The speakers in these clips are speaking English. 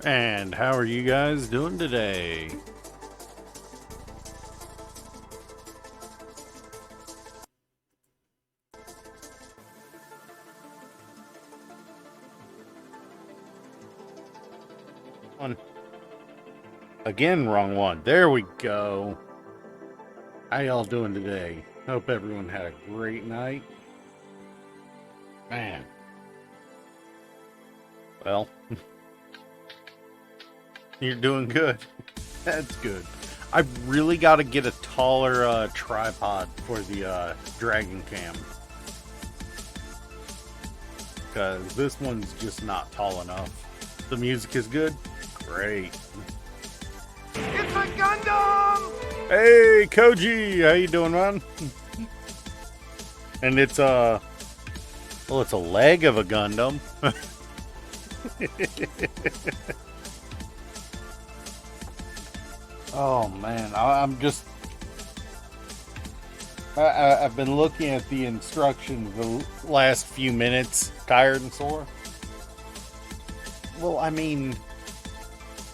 And how are you guys doing today? One. Again, wrong one. There we go. How y'all doing today? Hope everyone had a great night. Man. Well, you're doing good. That's good. I really got to get a taller tripod for the Dragon Cam. Because this one's just not tall enough. The music is good? Great. It's a Gundam! Hey, Koji! How you doing, man? And it's well, it's a leg of a Gundam. Oh man, I'm just I've been looking at the instructions the last few minutes, tired and sore. Well, I mean,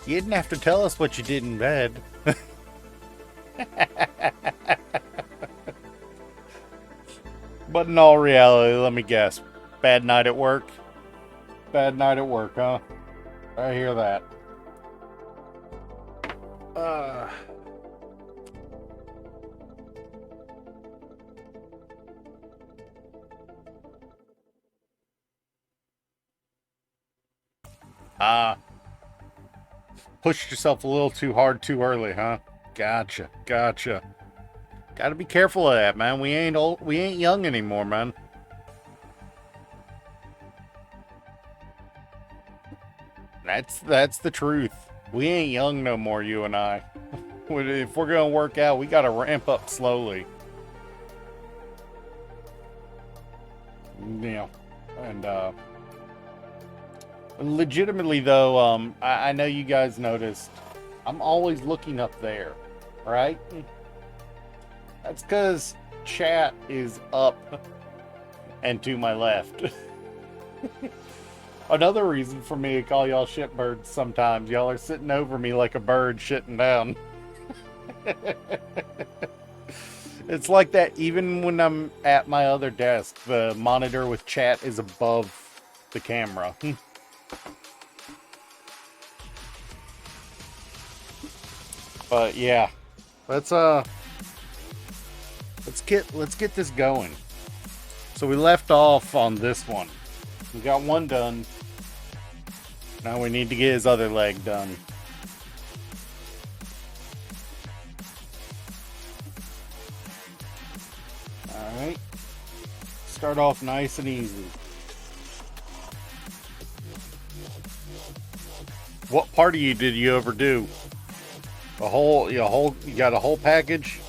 you didn't have to tell us what you did in bed. But in all reality, let me guess. Bad night at work? Bad night at work, huh? I hear that. Uh... Pushed yourself a little too hard too early, huh? Gotcha. Gotta be careful of that, man. We ain't young anymore, man. That's the truth. We ain't young no more, you and I. If we're gonna work out, we gotta ramp up slowly. Yeah. And legitimately though, I know you guys noticed, I'm always looking up there, right? That's because chat is up and to my left. Another reason for me to call y'all shitbirds sometimes. Y'all are sitting over me like a bird shitting down. It's like that even when I'm at my other desk. The monitor with chat is above the camera. But yeah, let's get this going. So we left off on this one. We got one done. Now we need to get his other leg done. Alright. Start off nice and easy. What part of you did you overdo? You got a whole package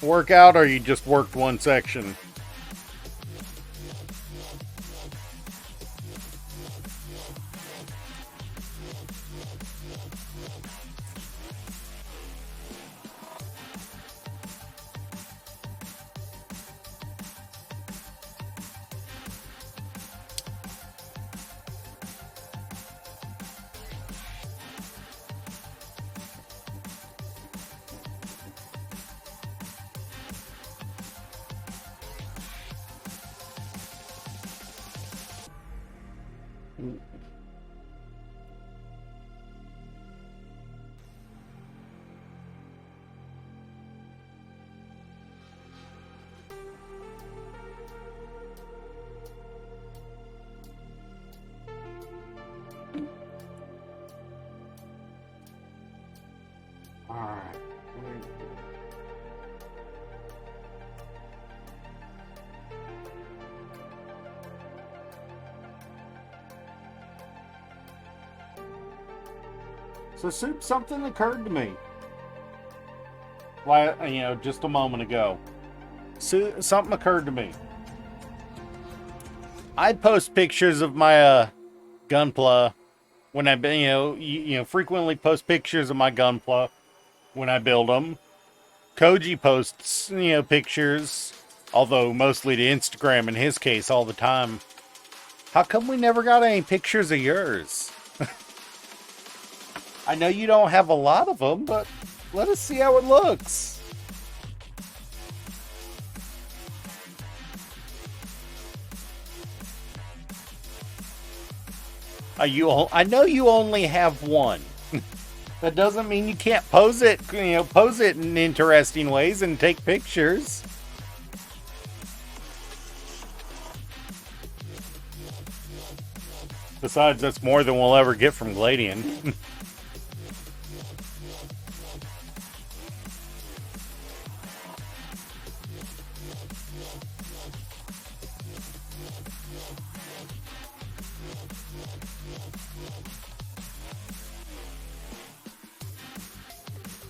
workout, or you just worked one section? Alright. So, Soup, something occurred to me. Just a moment ago. So, something occurred to me. I post pictures of my Gunpla when I, frequently post pictures of my Gunpla when I build them. Koji posts, pictures, although mostly to Instagram in his case all the time. How come we never got any pictures of yours? I know you don't have a lot of them, but let us see how it looks. I know you only have one. That doesn't mean you can't pose it, pose it in interesting ways and take pictures. Besides, that's more than we'll ever get from Gladian.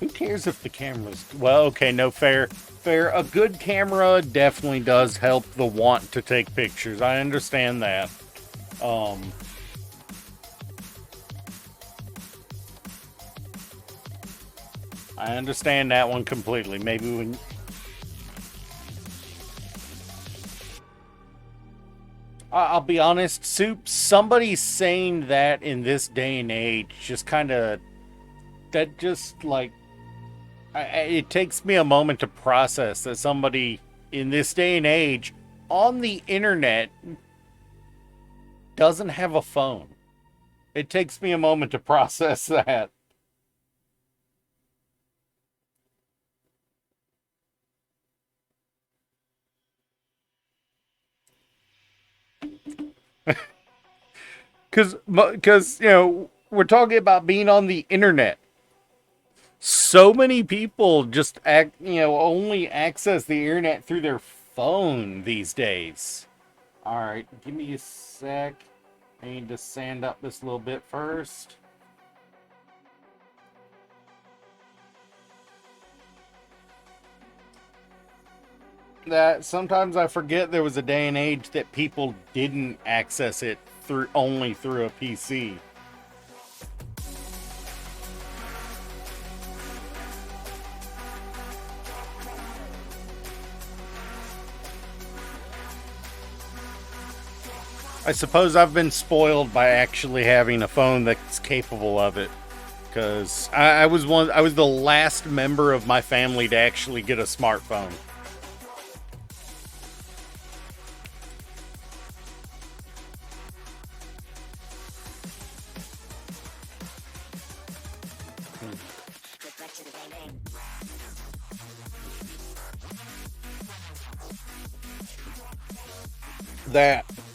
Who cares if the camera's... Well, okay, no, fair. Fair. A good camera definitely does help the want to take pictures. I understand that. I understand that one completely. Maybe when... I'll be honest, Soup, somebody saying that in this day and age just kind of... That just, like... it takes me a moment to process that somebody in this day and age on the internet doesn't have a phone. It takes me a moment to process that. Because, we're talking about being on the internet. So many people just only access the internet through their phone these days. All right, give me a sec. I need to sand up this a little bit first. That sometimes I forget there was a day and age that people didn't access it only through a PC. I suppose I've been spoiled by actually having a phone that's capable of it, because I was the last member of my family to actually get a smartphone.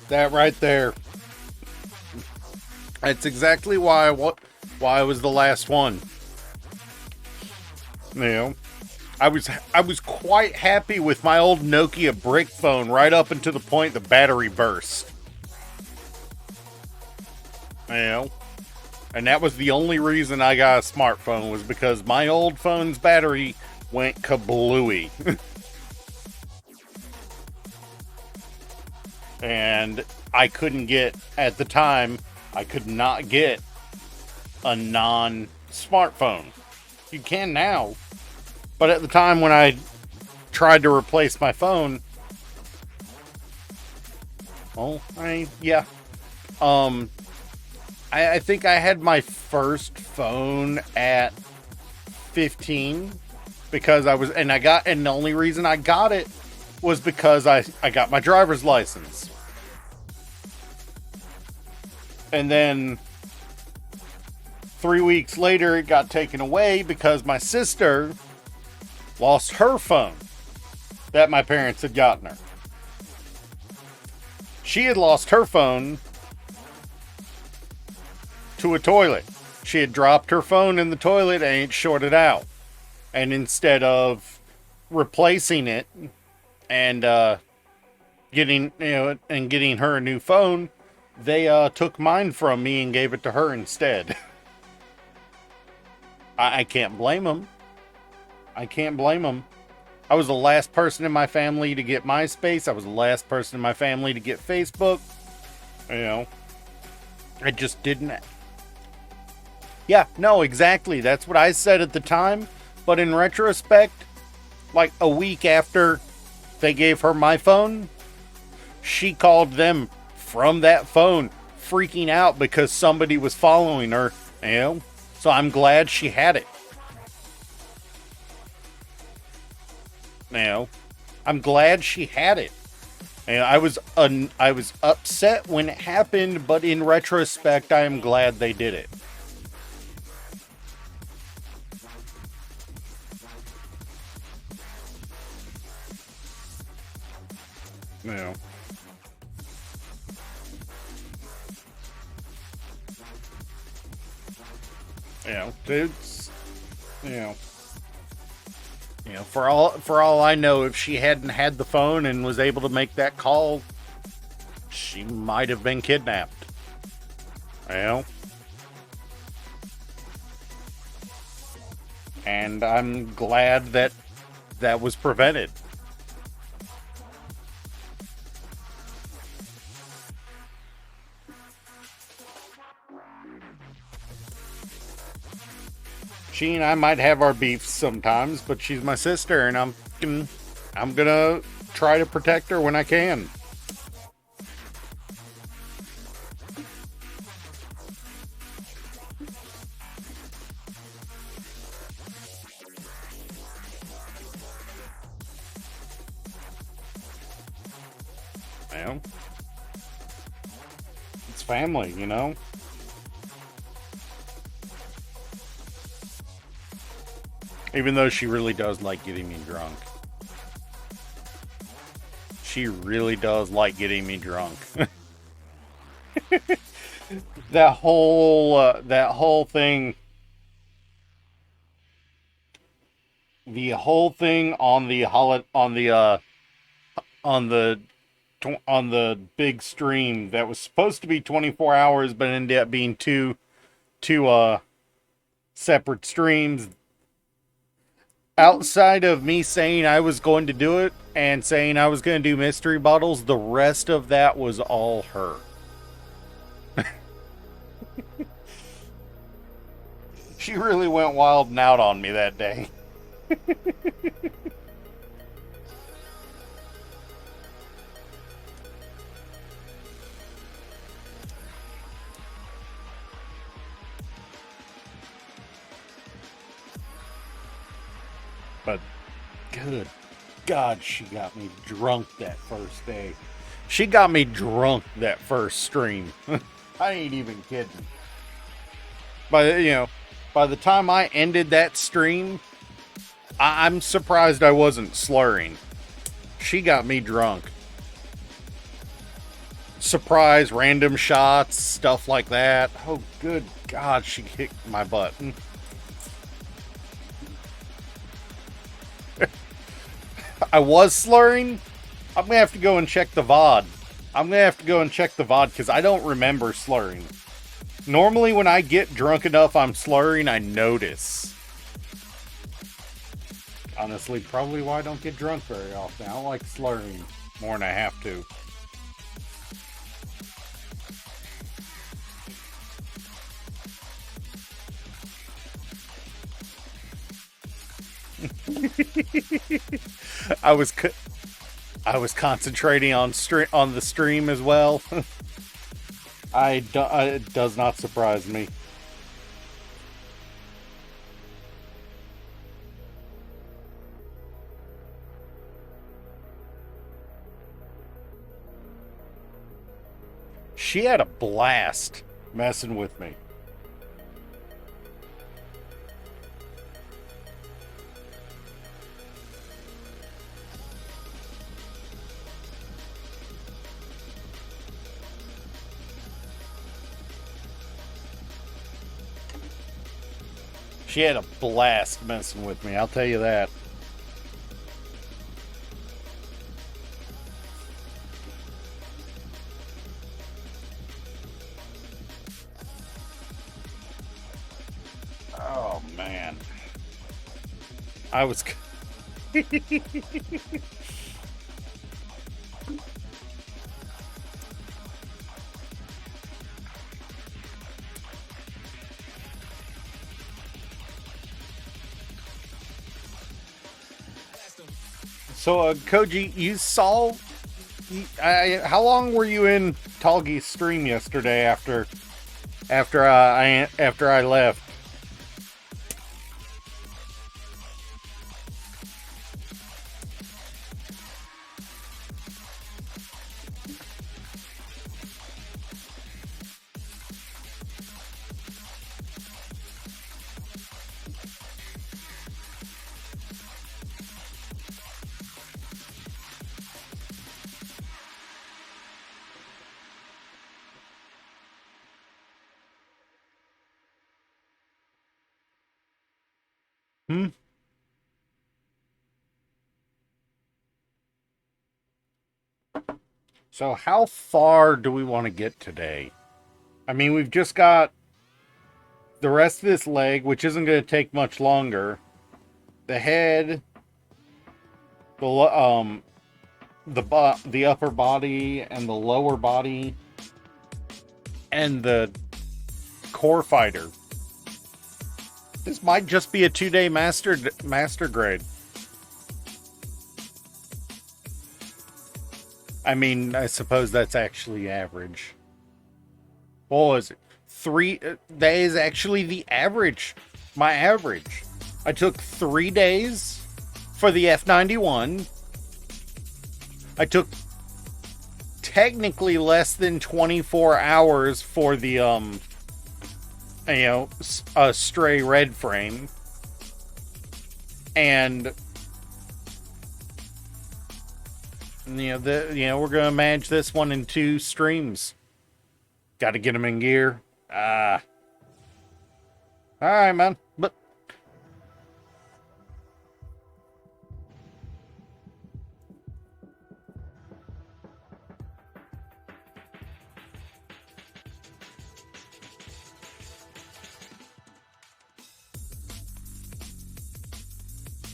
That right there. That's exactly why I was the last one. I was quite happy with my old Nokia brick phone right up until the point the battery burst. And that was the only reason I got a smartphone, was because my old phone's battery went kablooey. And I couldn't get, at the time, I could not get a non-smartphone. You can now. But at the time when I tried to replace my phone, I think I had my first phone at 15 because and the only reason I got it was because I got my driver's license. And then 3 weeks later, it got taken away because my sister lost her phone that my parents had gotten her. She had lost her phone to a toilet. She had dropped her phone in the toilet and it shorted out. And instead of replacing it and getting her a new phone, they took mine from me and gave it to her instead. I can't blame them. I can't blame them. I was the last person in my family to get MySpace. I was the last person in my family to get Facebook. I just didn't. Yeah, no, exactly. That's what I said at the time. But in retrospect, like a week after they gave her my phone, she called them from that phone, freaking out because somebody was following her. So I'm glad she had it. You know, I'm glad she had it. And I was upset when it happened, but in retrospect, I am glad they did it. You know. It's, for all I know, if she hadn't had the phone and was able to make that call, she might have been kidnapped. You know? And I'm glad that that was prevented. She and I might have our beefs sometimes, but she's my sister, and I'm gonna try to protect her when I can. Well, it's family, you know? Even though she really does like getting me drunk. She really does like getting me drunk. that whole thing. The whole thing on the big stream that was supposed to be 24 hours, but ended up being two separate streams. Outside of me saying I was going to do it and saying I was going to do mystery bottles, the rest of that was all her. She really went wild and out on me that day. But good God, she got me drunk that first day. She got me drunk that first stream. I ain't even kidding. By the time I ended that stream, I'm surprised I wasn't slurring. She got me drunk. Surprise, random shots, stuff like that. Oh, good God, she kicked my butt. I was slurring. I'm going to have to go and check the VOD. Because I don't remember slurring. Normally when I get drunk enough I'm slurring, I notice. Honestly, probably why I don't get drunk very often. I don't like slurring more than I have to. I was concentrating on the stream as well. It does not surprise me. She had a blast messing with me. She had a blast messing with me, I'll tell you that. Oh, man. I was... So, Koji, you saw... how long were you in Talgi's stream yesterday after I left? Hmm. So how far do we want to get today? I mean, we've just got the rest of this leg, which isn't going to take much longer. The head, the upper body and the lower body, and the core fighter. This might just be a 2-day master grade. I mean, I suppose that's actually average. What was it? That is actually the average. My average. I took 3 days for the F91. I took technically less than 24 hours for the stray red frame, and we're gonna manage this one in 2 streams. Got to get them in gear. All right, man. But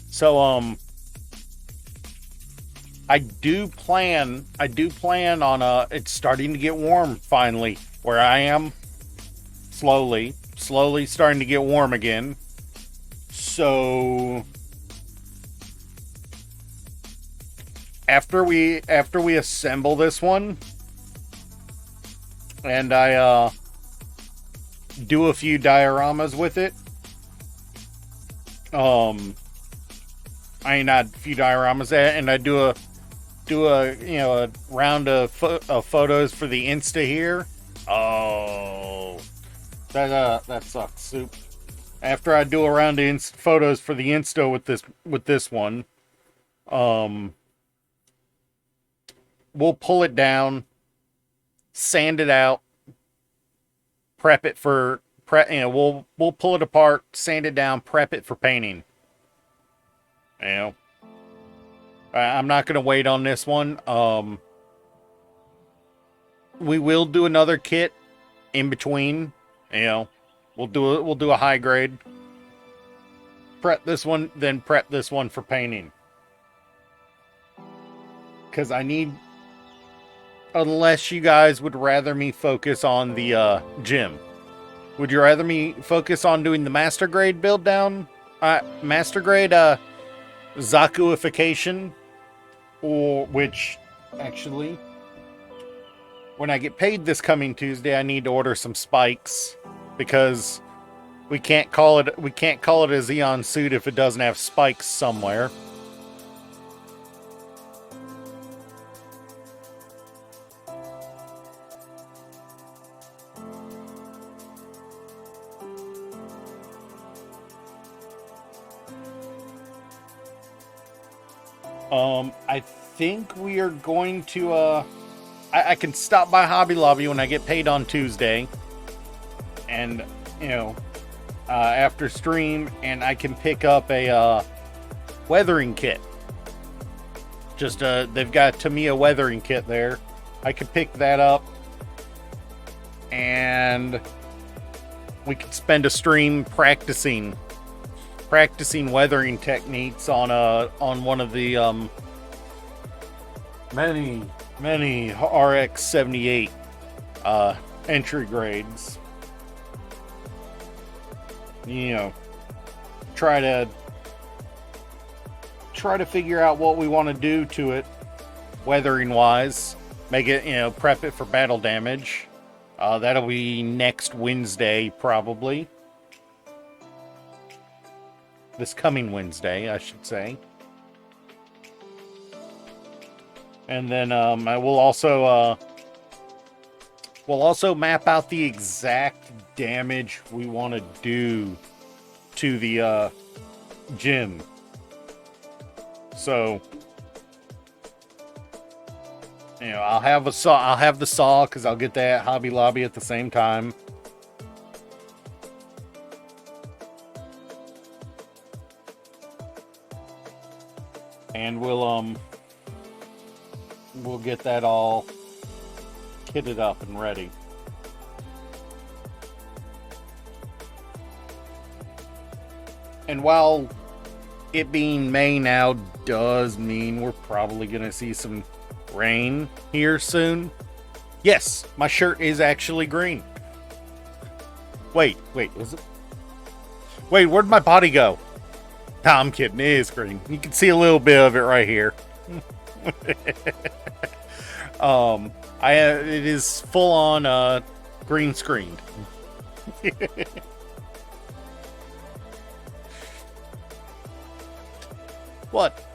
so I do plan on it's starting to get warm finally where I am. Slowly starting to get warm again. So after we assemble this one and I do a few dioramas with it, not a few dioramas, and I do a round of photos for the Insta here. Oh, that sucks soup. After I do a round of photos for the Insta with this one, we'll pull it down, sand it out, prep it for we'll pull it apart, sand it down, prep it for painting. I'm not gonna wait on this one. We will do another kit in between. We'll do a high grade. Prep this one, then prep this one for painting. Because I need, unless you guys would rather me focus on the gym. Would you rather me focus on doing the master grade build down? Master grade Zakuification, or which actually, when I get paid this coming Tuesday, I need to order some spikes because we can't call it a Xeon suit if it doesn't have spikes somewhere. I think we are going to, I can stop by Hobby Lobby when I get paid on Tuesday. And, after stream, and I can pick up a, weathering kit. Just, they've got Tamiya weathering kit there. I could pick that up. And we could spend a stream practicing weathering techniques on one of the many RX-78 entry grades. Try to figure out what we want to do to it weathering wise. Make it, prep it for battle damage. That'll be next Wednesday probably. This coming Wednesday, I should say. And then I will also map out the exact damage we want to do to the gym. So, I'll have the saw because I'll get that at Hobby Lobby at the same time. And we'll get that all kitted up and ready. And while it being May now does mean we're probably going to see some rain here soon. Yes, my shirt is actually green. Wait, was it? Wait, where'd my body go? Nah, I'm kidding, it is green. You can see a little bit of it right here. It is full on green screened. What?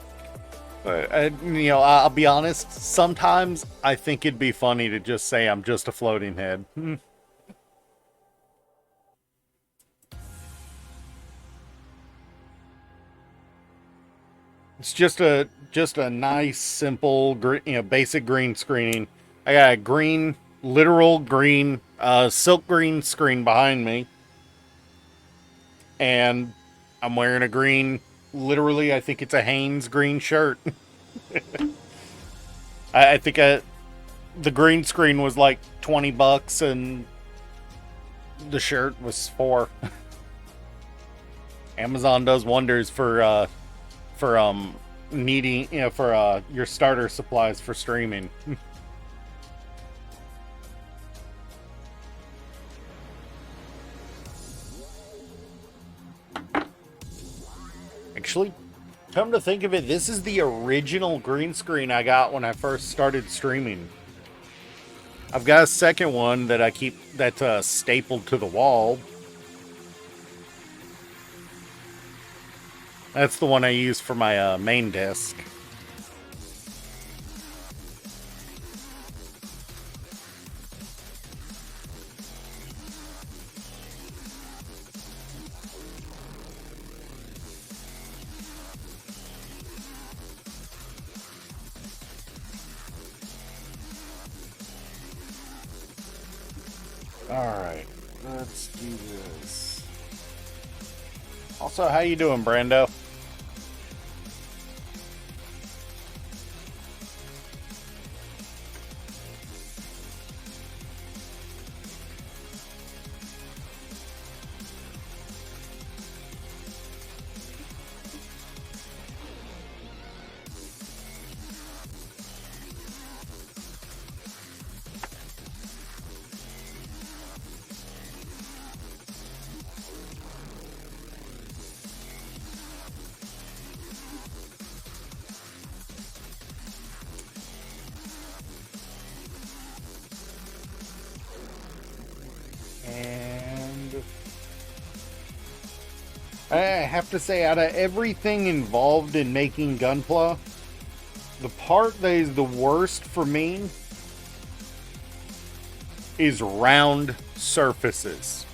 I'll be honest. Sometimes I think it'd be funny to just say I'm just a floating head. It's just a nice, simple, basic green screening. I got a green, literal green, silk green screen behind me, and I'm wearing a green. Literally, I think it's a Hanes green shirt. I think the green screen was like $20 and the shirt was $4. Amazon does wonders for needing, for your starter supplies for streaming. Actually, come to think of it, this is the original green screen I got when I first started streaming. I've got a second one that I keep that's stapled to the wall. That's the one I use for my main desk. Alright, let's do this. Also, how you doing, Brando? And I have to say, out of everything involved in making Gunpla, the part that is the worst for me is round surfaces.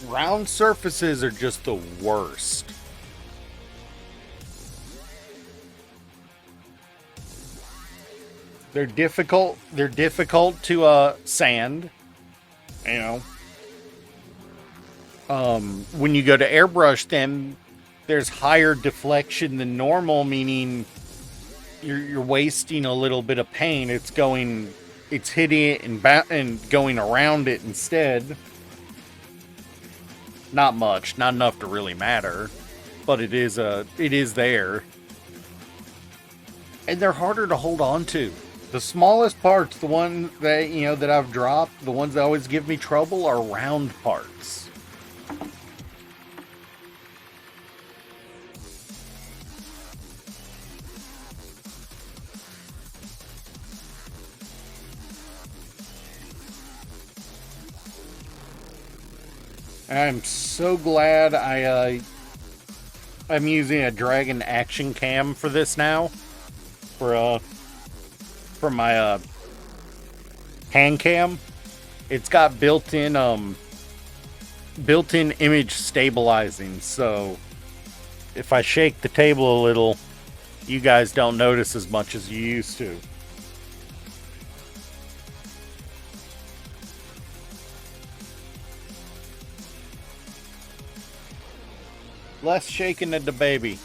Round surfaces are just the worst. They're difficult to sand, you know. When you go to airbrush them, there's higher deflection than normal, meaning you're wasting a little bit of paint. It's hitting it and going around it instead. Not much, not enough to really matter, but it is there. And they're harder to hold on to. The smallest parts, the ones that, that I've dropped, the ones that always give me trouble are round parts. I'm so glad I'm using a Dragon Action Cam for this now. For my hand cam. It's got built-in image stabilizing, so if I shake the table a little, you guys don't notice as much as you used to. Less shaking than the baby.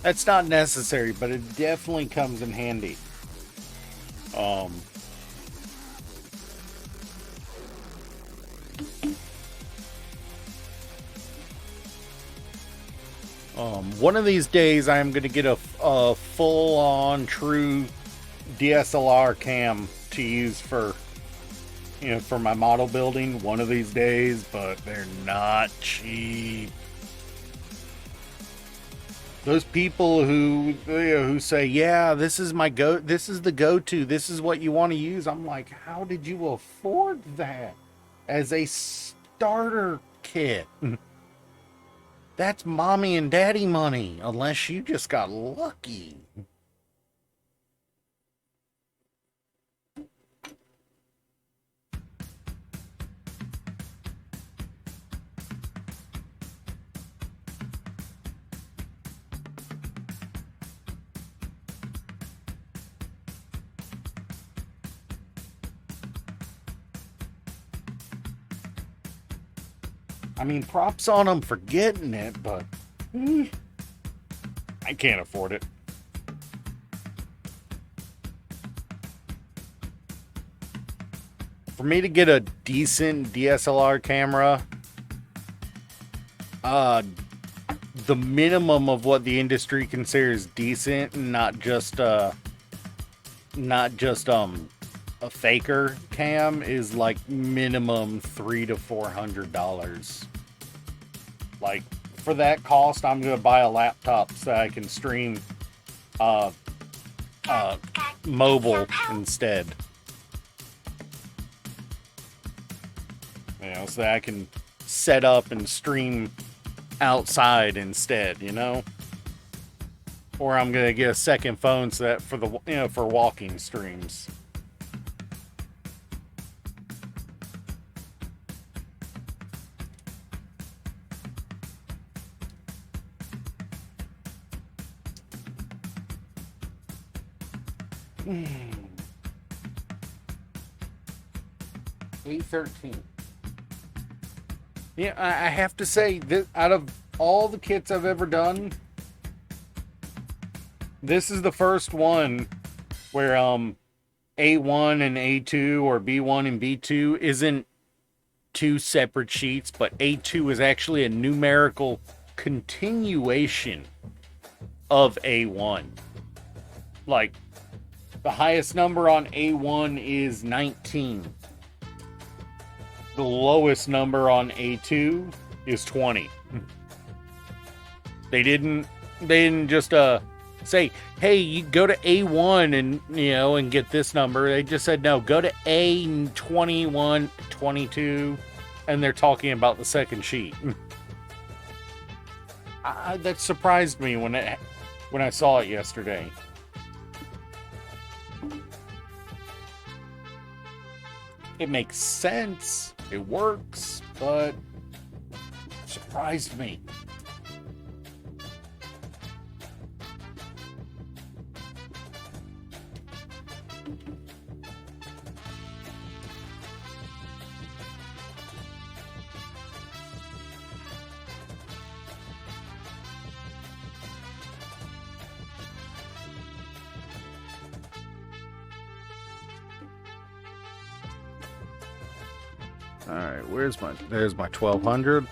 That's not necessary, but it definitely comes in handy. One of these days, I'm going to get a full-on, true DSLR cam to use for, for my model building. One of these days, but they're not cheap. Those people who say, "Yeah, this is the go-to. This is what you want to use." I'm like, how did you afford that as a starter kit? That's mommy and daddy money, unless you just got lucky. I mean, props on them for getting it, but I can't afford it. For me to get a decent DSLR camera, the minimum of what the industry considers decent, not just a faker cam, is like minimum $300 to $400. Like, for that cost, I'm gonna buy a laptop so I can stream mobile instead. So that I can set up and stream outside instead, Or I'm gonna get a second phone so that for walking streams. $813. Yeah, I have to say that out of all the kits I've ever done, this is the first one where A1 and A2 or B1 and B2 isn't two separate sheets, but A2 is actually a numerical continuation of A1. Like, the highest number on A1 is 19. The lowest number on A2 is 20. They didn't just say, "Hey, you go to A1 and and get this number." They just said, "No, go to A21, 22," and they're talking about the second sheet. That surprised me when I saw it yesterday. It makes sense. It works, but it surprised me. All right, there's my 1200.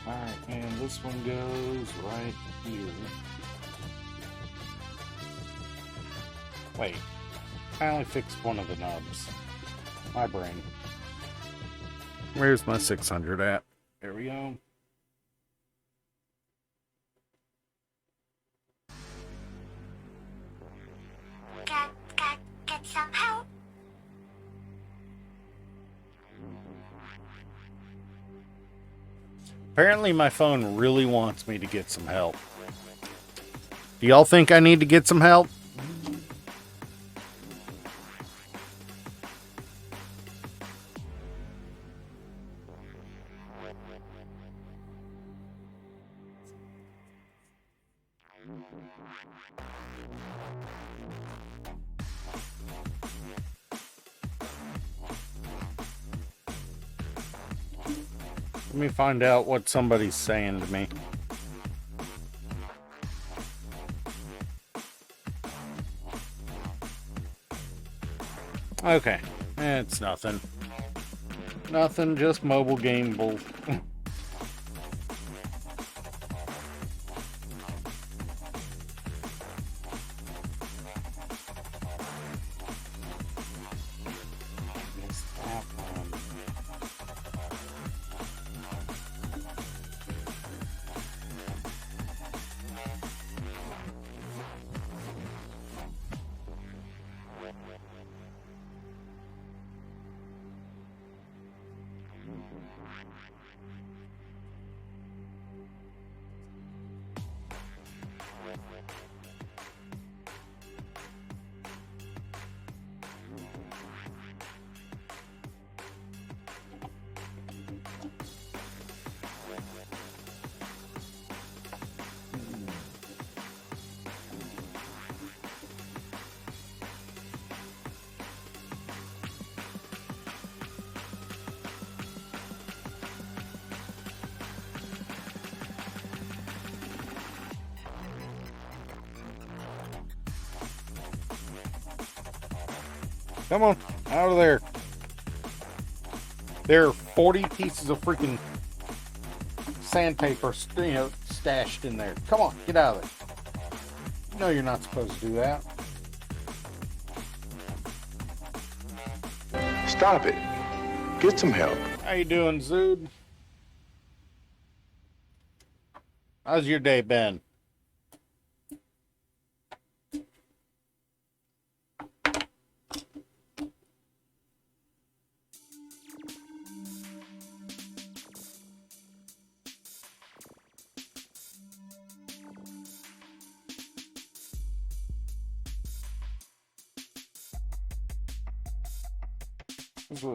Alright, and this one goes right here. Wait, I only fixed one of the nubs. My brain. Where's my 600 at? There we go. Get some help. Apparently my phone really wants me to get some help. Do y'all think I need to get some help? Let me find out what somebody's saying to me. Okay, it's nothing. Nothing, just mobile game bull. Come on, out of there. There are 40 pieces of freaking sandpaper, stashed in there. Come on, get out of there. You know you're not supposed to do that. Stop it. Get some help. How you doing, Zood? How's your day been?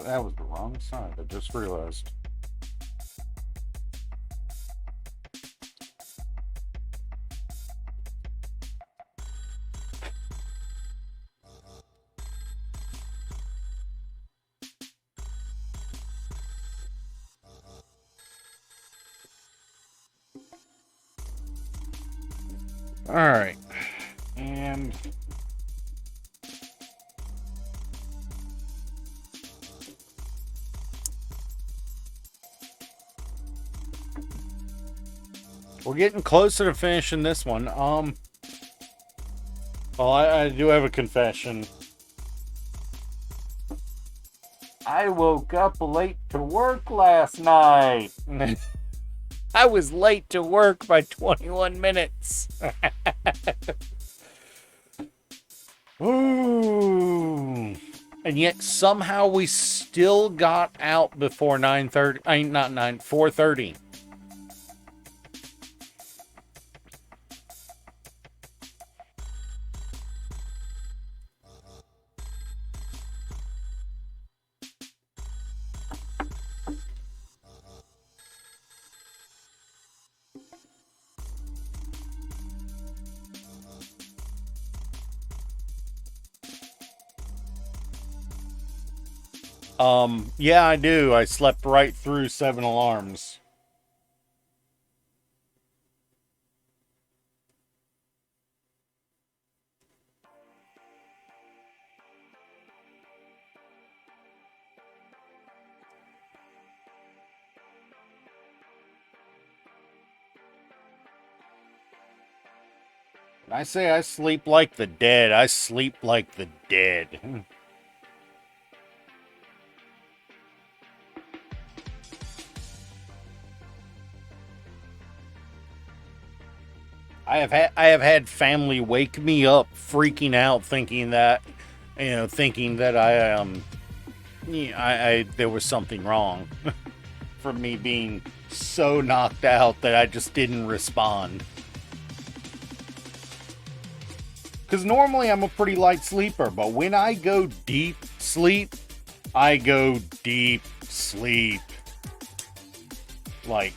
That was the wrong side, I just realized. Alright. And we're getting closer to finishing this one. Well, I do have a confession. I woke up late to work last night. I was late to work by 21 minutes. Ooh. And yet somehow we still got out before 9:30. I mean, not 4:30. Yeah, I do. I slept right through 7 alarms. I say I sleep like the dead. I sleep like the dead. I have had family wake me up freaking out thinking that I there was something wrong from me being so knocked out that I just didn't respond. Because normally I'm a pretty light sleeper, but when I go deep sleep, I go deep sleep. Like,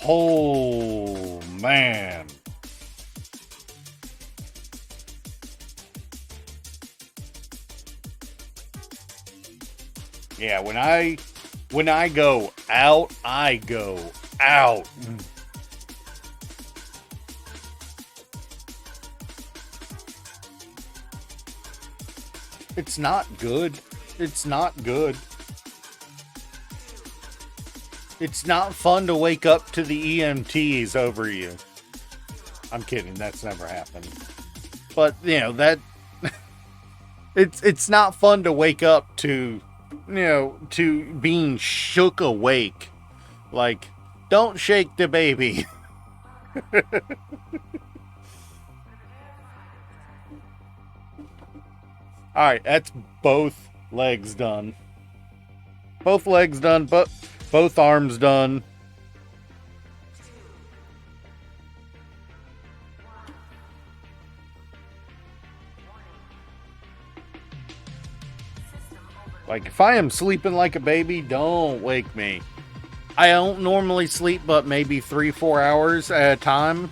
oh man. Yeah, when I go out, I go out. It's not good. It's not good. It's not fun to wake up to the EMTs over you. I'm kidding, that's never happened. But, you know, that it's not fun to wake up to, you know, to being shook awake. Like, don't shake the baby. Alright, that's both legs done. Both legs done, but both arms done. Like, if I am sleeping like a baby, don't wake me. I don't normally sleep but maybe 3-4 hours at a time.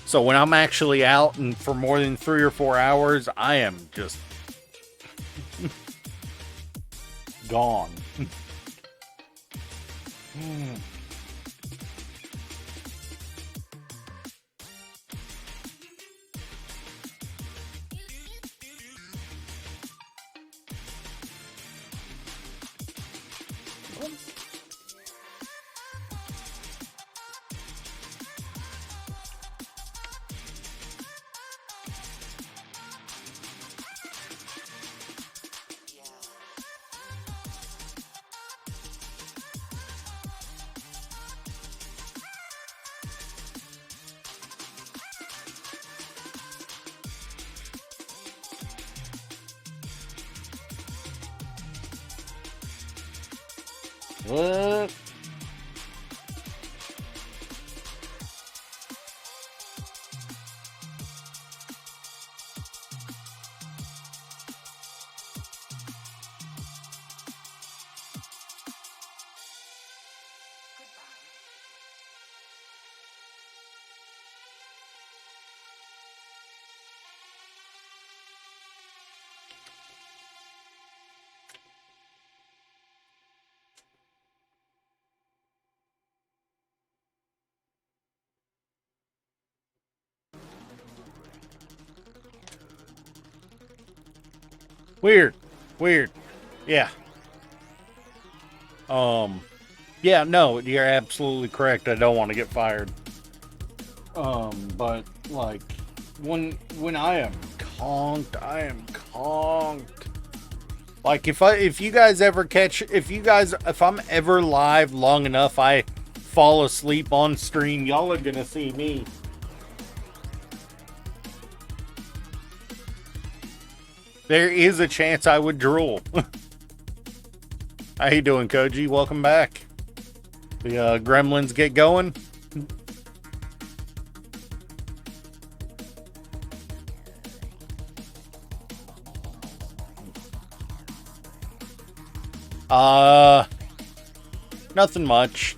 So when I'm actually out and for more than 3 or 4 hours, I am just gone. What? Weird. Weird. Yeah. Yeah, no, you're absolutely correct. I don't want to get fired. But like when I am conked, I am conked. Like if I'm ever live long enough, I fall asleep on stream, y'all are gonna see me. There is a chance I would drool. How you doing, Koji? Welcome back. The gremlins get going. Nothing much.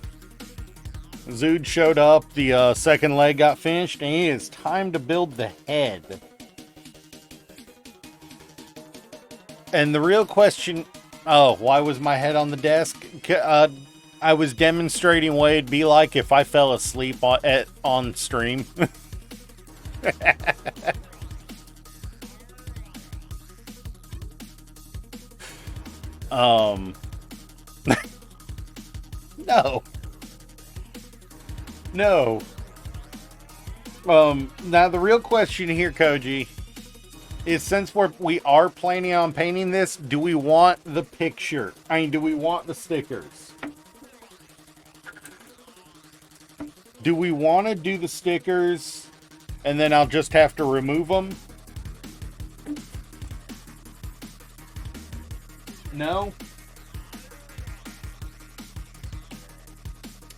Zood showed up, the second leg got finished, and it is time to build the head. And the real question... Oh, why was my head on the desk? I was demonstrating what it'd be like if I fell asleep on stream. No. No. Now the real question here, Koji, is since we are planning on painting this, do we want the picture? I mean, do we want the stickers? Do we want to do the stickers and then I'll just have to remove them? No?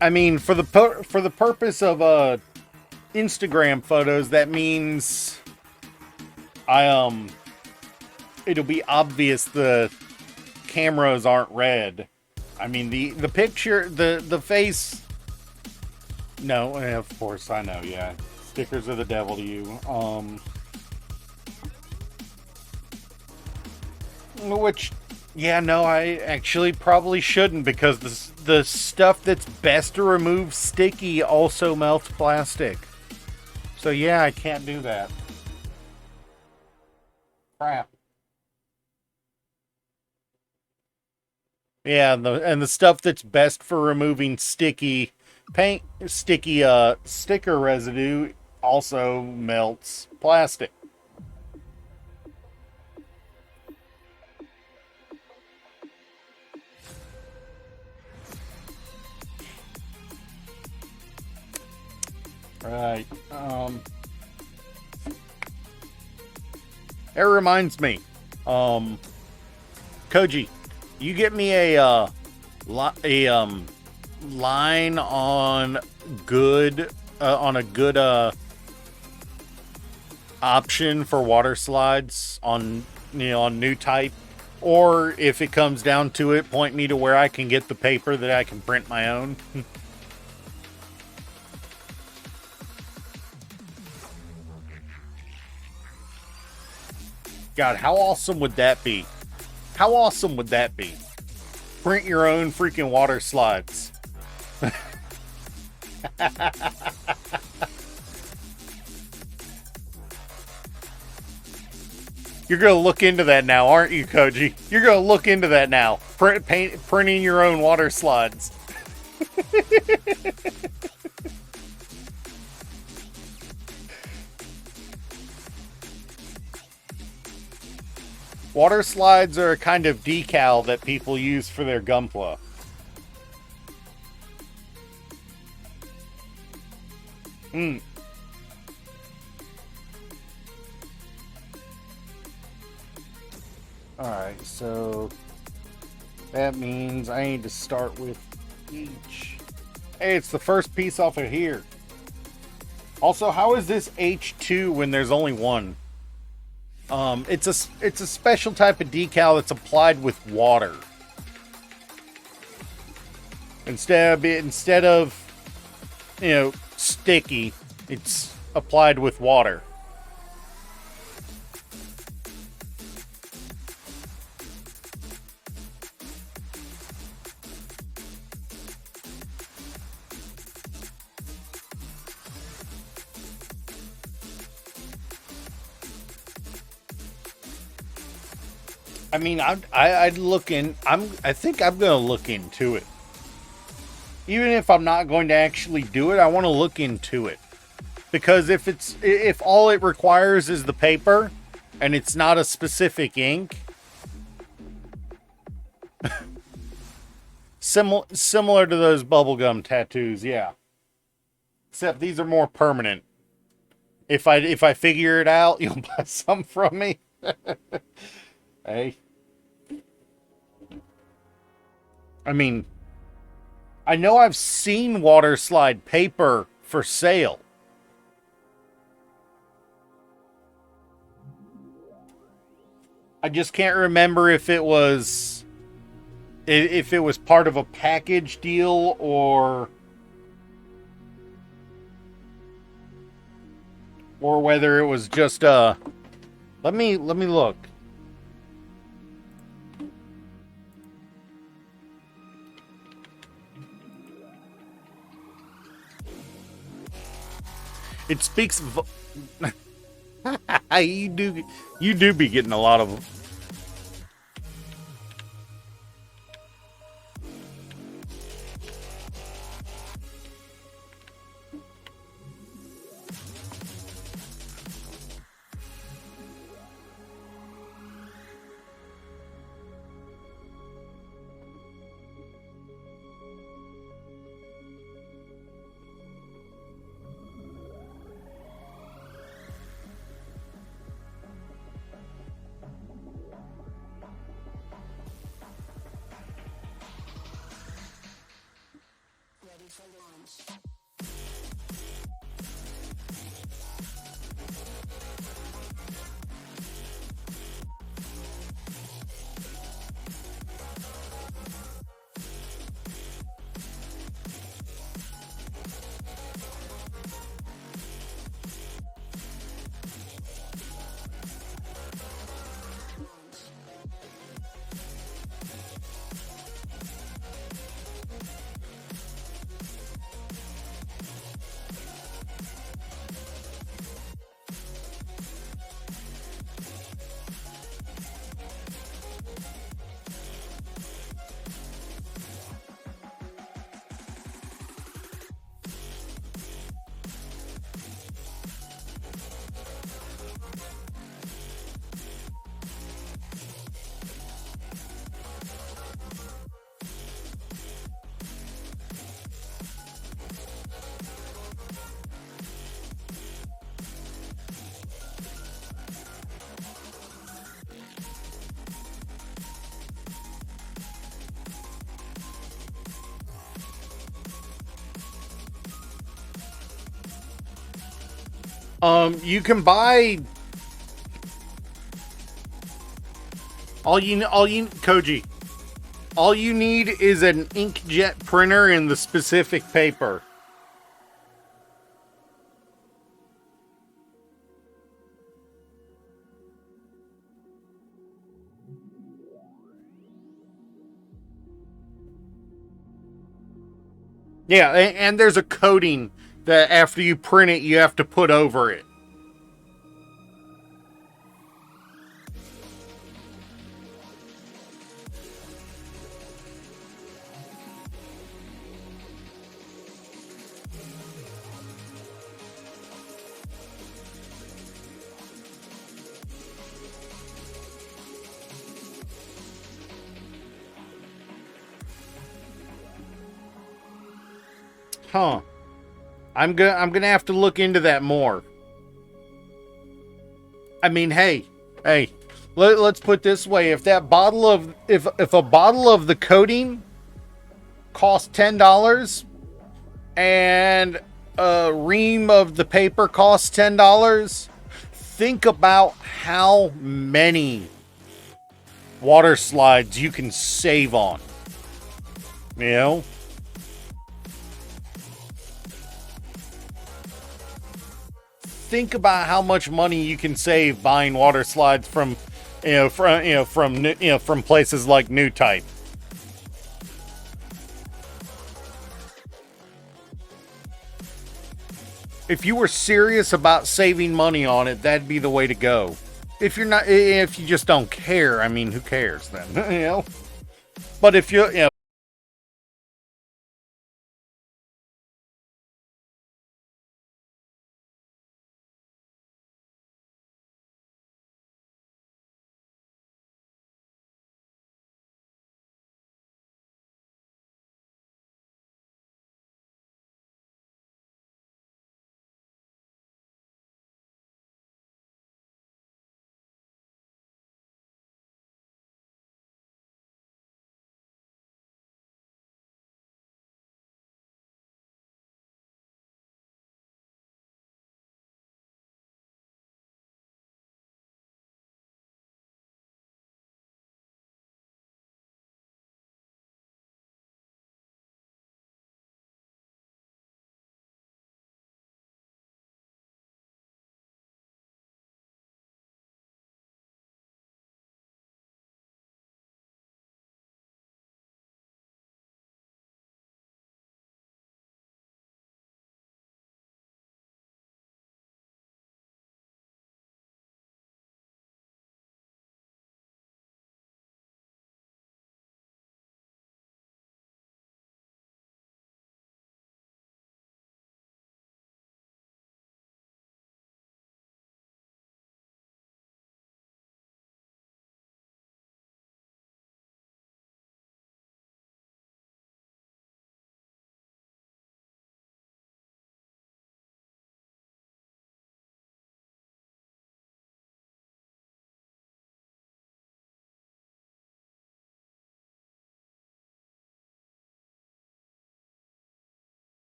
I mean, for the purpose of Instagram photos, that means it'll be obvious the cameras aren't red. I mean, the picture, the face. No, of course I know. Yeah, stickers are the devil to you. Which, yeah, no, I actually probably shouldn't, because the stuff that's best to remove sticky also melts plastic. So yeah, I can't do that. Crap. Yeah, and the stuff that's best for removing sticky paint, sticker residue also melts plastic. Right. It reminds me, Koji, you get me a line on good on a good option for water slides on on new type, or if it comes down to it, point me to where I can get the paper that I can print my own. God, how awesome would that be? How awesome would that be? Print your own freaking water slides. You're gonna look into that now, aren't you, Koji? You're gonna look into that now. Printing your own water slides. Water slides are a kind of decal that people use for their Gunpla. Alright, so that means I need to start with each. Hey, it's the first piece off of here. Also, how is this H2 when there's only one? It's a special type of decal that's applied with water. Instead of sticky, it's applied with water. I mean, I'd look in. I think I'm gonna look into it. Even if I'm not going to actually do it, I want to look into it, because if all it requires is the paper, and it's not a specific ink, similar to those bubblegum tattoos, yeah. Except these are more permanent. If I figure it out, you'll buy some from me. Hey. I mean, I know I've seen water slide paper for sale. I just can't remember if it was part of a package deal or whether it was just let me look. It speaks. You do be getting a lot of them. You can buy Koji. All you need is an inkjet printer and the specific paper. Yeah, and there's a coating that after you print it, you have to put over it. Huh. I'm gonna have to look into that more. I mean, hey, let's put it this way: if that bottle of if a bottle of the coating costs $10 and a ream of the paper costs $10, think about how many water slides you can save on. You know? Think about how much money you can save buying water slides from from places like New Type. If you were serious about saving money on it, that'd be the way to go. If you just don't care, I mean, who cares then? You know. But if you know.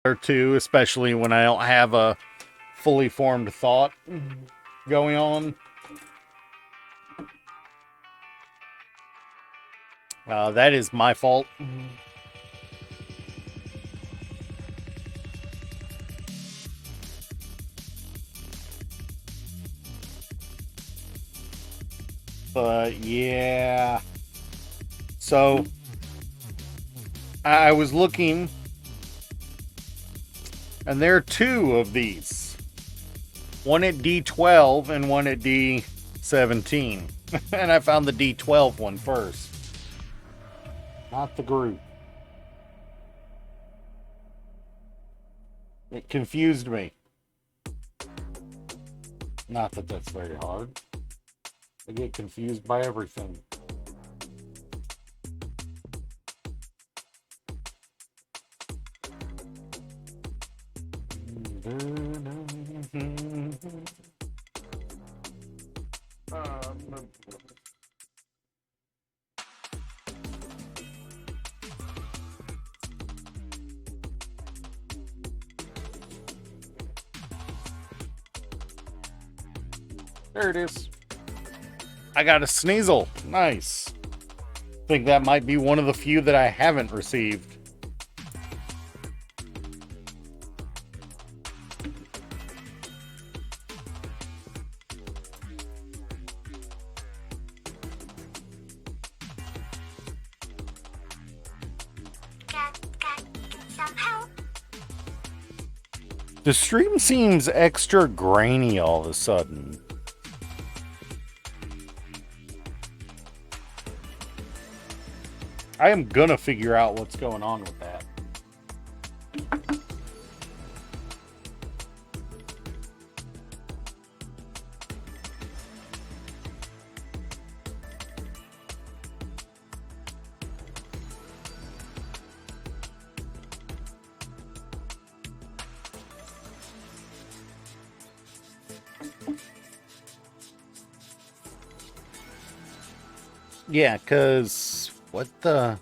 Or two, especially when I don't have a fully formed thought going on. That is my fault. But yeah. So I was looking, and there are two of these. One at D12 and one at D17. And I found the D12 one first. Not the group. It confused me. Not that that's very hard. I get confused by everything. There it is. I got a Sneasel. Nice. Think that might be one of the few that I haven't received. Some help? The stream seems extra grainy all of a sudden. I am gonna figure out what's going on with that. Yeah, because what the...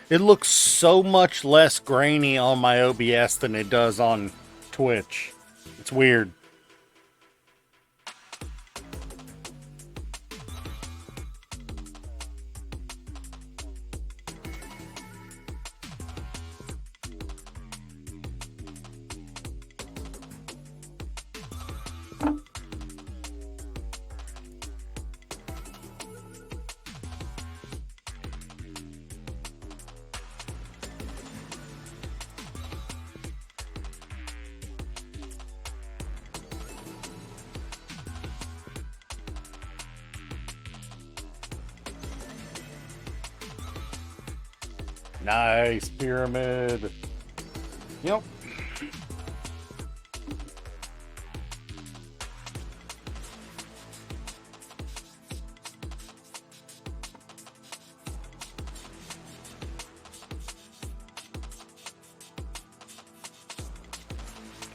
It looks so much less grainy on my OBS than it does on Twitch. It's weird. Nice pyramid. Yep.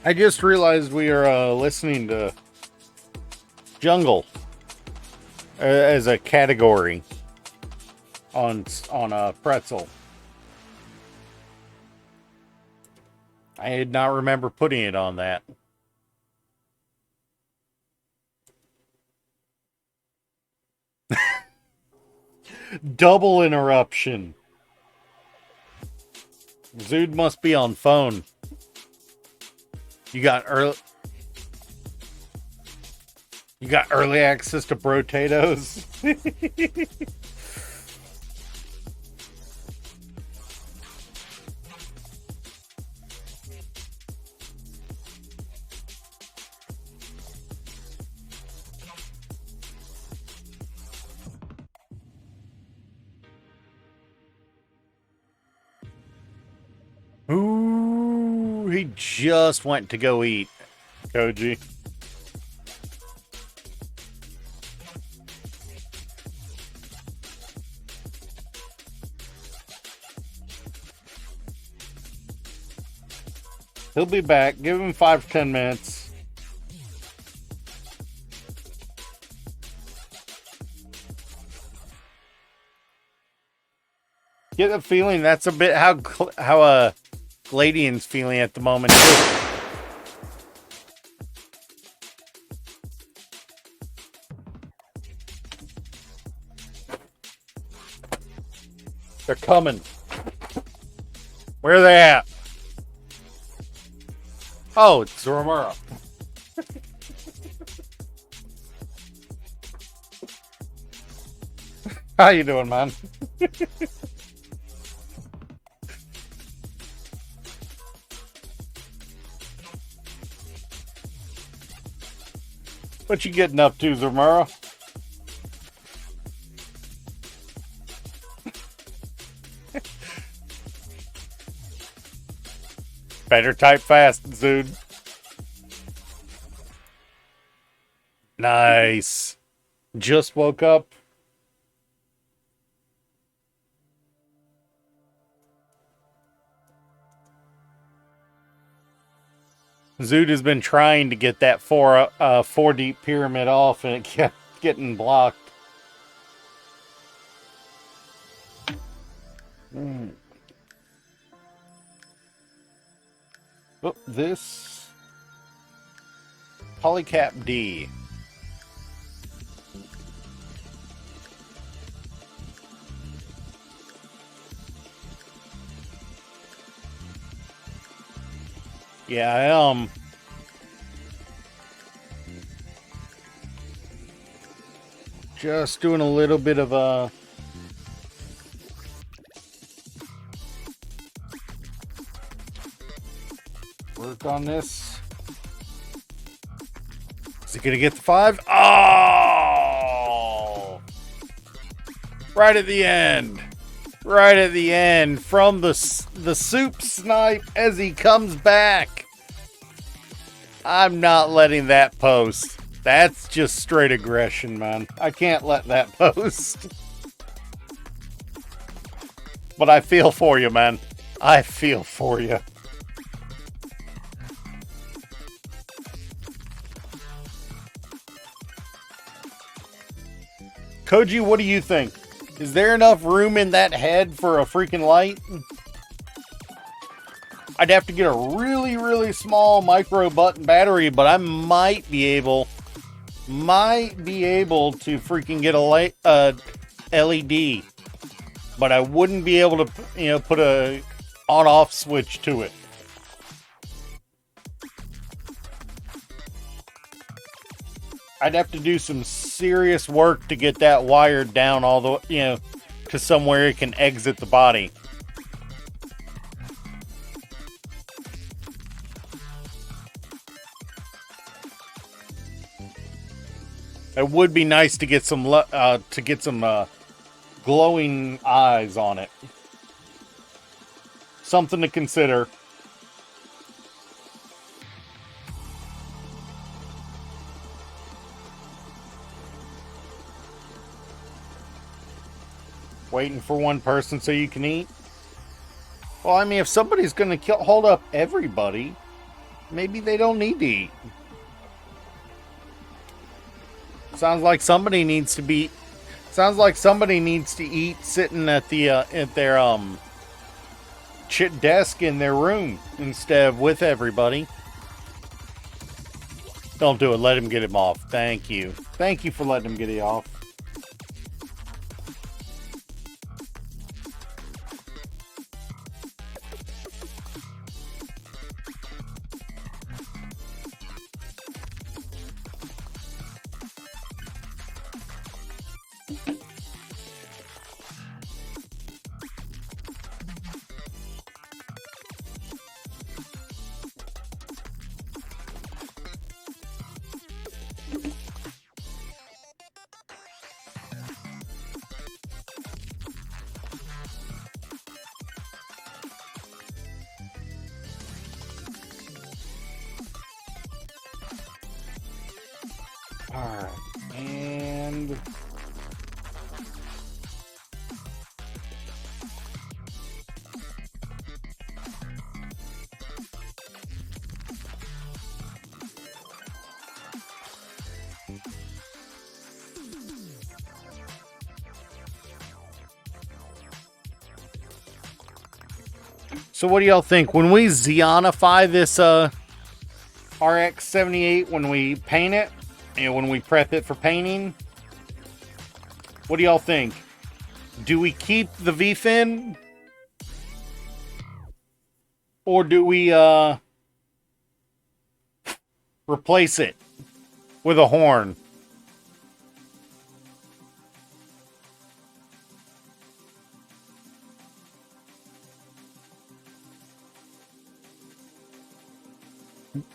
I just realized we are listening to Jungle as a category on Pretzel. I did not remember putting it on that. Double interruption. Zood must be on phone. You got early access to Brotatoes. Ooh, he just went to go eat, Koji. He'll be back. Give him 5 to 10 minutes. Get the feeling that's a bit how Gladian's feeling at the moment too. They're coming. Where are they at? Oh, it's Romero. How you doing, man? What you getting up to, Romero? Better type fast, dude. Nice. Just woke up. Zood has been trying to get that four deep pyramid off, and it kept getting blocked. Oh, this Polycap D. Yeah, I am. Just doing a little bit of a work on this. Is he gonna get the 5? Oh! Right at the end. Right at the end, from the soup snipe as he comes back. I'm not letting that post. That's just straight aggression, man. I can't let that post. But I feel for you, man. I feel for you. Koji, what do you think? Is there enough room in that head for a freaking light? I'd have to get a really, really small micro button battery, but I might be able to freaking get a light, LED. But I wouldn't be able to, put a on-off switch to it. I'd have to do some serious work to get that wired down all the, to somewhere it can exit the body. It would be nice to get some glowing eyes on it. Something to consider. Waiting for one person so you can eat? Well, I mean, if somebody's going to hold up everybody, maybe they don't need to eat. Sounds like somebody needs to eat sitting at their desk in their room instead of with everybody. Don't do it. Let him get him off. Thank you. Thank you for letting him get it off. Alright, and so what do y'all think? When we Xeonify this RX-78, when we paint it, and when we prep it for painting, what do y'all think? Do we keep the V-fin? Or do we replace it with a horn?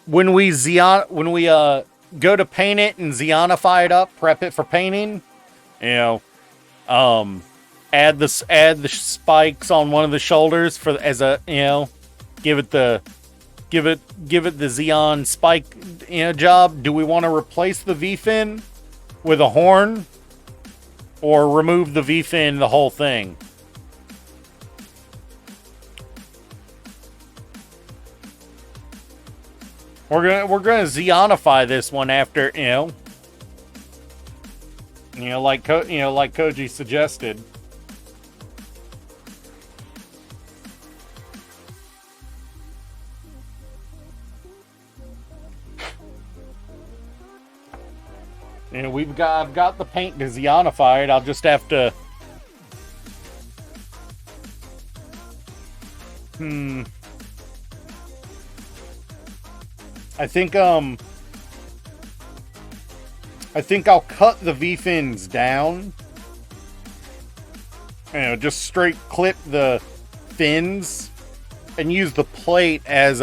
When we go to paint it and Xeonify it up, prep it for painting, you know, add the spikes on one of the shoulders for as a, you know, give it the Xeon spike, you know, job. Do we want to replace the V-fin with a horn or remove the V-fin, the whole thing? We're gonna Xeonify this one after, you know, like Koji suggested. You know, I've got the paint to Xeonify it. I'll just have to. I think I'll cut the V-fins down. You know, just straight clip the fins and use the plate as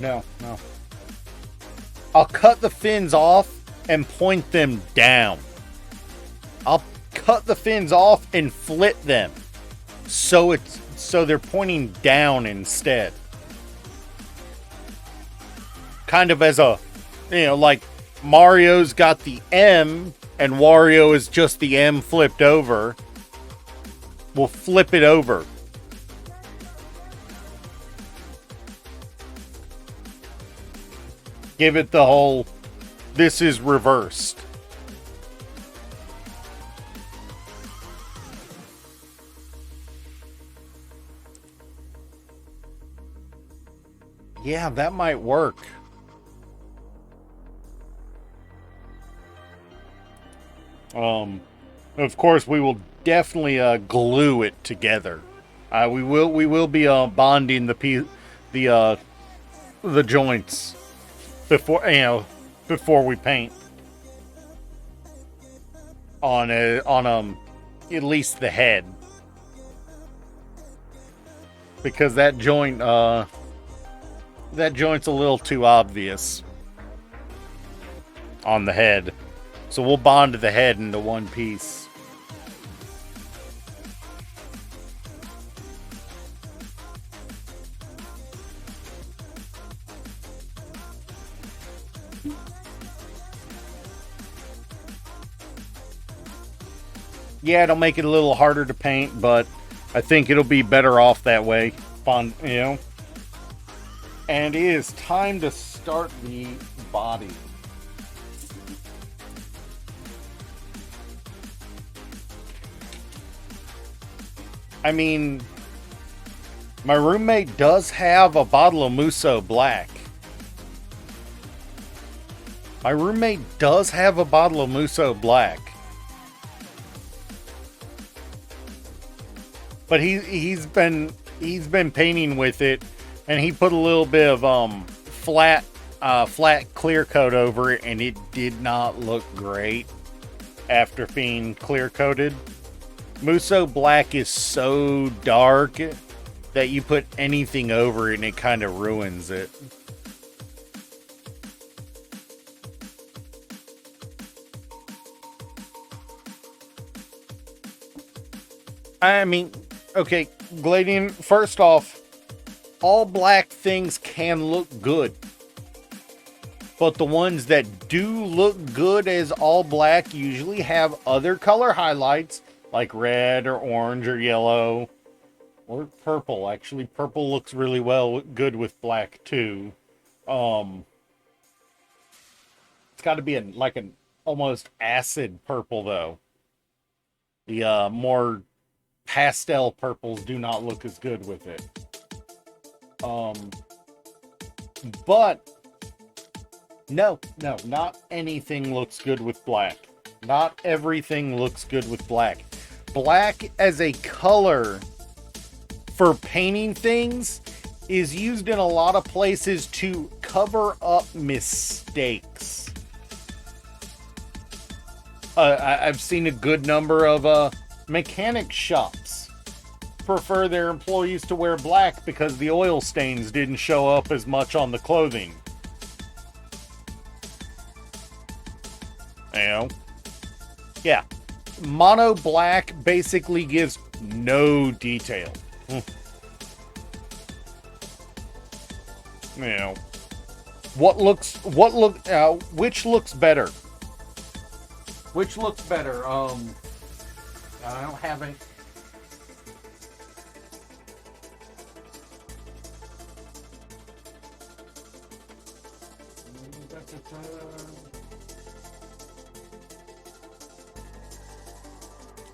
No. I'll cut the fins off and point them down. I'll cut the fins off and flip them so they're pointing down instead. Kind of as a, you know, like Mario's got the M and Wario is just the M flipped over. We'll flip it over. Give it the whole, this is reversed. Yeah, that might work. Of course, we will definitely glue it together. We will be bonding the joints before we paint on at least the head, because that joint's a little too obvious on the head. So we'll bond the head into one piece. Yeah, it'll make it a little harder to paint, but I think it'll be better off that way. Fun, you know. And it is time to start the body. I mean, my roommate does have a bottle of Musso Black. My roommate does have a bottle of Musso Black. But he's been painting with it, and he put a little bit of flat clear coat over it, and it did not look great after being clear coated. Musso Black is so dark that you put anything over it and it kind of ruins it. I mean, okay, Gladian, first off, all black things can look good. But the ones that do look good as all black usually have other color highlights, like red or orange or yellow or purple. Actually, purple looks really good with black too. It's got to be like an almost acid purple though. The more pastel purples do not look as good with it. But No, not anything looks good with black. Not everything looks good with black. Black as a color for painting things is used in a lot of places to cover up mistakes. I've seen a good number of mechanic shops prefer their employees to wear black because the oil stains didn't show up as much on the clothing. You know? Yeah. Mono black basically gives no detail. You know, which looks better? Which looks better? I don't have any.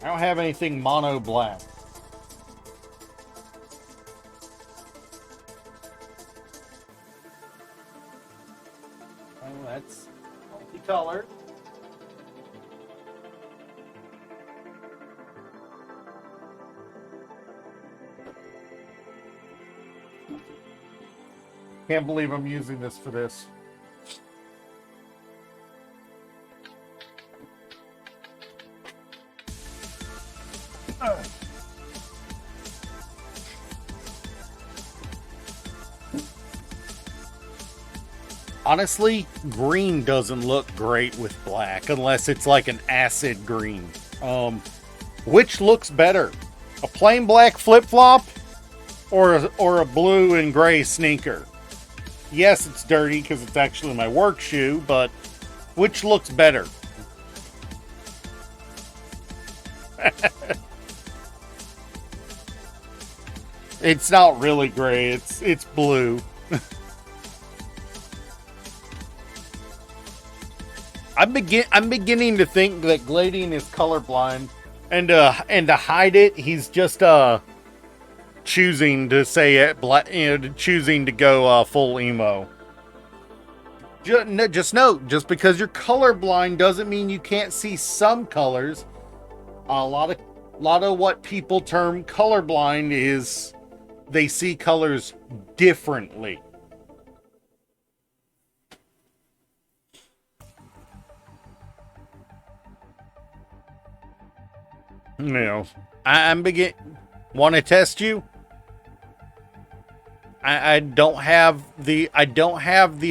I don't have anything mono black. Oh, that's multicolored. Can't believe I'm using this for this. Honestly, green doesn't look great with black unless it's like an acid green. Which looks better? A plain black flip-flop or a blue and gray sneaker? Yes, it's dirty because it's actually my work shoe, but which looks better? It's not really gray, it's blue. I'm beginning to think that Gladian is colorblind, and to hide it, he's just choosing to say it, choosing to go full emo. Just note, just because you're colorblind doesn't mean you can't see some colors. A lot of what people term colorblind is they see colors differently. You know, want to test you. I don't have the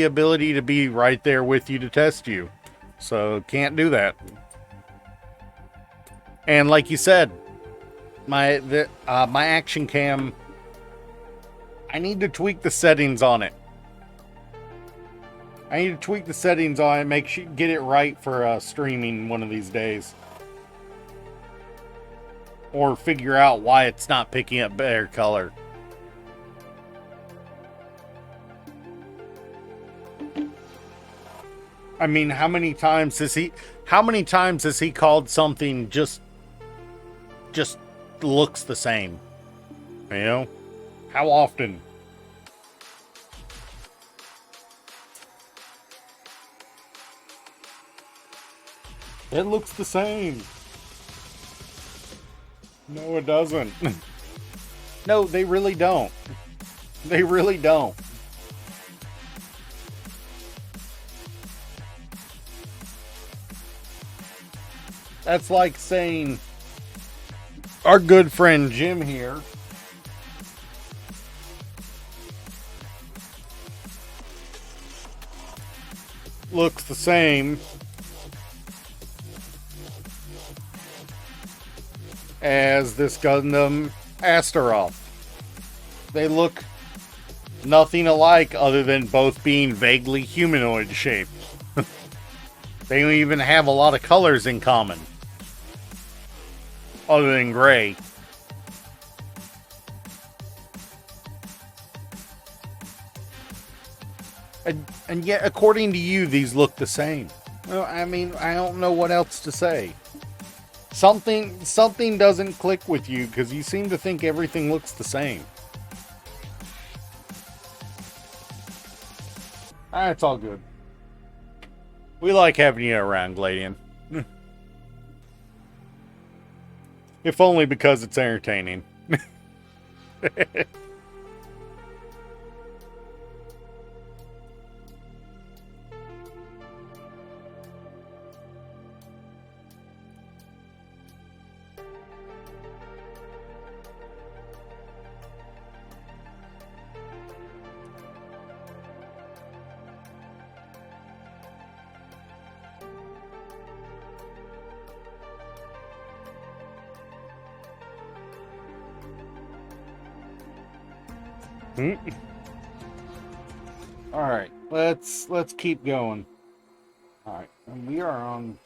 ability to be right there with you to test you, so can't do that. And like you said, my action cam, I need to tweak the settings on it. Make sure get it right for streaming one of these days. Or figure out why it's not picking up better color. I mean, how many times has he called something just looks the same? You know? How often? It looks the same. No, it doesn't. No, they really don't. They really don't. That's like saying our good friend Jim here looks the same as this Gundam Astaroth. They look nothing alike other than both being vaguely humanoid shaped. They don't even have a lot of colors in common other than gray. And yet, according to you, these look the same. Well, I mean, I don't know what else to say. Something doesn't click with you because you seem to think everything looks the same. It's all good. We like having you around, Gladian. If only because it's entertaining. All right, let's keep going. All right, and we are on.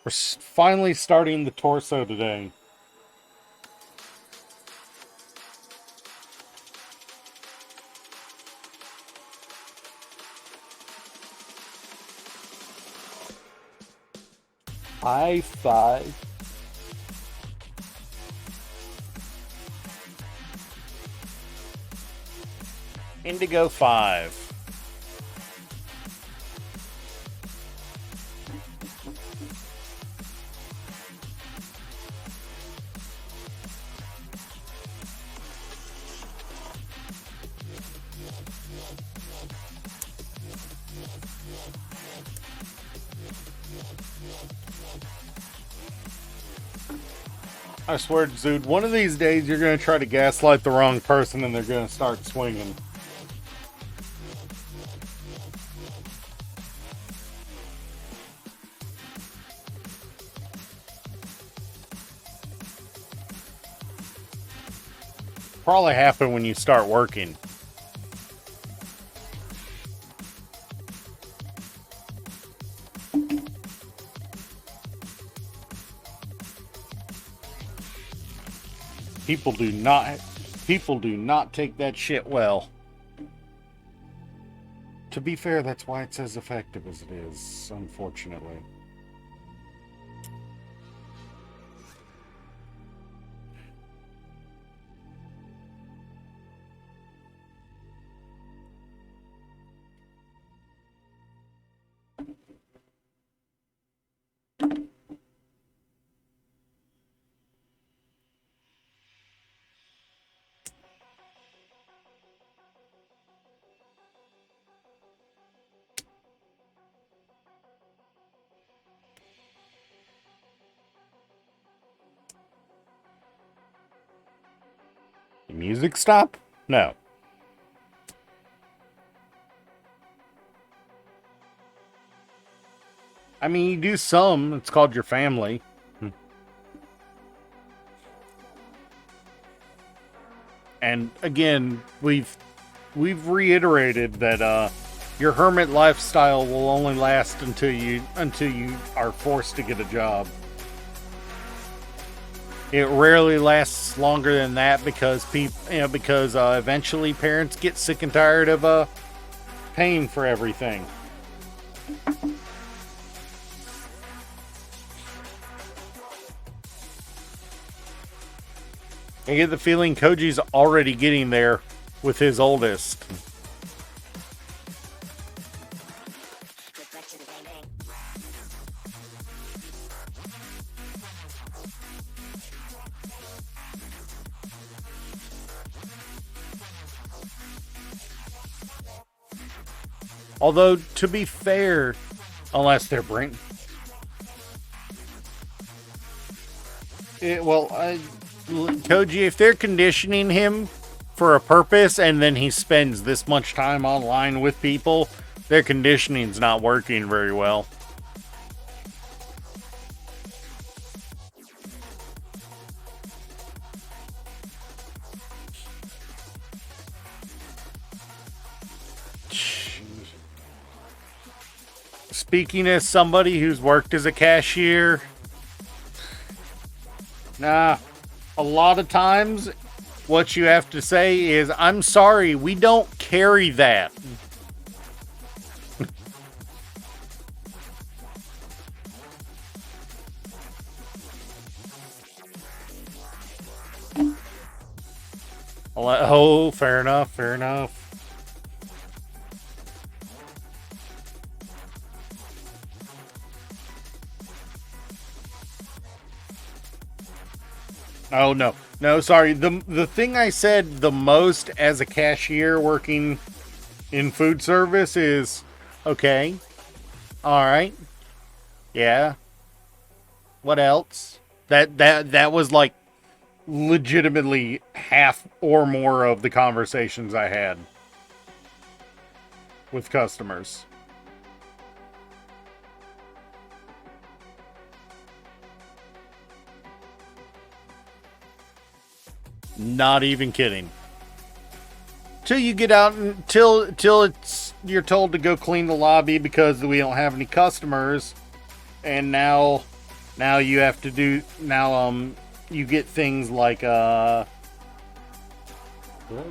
We're finally starting the torso today. High five. Indigo 5. I swear, dude, one of these days you're going to try to gaslight the wrong person and they're going to start swinging. Probably happen when you start working. People do not take that shit well. To be fair, that's why it's as effective as it is, unfortunately. The music stop? No. I mean, you do some. It's called your family. And again, we've reiterated that your hermit lifestyle will only last until you are forced to get a job. It rarely lasts longer than that because eventually parents get sick and tired of paying for everything. I get the feeling Koji's already getting there with his oldest. Although, to be fair, unless they're Koji, if they're conditioning him for a purpose and then he spends this much time online with people, their conditioning's not working very well. Speaking as somebody who's worked as a cashier, a lot of times what you have to say is, I'm sorry, we don't carry that. Oh, fair enough, fair enough. Oh no, no, sorry. The thing I said the most as a cashier working in food service is, okay, all right, yeah. What else? That was like legitimately half or more of the conversations I had with customers. Not even kidding. Till you get out till it's you're told to go clean the lobby because we don't have any customers, and now you have to do you get things like did I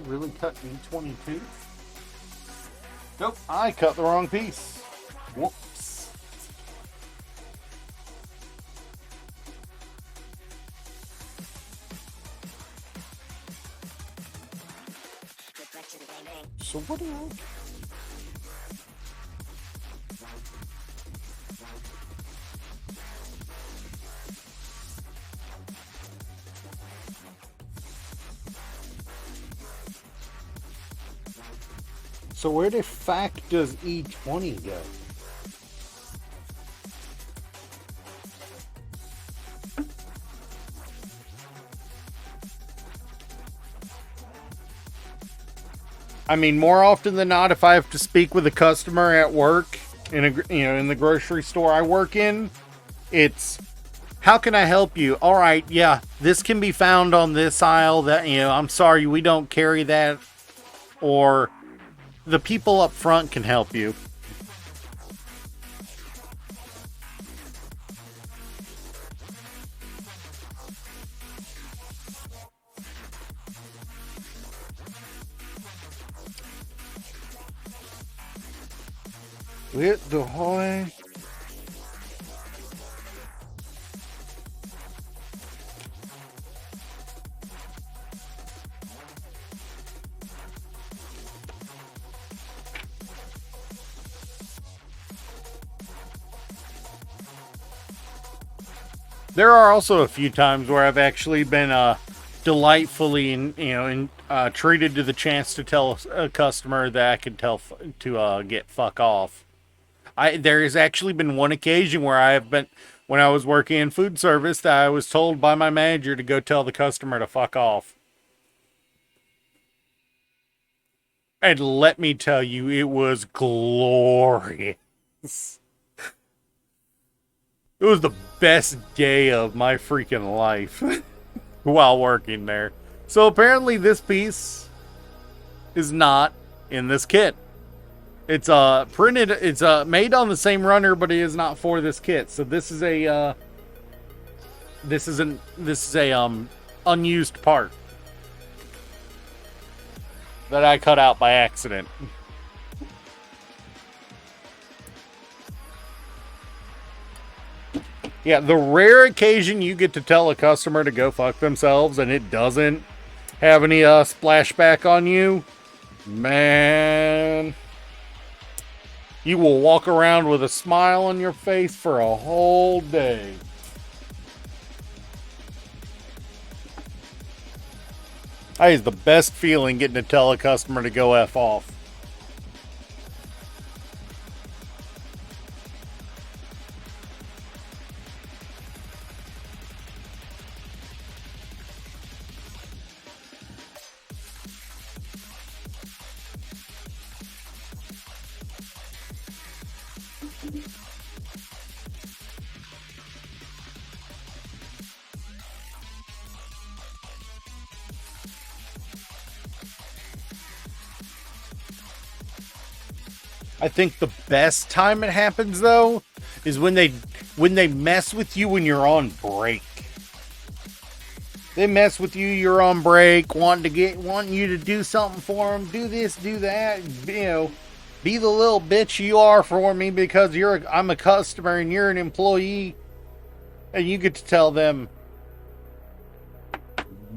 really cut E22? Nope, I cut the wrong piece. Whoops. So what do I... So where the fuck does E20 go? I mean, more often than not, if I have to speak with a customer at work in in the grocery store I work in, it's, how can I help you? All right, yeah, this can be found on this aisle. That, I'm sorry, we don't carry that. Or the people up front can help you. With the high. There are also a few times where I've actually been delightfully treated to the chance to tell a customer that I could tell to get fuck off. There has actually been one occasion where I have been, when I was working in food service, that I was told by my manager to go tell the customer to fuck off. And let me tell you, it was glorious. It was the best day of my freaking life while working there. So apparently this piece is not in this kit. It's printed, it's made on the same runner, but it is not for this kit. So this is a unused part that I cut out by accident. Yeah, the rare occasion you get to tell a customer to go fuck themselves and it doesn't have any splashback on you, man, you will walk around with a smile on your face for a whole day. That is the best feeling, getting to tell a customer to go F off. I think the best time it happens though is when they mess with you when you're on break. They mess with you, you're on break, wanting you to do something for them, do this, do that, be the little bitch you are for me because I'm a customer and you're an employee, and you get to tell them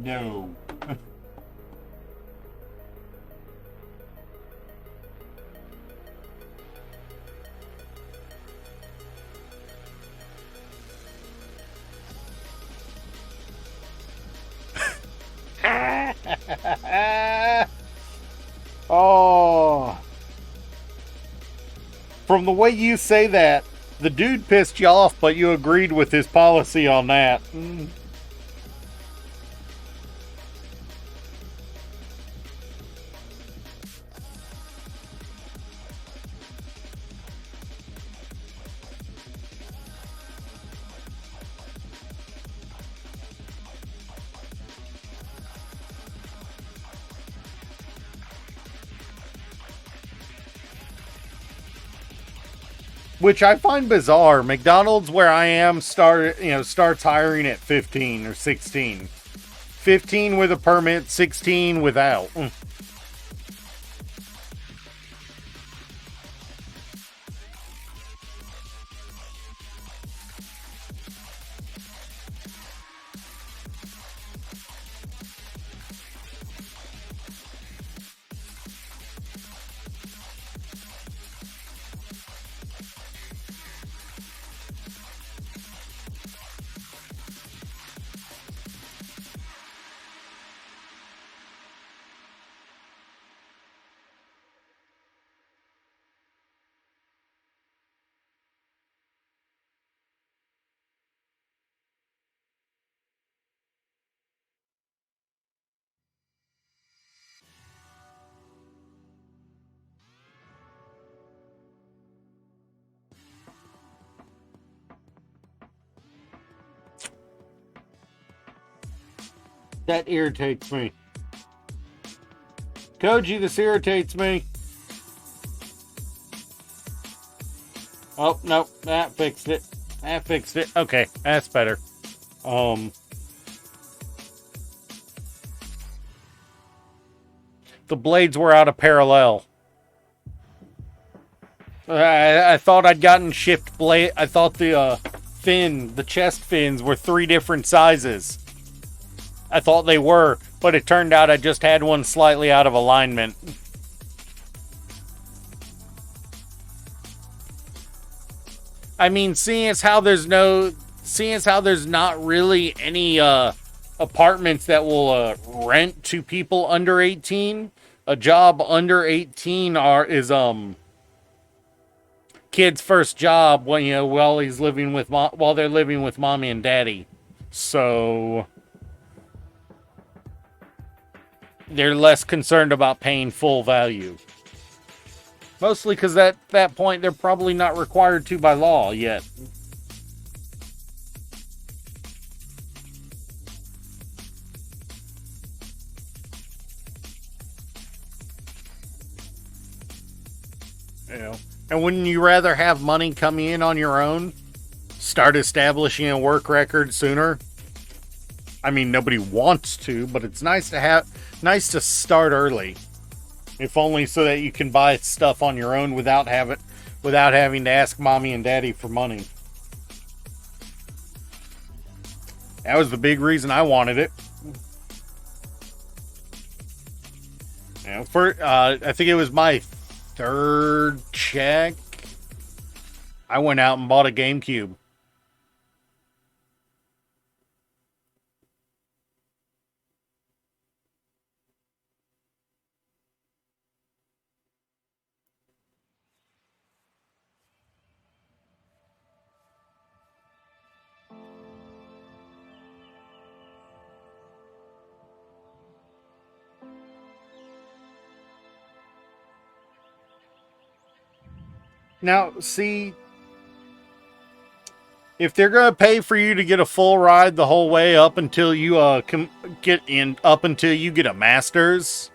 no. from the way you say that, the dude pissed you off, but you agreed with his policy on that. Which I find bizarre. McDonald's, where I am, starts hiring at 15 or 16. 15 with a permit, 16 without. That irritates me. Koji, this irritates me. Oh, no, that fixed it. That fixed it. Okay, that's better. The blades were out of parallel. I thought I'd gotten shipped blade. I thought the chest fins were 3 different sizes. I thought they were, but it turned out I just had one slightly out of alignment. I mean, seeing as how there's not really any apartments that will rent to people under 18, a job under 18 is kid's first job when while they're living with mommy and daddy. So they're less concerned about paying full value. Mostly because at that point, they're probably not required to by law yet. And wouldn't you rather have money come in on your own? Start establishing a work record sooner? I mean, nobody wants to, but it's nice to start early. If only so that you can buy stuff on your own without having to ask mommy and daddy for money. That was the big reason I wanted it. I think it was my 3rd check. I went out and bought a GameCube. Now, see, if they're going to pay for you to get a full ride the whole way up until you get a master's,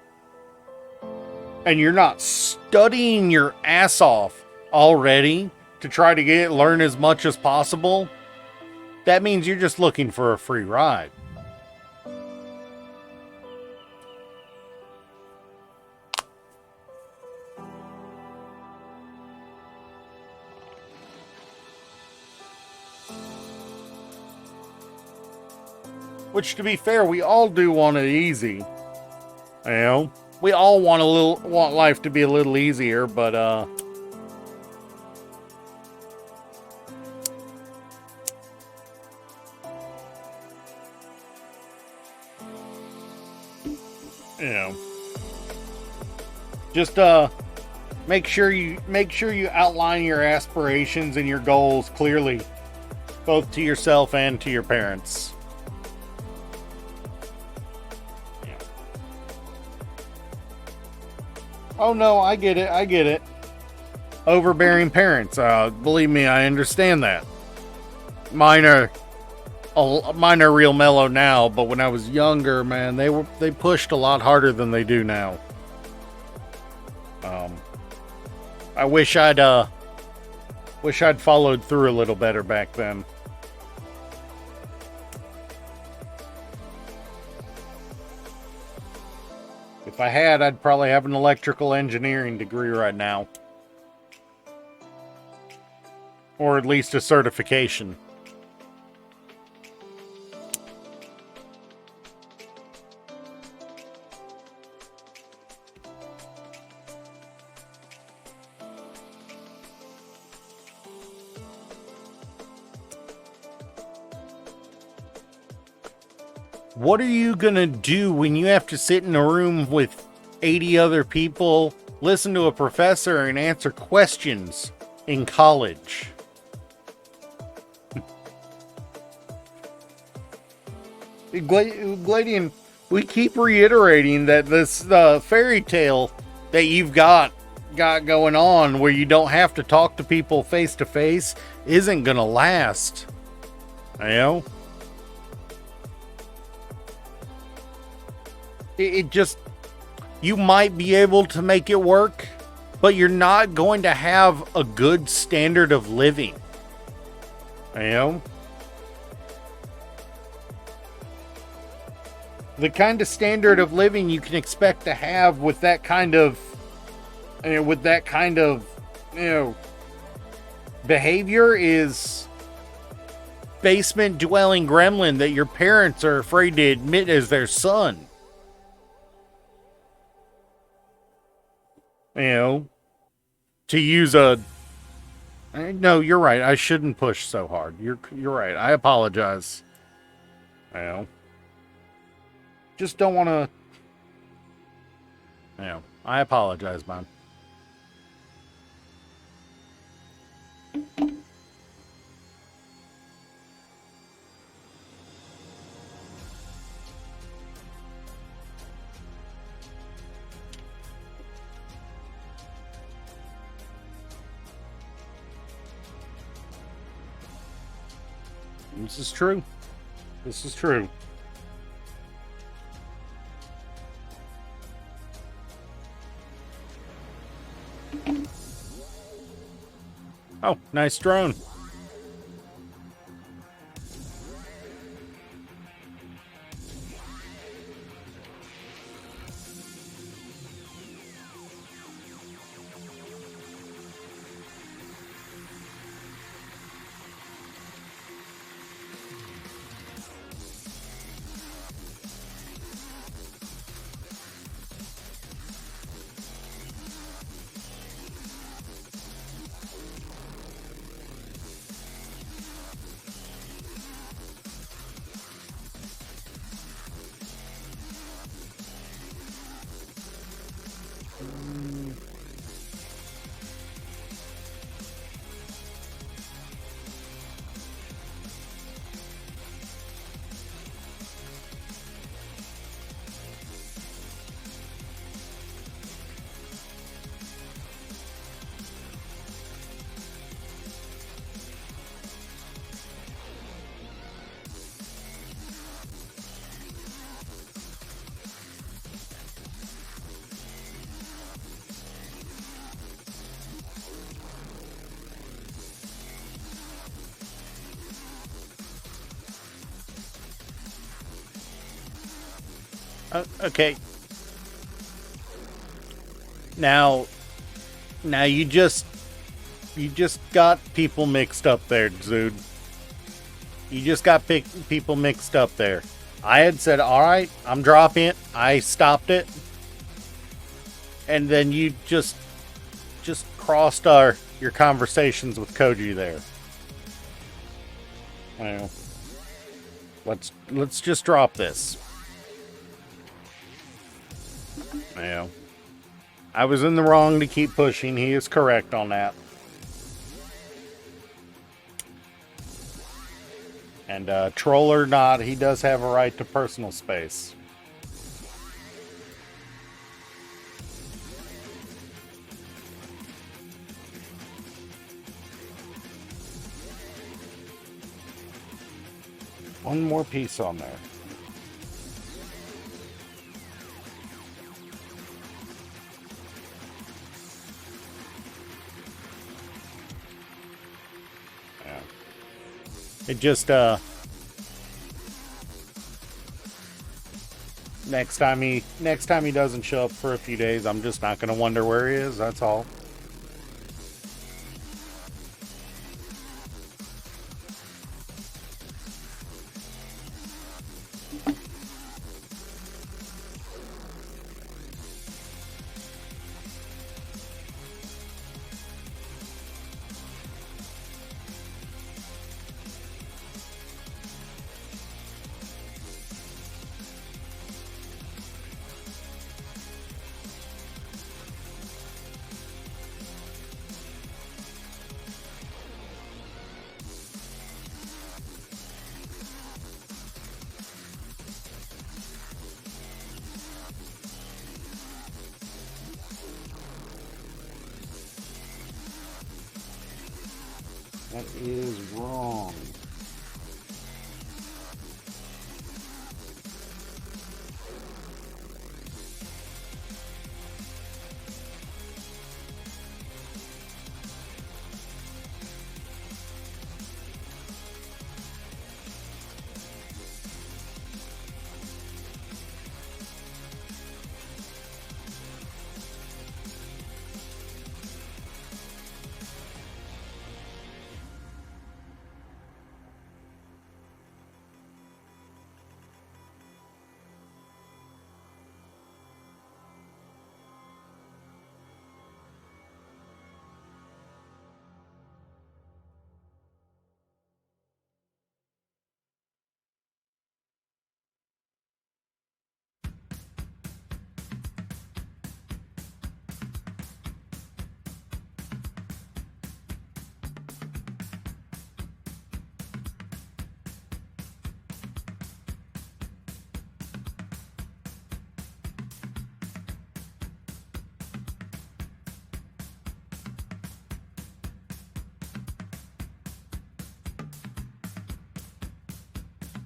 and you're not studying your ass off already to try to learn as much as possible, that means you're just looking for a free ride. Which, to be fair, we all do want it easy. We all want life to be a little easier, but just Make sure you outline your aspirations and your goals clearly, both to yourself and to your parents. Yeah. Oh no, I get it. Overbearing parents. Believe me, I understand that. Mine are real mellow now, but when I was younger, man, they pushed a lot harder than they do now. I wish I'd followed through a little better back then. If I had, I'd probably have an electrical engineering degree right now. Or at least a certification. What are you gonna do when you have to sit in a room with 80 other people, listen to a professor, and answer questions in college? Gladian, we keep reiterating that this fairy tale that you've got going on, where you don't have to talk to people face to face, isn't gonna last. You know? It just, you might be able to make it work, but you're not going to have a good standard of living. You know? The kind of standard of living you can expect to have with that kind of, behavior is basement dwelling gremlin that your parents are afraid to admit as their son. You know, to use a... No, you're right. I shouldn't push so hard. You're right. I apologize. You know. Just don't want to... You know, I apologize, man. This is true. This is true. Oh, nice drone. Okay. Now you just got people mixed up there, Zood. You just got people mixed up there. I had said, all right, I'm dropping it. I stopped it. And then you just crossed your conversations with Koji there. Well, let's just drop this. You know, I was in the wrong to keep pushing. He is correct on that. And troll or not, he does have a right to personal space. One more piece on there. Yeah. It just, next time he doesn't show up for a few days, I'm just not going to wonder where he is, that's all. That is wrong.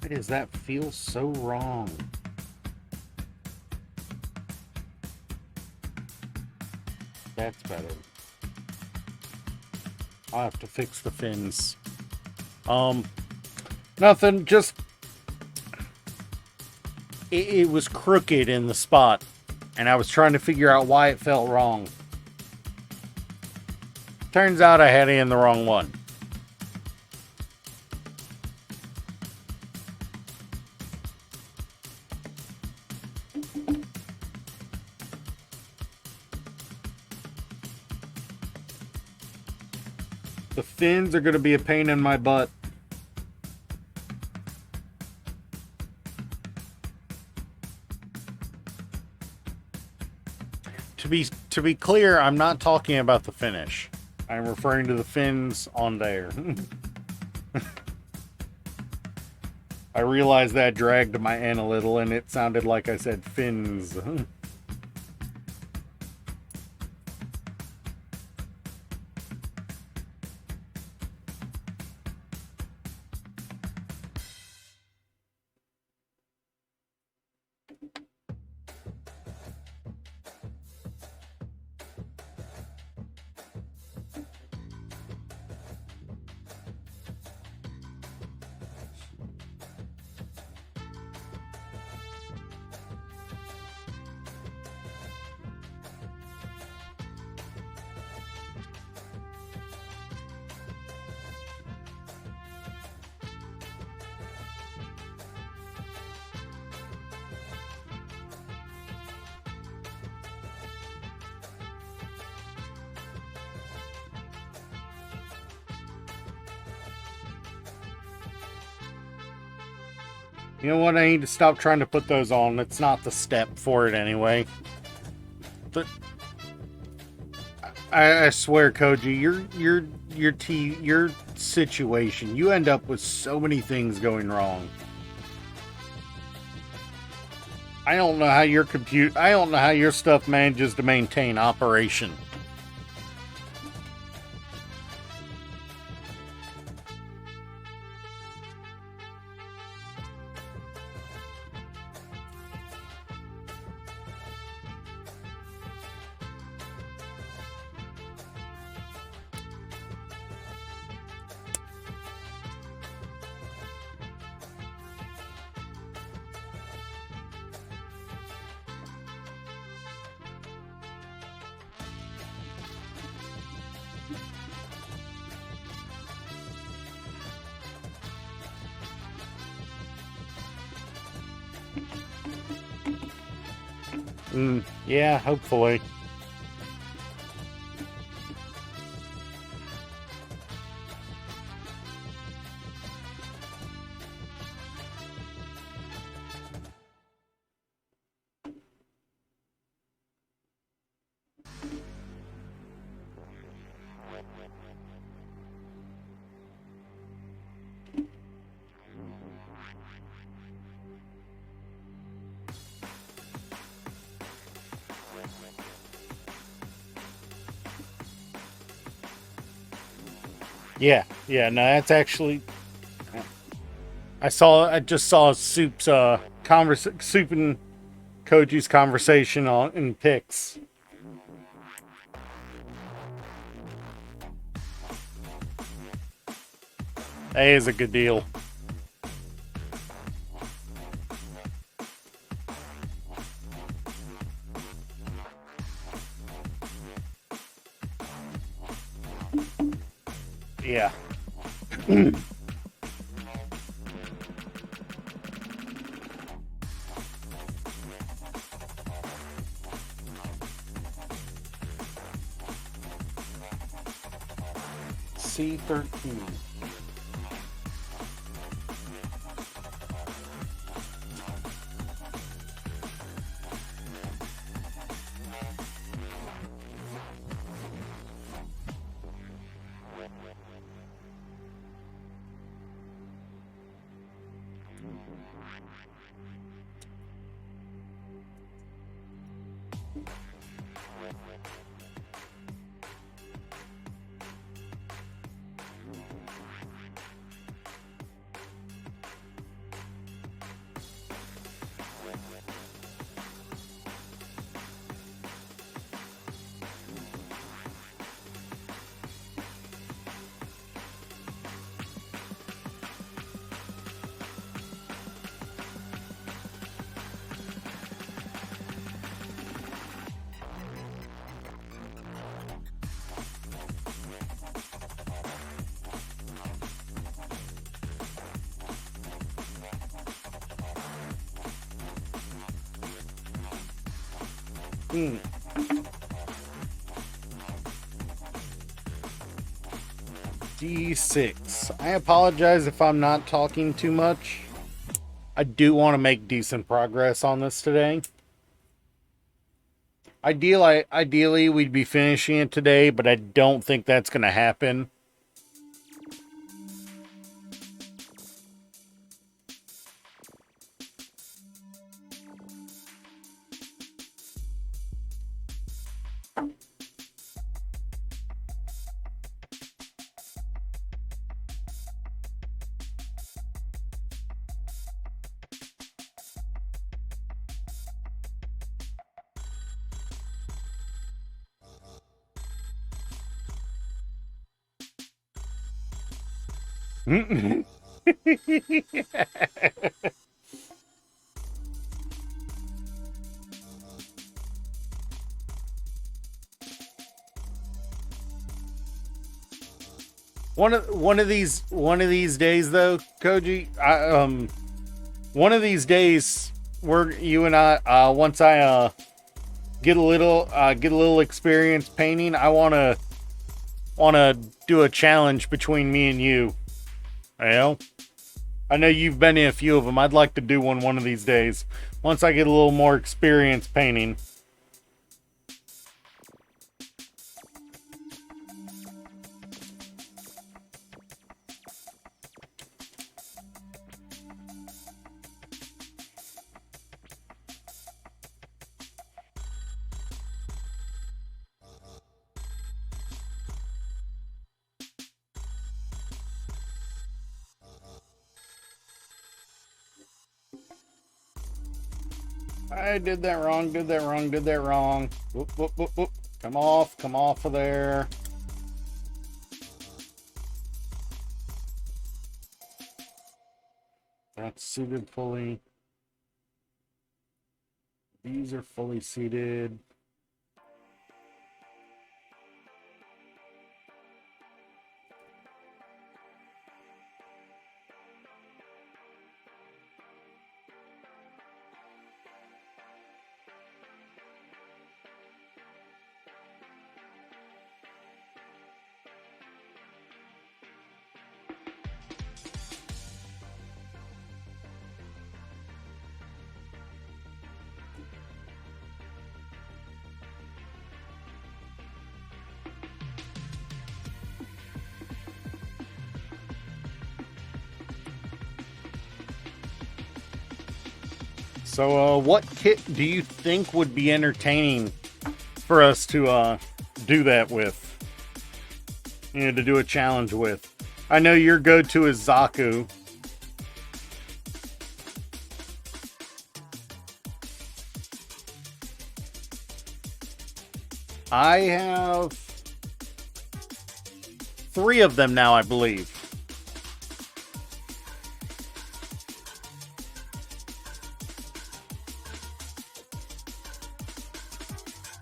Why does that feel so wrong? That's better. I'll have to fix the fins. Nothing, just... It was crooked in the spot, and I was trying to figure out why it felt wrong. Turns out I had it in the wrong one. The fins are going to be a pain in my butt. To be clear, I'm not talking about the finish. I'm referring to the fins on there. I realized that dragged my N a little and it sounded like I said fins. You know what? I need to stop trying to put those on. It's not the step for it anyway. But I swear, Koji, your situation, you end up with so many things going wrong. I don't know how I don't know how your stuff manages to maintain operation. Yeah, hopefully. Yeah, no, that's actually. I just saw Soup's Soup and Koji's conversation on in pics. That is a good deal. Yeah. C13. D6. I apologize if I'm not talking too much. I do want to make decent progress on this today. Ideally, we'd be finishing it today, but I don't think that's going to happen. One of these days though, Koji, one of these days you and I once I get a little experience painting, I want to do a challenge between me and you. You know? I know you've been in a few of them. I'd like to do one of these days. Once I get a little more experience painting. I did that wrong, did that wrong, did that wrong. Whoop, whoop, whoop, whoop. Come off of there. That's seated fully. These are fully seated. So, what kit do you think would be entertaining for us to do that with? You know, to do a challenge with. I know your go-to is Zaku. I have 3 of them now, I believe.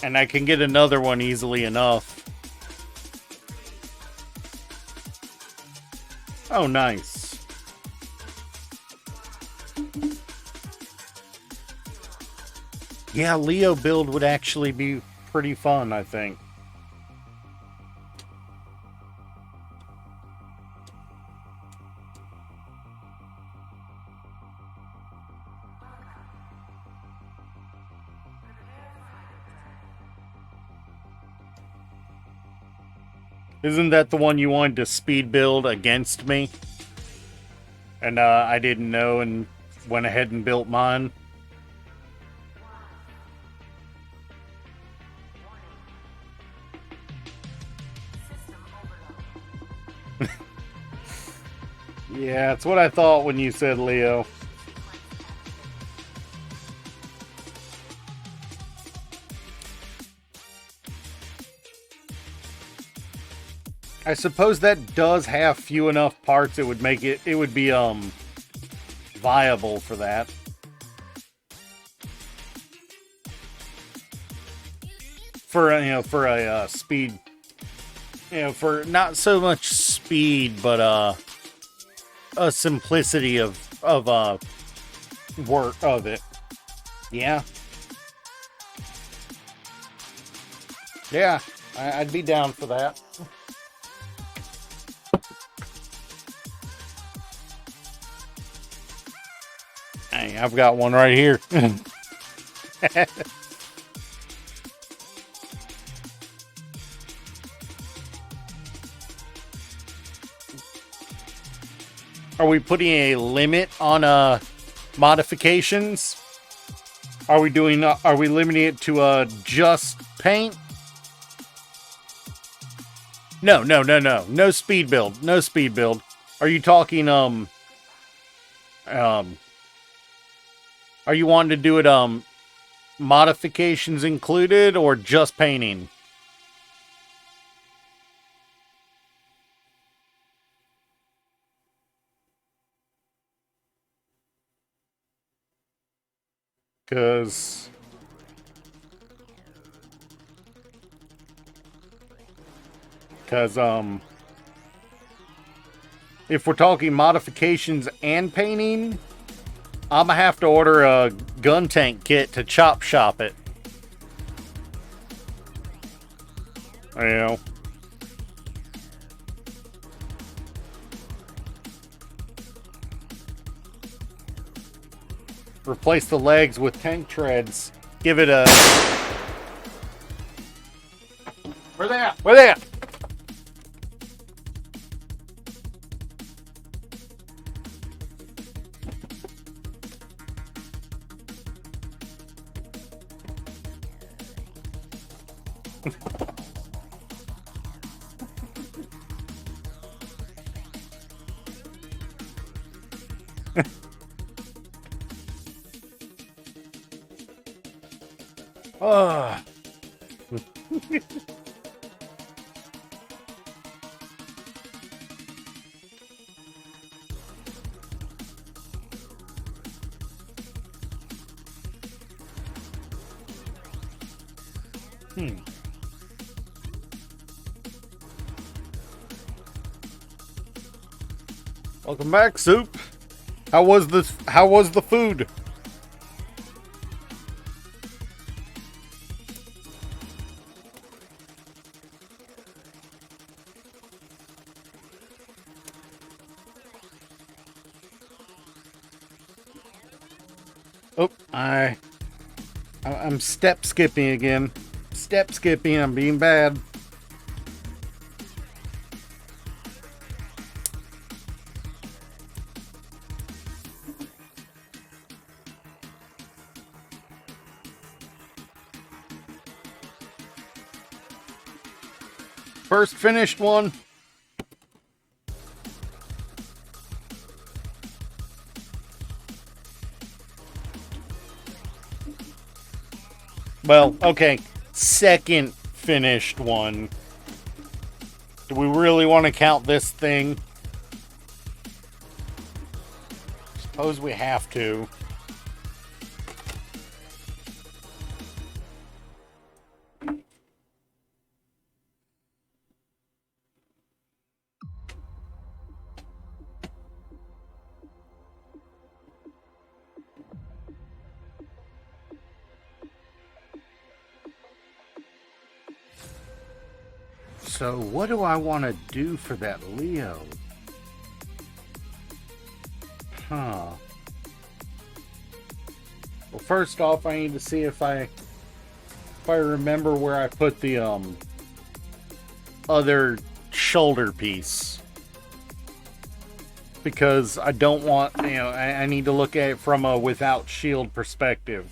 And I can get another one easily enough. Oh, nice. Yeah, Leo build would actually be pretty fun, I think. Isn't that the one you wanted to speed build against me? And I didn't know and went ahead and built mine. Yeah, it's what I thought when you said Leo. I suppose that does have few enough parts it would make it would be viable for that. For for a speed, for not so much speed but a simplicity of work of it. Yeah. Yeah, I'd be down for that. Hey, I've got one right here. Are we putting a limit on modifications? Are we limiting it to just paint? No. No speed build. No speed build. Are you talking are you wanting to do it modifications included or just painting? Because if we're talking modifications and painting, I'm gonna have to order a gun tank kit to chop shop it. You know. Replace the legs with tank treads. Give it a... Where they at? Where they at? Ah. Welcome back, Soup. How was the food? Oh, I'm step skipping again. Step skipping, I'm being bad. First finished one. Well, okay. Second finished one. Do we really want to count this thing? Suppose we have to. So, what do I want to do for that Leo? Huh. Well, first off, I need to see if I remember where I put the other shoulder piece. Because I don't want, I need to look at it from a without shield perspective.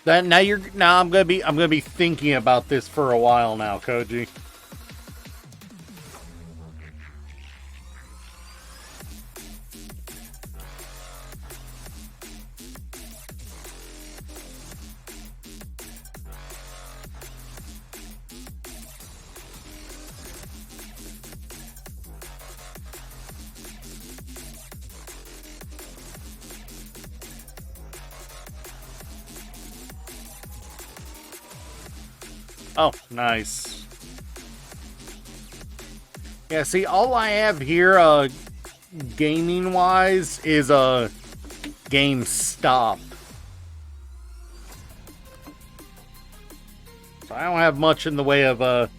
Now I'm gonna be thinking about this for a while now, Koji. Oh, nice. Yeah, see, all I have here, gaming-wise, is a GameStop. So I don't have much in the way of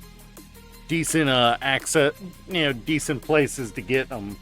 decent access, decent places to get them.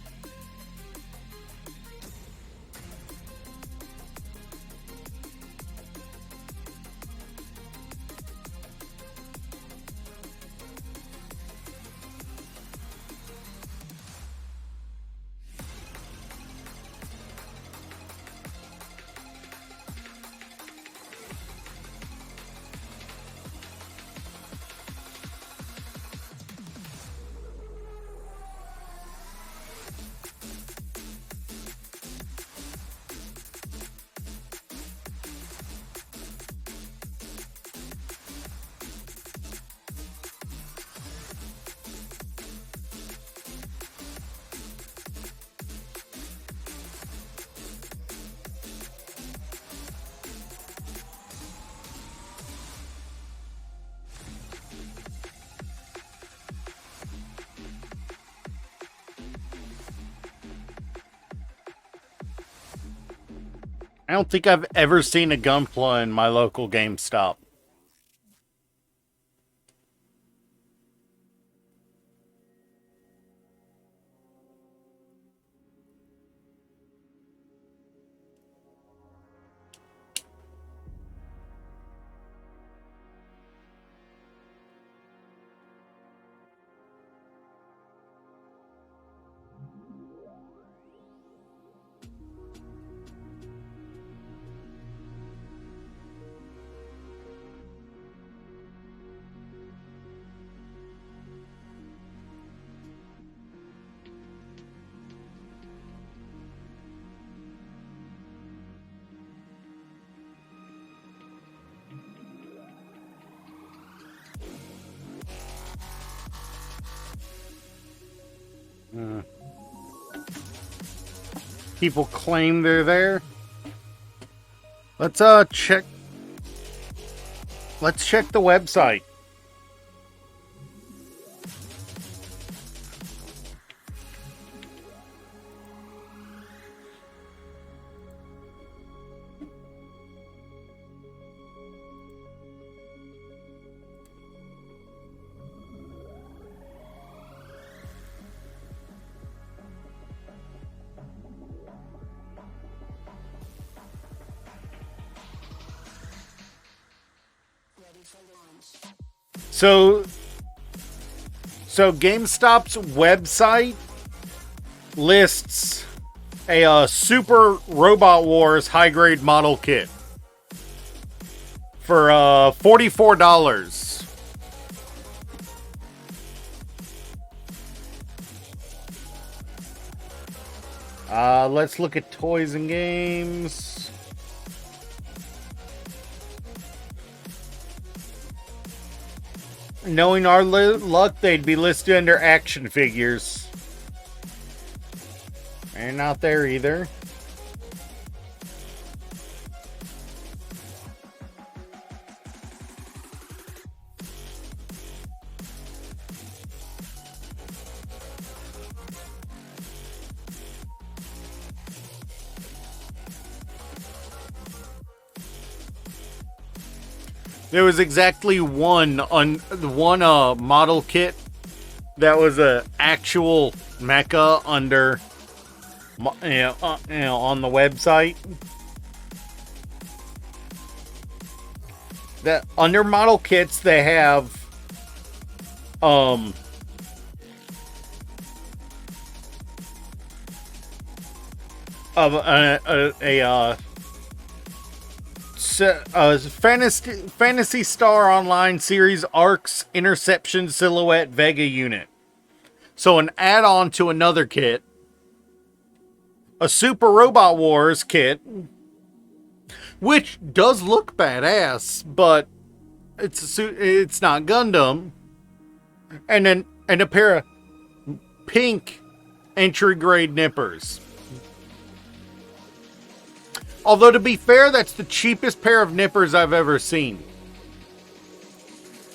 I don't think I've ever seen a Gunpla in my local GameStop. People claim they're there. Let's check. Let's check the website. So GameStop's website lists a Super Robot Wars high grade model kit for $44. Let's look at toys and games. Knowing our luck, they'd be listed under action figures. They're not there either. There was exactly one model kit that was a actual mecha under, on the website. That under model kits they have Fantasy Star Online series Arcs Interception Silhouette Vega unit. So an add-on to another kit. A Super Robot Wars kit, which does look badass, but it's not Gundam. And a pair of pink entry grade nippers. Although, to be fair, that's the cheapest pair of nippers I've ever seen.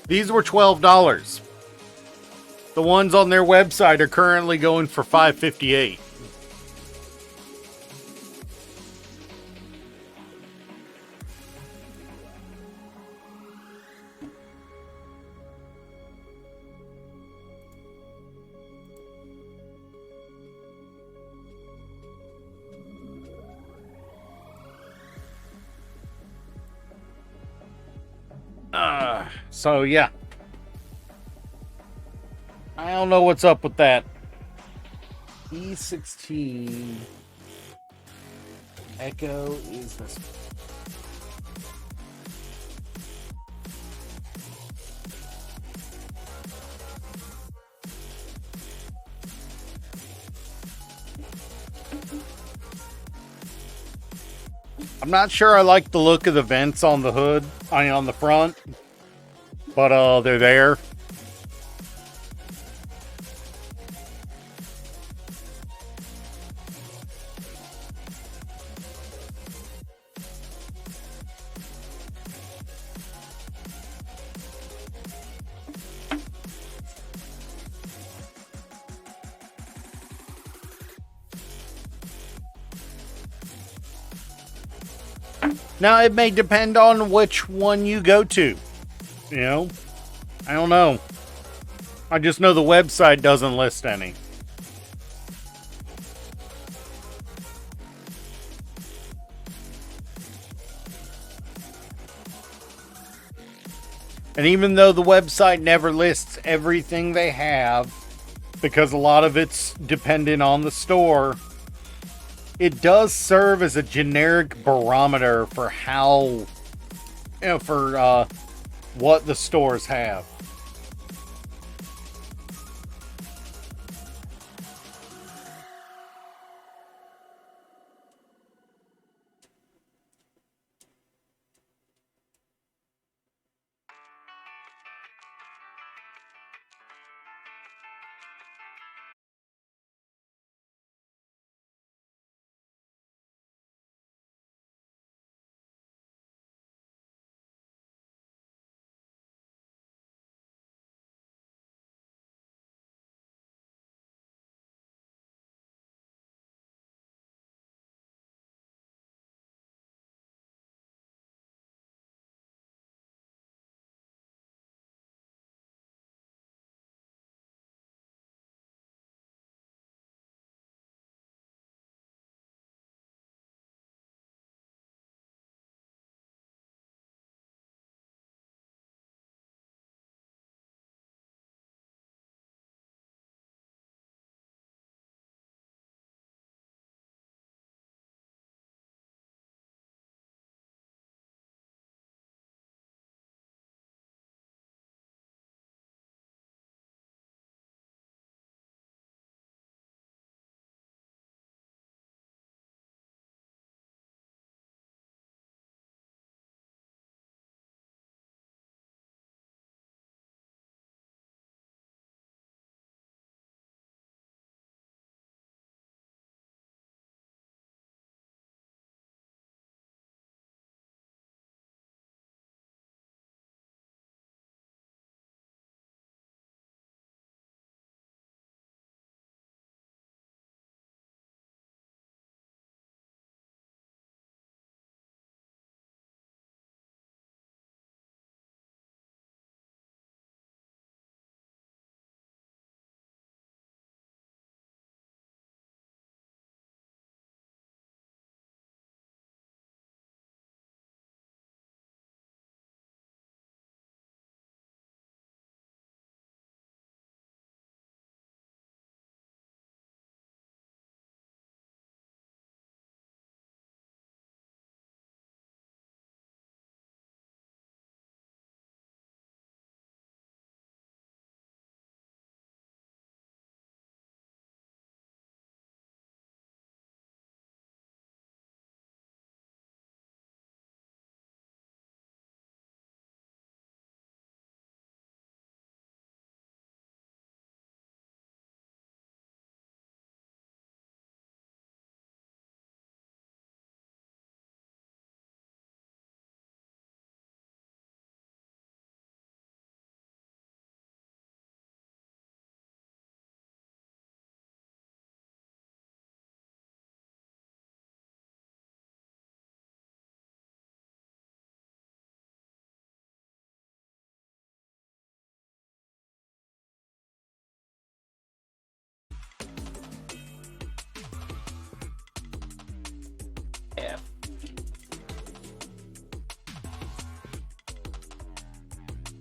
These were $12. The ones on their website are currently going for $5.58. So yeah. I don't know what's up with that. E16 Echo is this. I'm not sure I like the look of the vents on the hood, on the front, but they're there. Now, it may depend on which one you go to. You know? I don't know. I just know the website doesn't list any. And even though the website never lists everything they have, because a lot of it's dependent on the store, it does serve as a generic barometer for how, for what the stores have.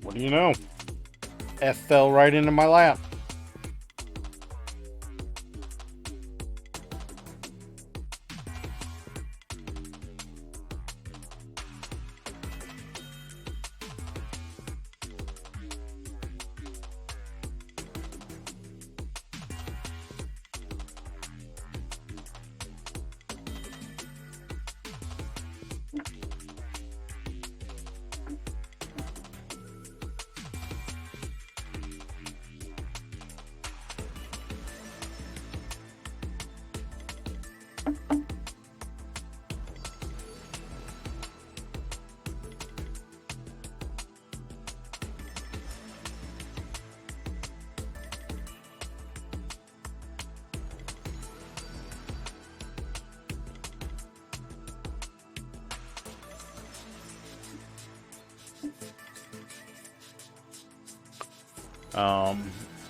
What do you know? F fell right into my lap.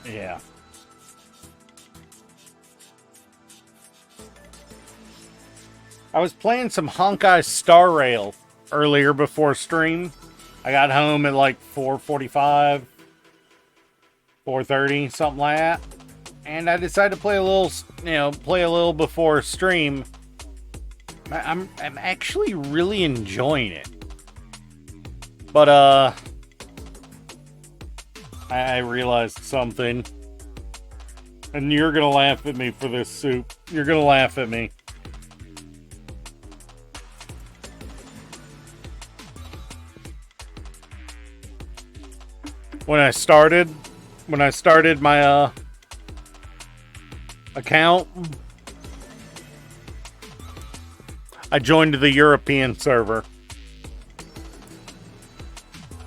Yeah. I was playing some Honkai Star Rail earlier before stream. I got home at like 4:45, 4:30, something like that. And I decided to play a little before stream. I'm actually really enjoying it. But I realized something. And you're gonna laugh at me for this, Soup. You're gonna laugh at me. When I started my account, I joined the European server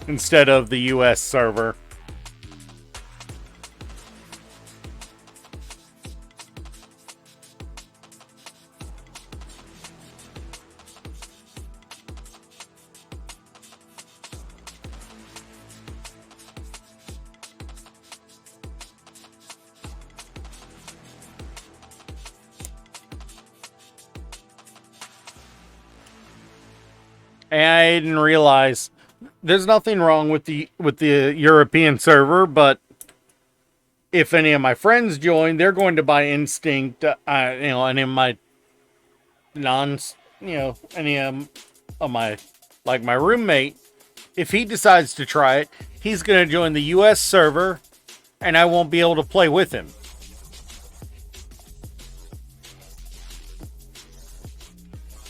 instead of the US server. And I didn't realize there's nothing wrong with the European server, but if any of my friends join, they're going to buy Instinct. And in my any of my, like my roommate, if he decides to try it, he's going to join the US server, and I won't be able to play with him.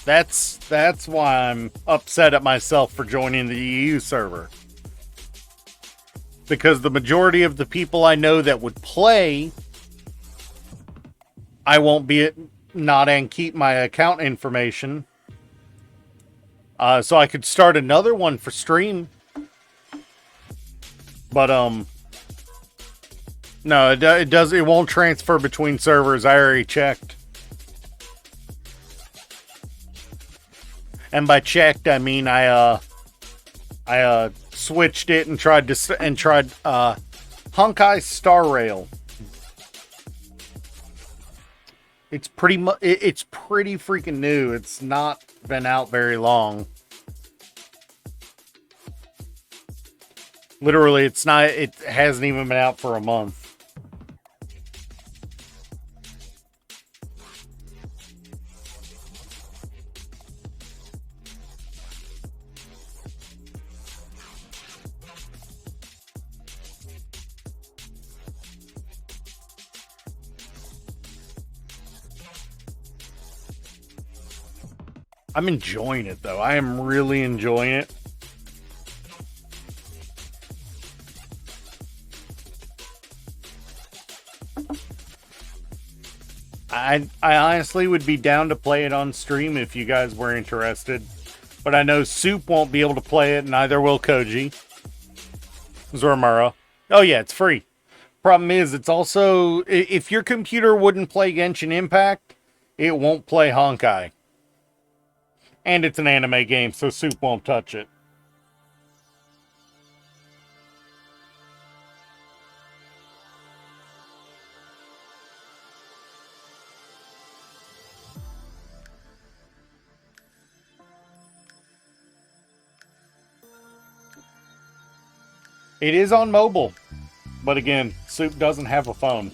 That's why I'm upset at myself for joining the EU server. Because the majority of the people I know that would play, I won't be not and keep my account information. So I could start another one for stream. But no, it won't transfer between servers. I already checked. And by checked, I mean I switched it and tried Honkai Star Rail. It's pretty freaking new. It's not been out very long. Literally, it hasn't even been out for a month. I'm enjoying it, though. I am really enjoying it. I honestly would be down to play it on stream if you guys were interested. But I know Soup won't be able to play it, neither will Koji. Zoramura. Oh yeah, it's free. Problem is, it's also... If your computer wouldn't play Genshin Impact, it won't play Honkai. And it's an anime game, so Soup won't touch it. It is on mobile, but again, Soup doesn't have a phone.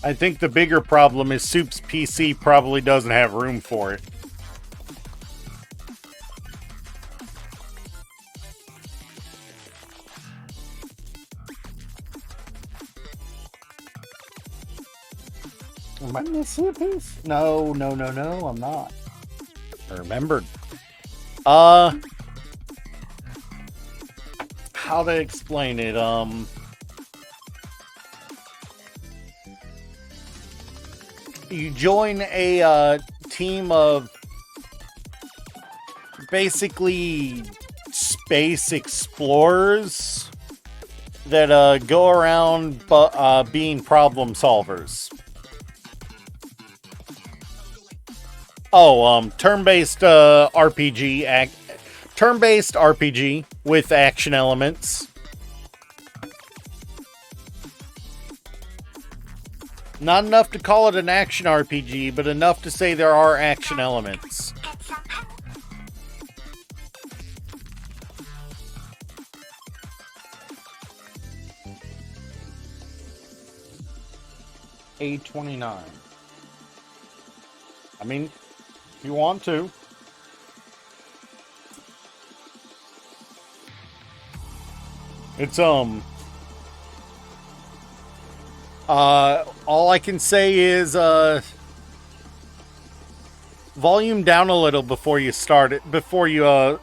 I think the bigger problem is Soup's PC probably doesn't have room for it. Am I missing a piece? No, I'm not. I remembered. How to explain it? You join a team of basically space explorers that go around being problem solvers. Oh, turn-based RPG, turn-based RPG with action elements. Not enough to call it an action RPG, but enough to say there are action elements. A29. I mean, if you want to. It's, all I can say is, volume down a little before you start it, before you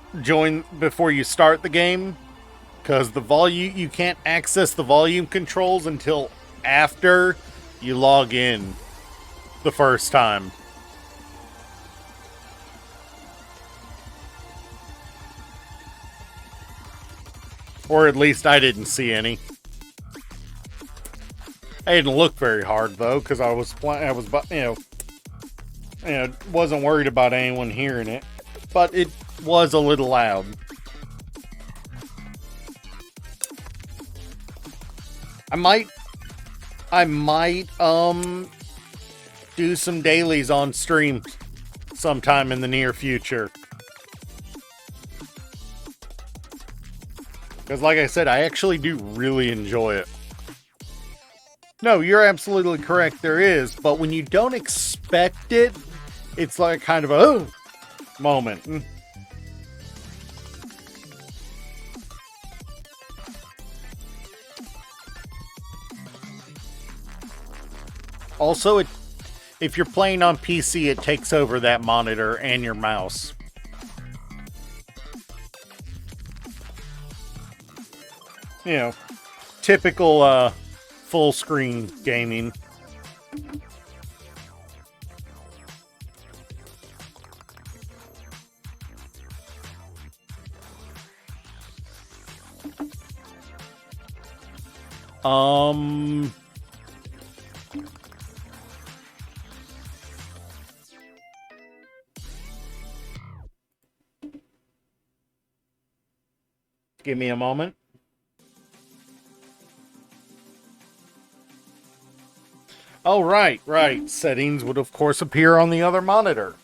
start the game, because you can't access the volume controls until after you log in the first time. Or at least I didn't see any. I didn't look very hard though, because I was wasn't worried about anyone hearing it, but it was a little loud. I might do some dailies on stream sometime in the near future. Because like I said, I actually do really enjoy it. No, you're absolutely correct, there is. But when you don't expect it, it's like kind of a oh moment. Also, if you're playing on PC, it takes over that monitor and your mouse. You know, typical full screen gaming. Give me a moment. Oh, right. Settings would, of course, appear on the other monitor.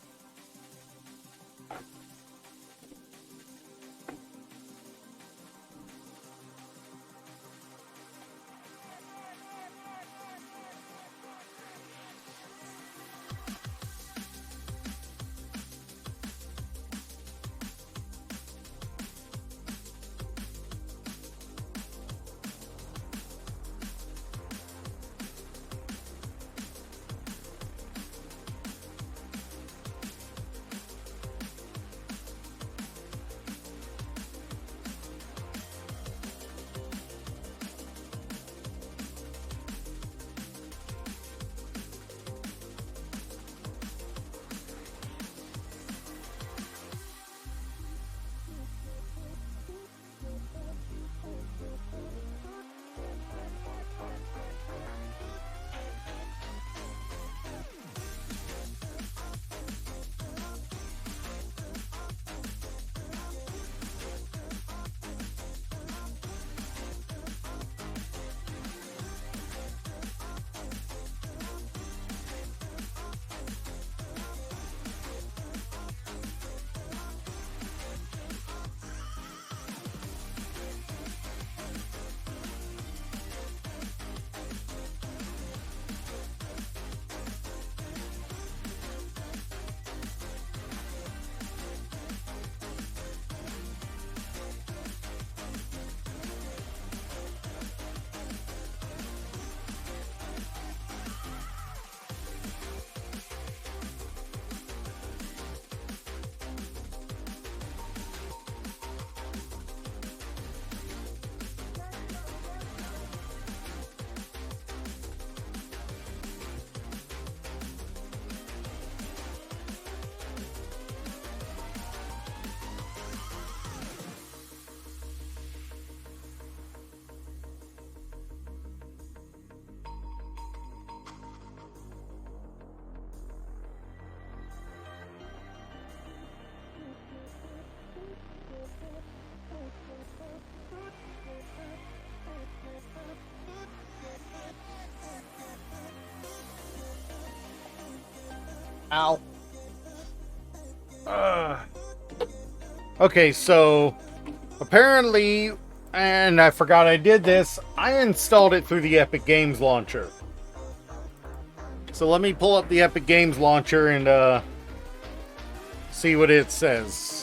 Ow. Okay, so apparently, and I forgot I did this, I installed it through the Epic Games launcher. So let me pull up the Epic Games launcher and see what it says.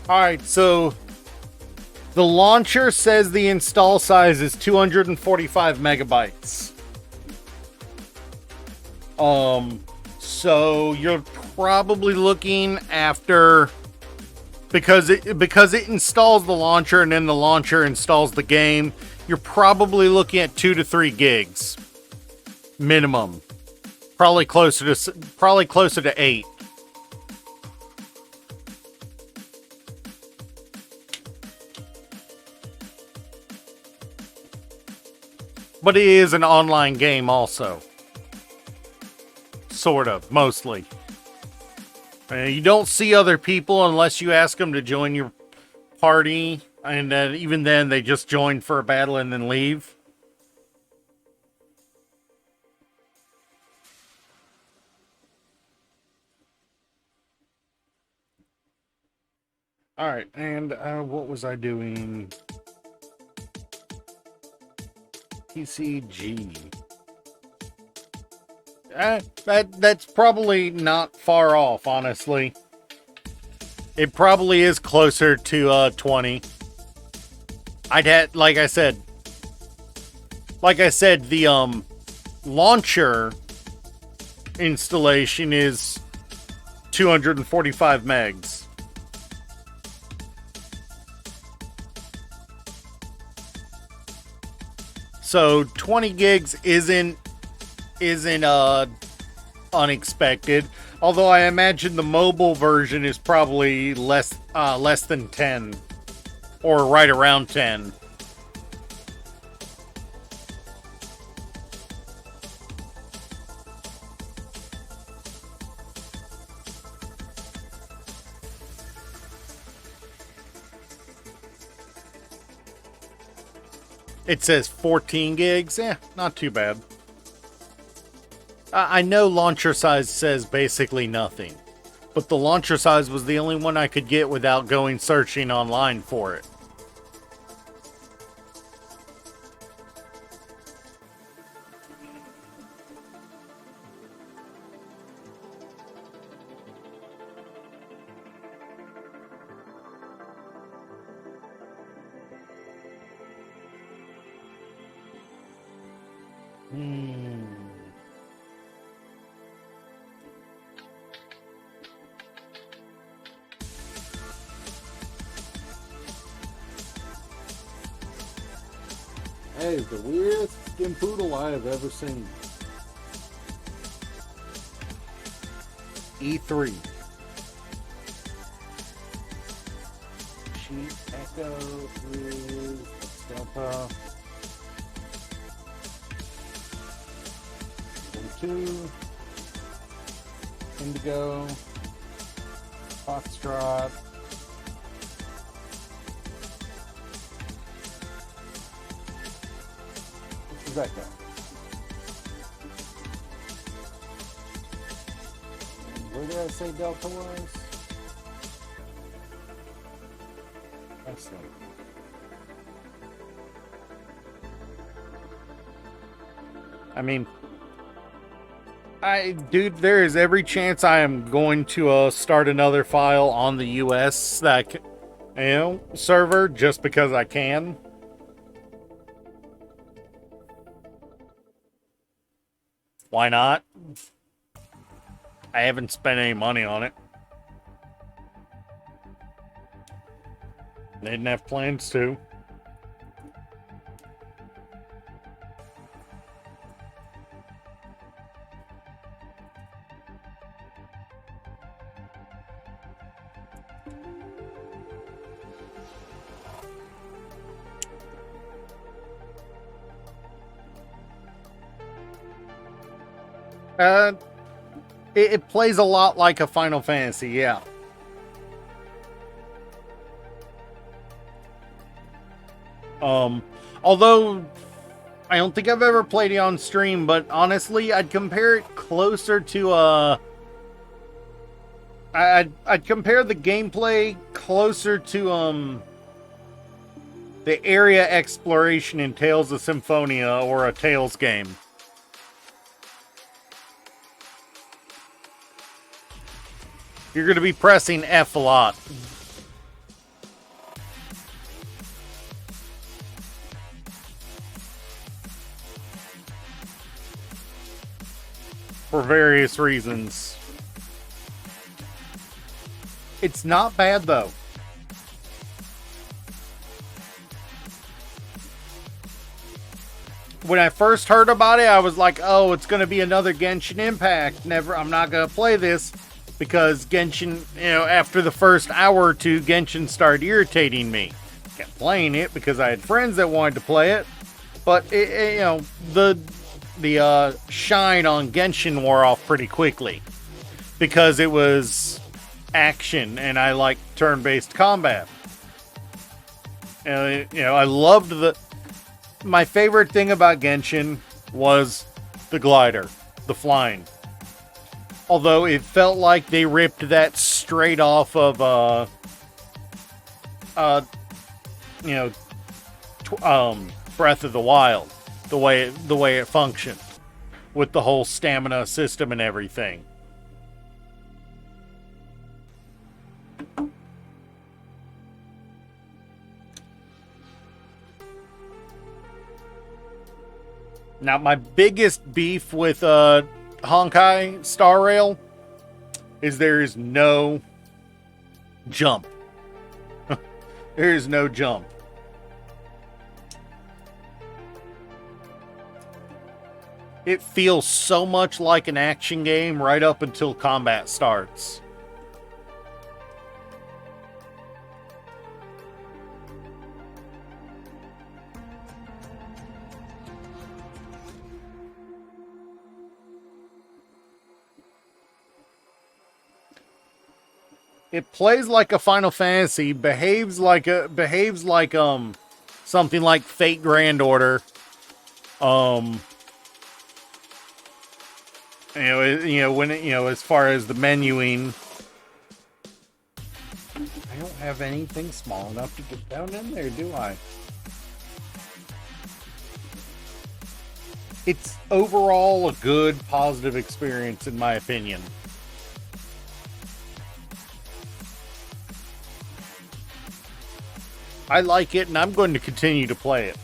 Alright, so the launcher says the install size is 245 megabytes. So you're probably looking after, because it installs the launcher and then the launcher installs the game, you're probably looking at 2 to 3 gigs minimum. Probably closer to 8. But it is an online game also. Sort of, mostly. You don't see other people unless you ask them to join your party. And even then, they just join for a battle and then leave. Alright, and what was I doing? PCG. That's probably not far off, honestly. It probably is closer to 20. Like I said, the launcher installation is 245 megs. So 20 gigs isn't unexpected. Although I imagine the mobile version is probably less than 10, or right around 10. It says 14 gigs. Not too bad. I know launcher size says basically nothing, but the launcher size was the only one I could get without going searching online for it. That is the weirdest skin poodle I have ever seen. E3. Sheep Echo is Delta. 2. Indigo. Foxtrot. What is that guy? Where did I say Delta was? Excellent. I mean, dude, there is every chance I am going to start another file on the US server just because I can. Why not? I haven't spent any money on it. They didn't have plans to. Uh, it plays a lot like a Final Fantasy, yeah. Although I don't think I've ever played it on stream, but honestly, I'd compare it closer to I'd compare the gameplay closer to the area exploration in Tales of Symphonia or a Tales game. You're going to be pressing F a lot. For various reasons. It's not bad though. When I first heard about it, I was like, oh, it's going to be another Genshin Impact. I'm not going to play this because Genshin, after the first hour or two, Genshin started irritating me. Kept playing it because I had friends that wanted to play it. But, the shine on Genshin wore off pretty quickly because it was action and I like turn-based combat. I loved my favorite thing about Genshin was the glider, the flying. Although it felt like they ripped that straight off of Breath of the Wild, the way it functioned with the whole stamina system and everything. Now, my biggest beef with Honkai Star Rail is there is no jump. There is no jump. It feels so much like an action game right up until combat starts. It plays like a Final Fantasy, behaves like something like Fate Grand Order. As far as the menuing, I don't have anything small enough to get down in there, do I? It's overall a good, positive experience, in my opinion. I like it, and I'm going to continue to play it.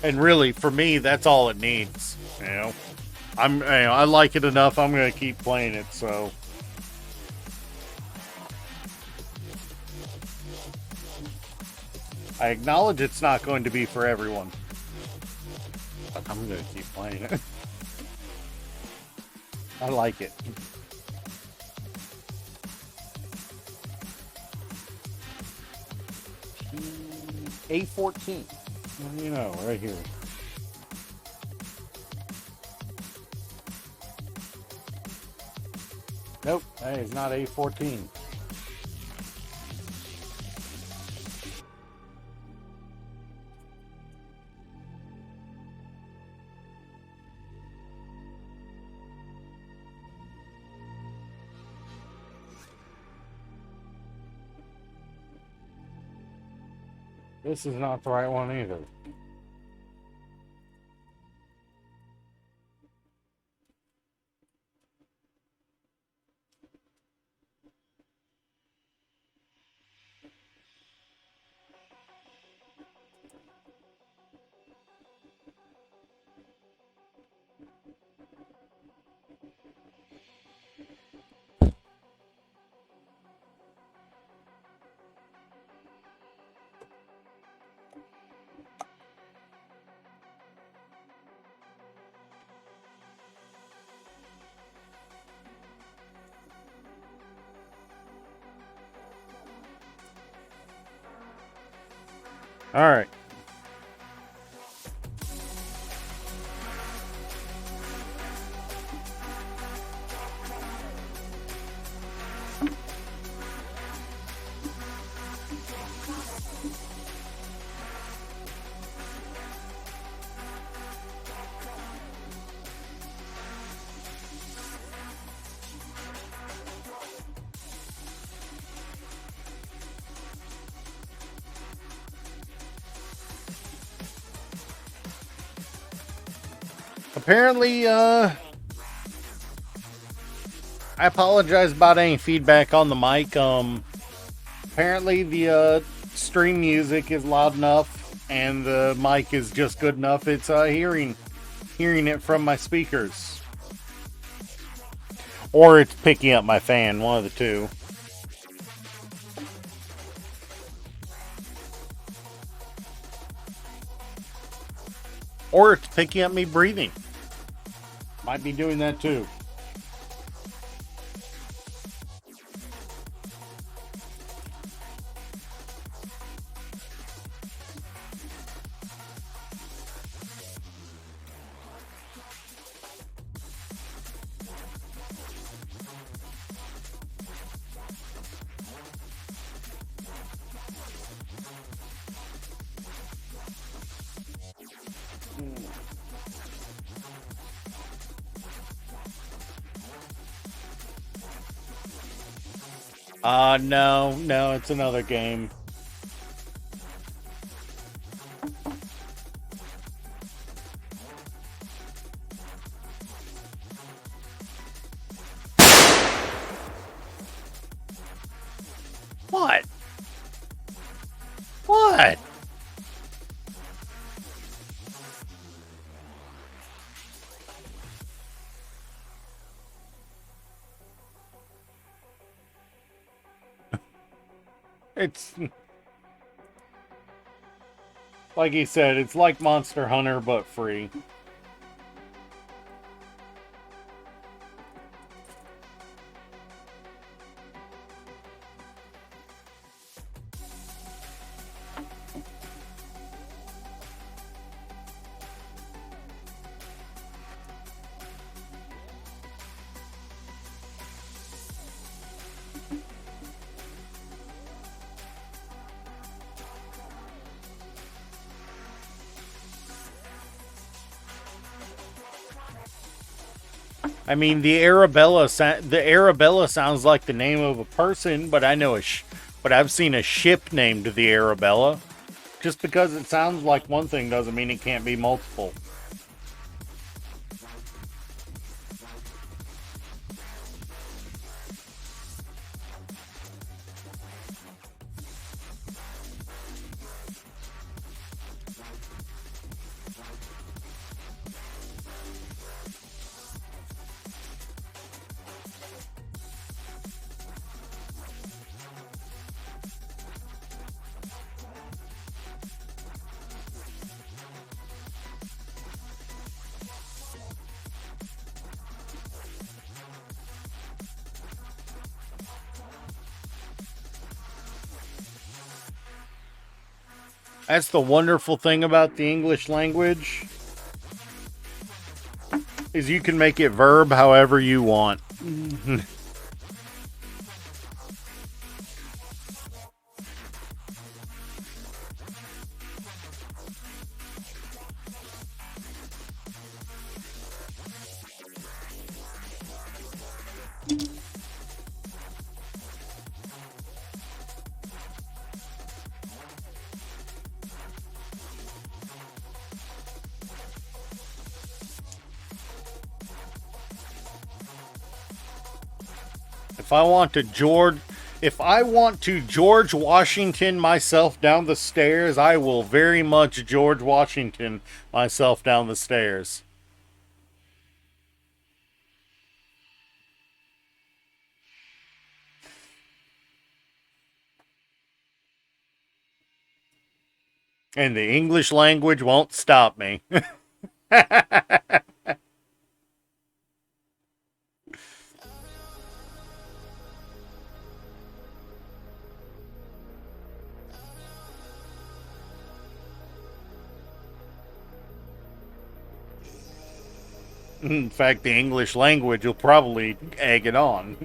And really, for me, that's all it needs. I like it enough. I'm going to keep playing it. So, I acknowledge it's not going to be for everyone, but I'm going to keep playing it. I like it. A14. Right here. Nope, that is not A14. This is not the right one either. All right. Apparently, I apologize about any feedback on the mic. Apparently the stream music is loud enough, and the mic is just good enough. It's hearing it from my speakers, or it's picking up my fan. One of the two. Or it's picking up me breathing. Might be doing that too. No, it's another game. What? What? It's like he said, it's like Monster Hunter but free. I mean, the Arabella sounds like the name of a person, but I know but I've seen a ship named the Arabella. Just because it sounds like one thing doesn't mean it can't be multiple. That's the wonderful thing about the English language, is you can make it verb however you want. If I want to George Washington myself down the stairs, I will very much George Washington myself down the stairs. And the English language won't stop me. In fact, the English language will probably egg it on.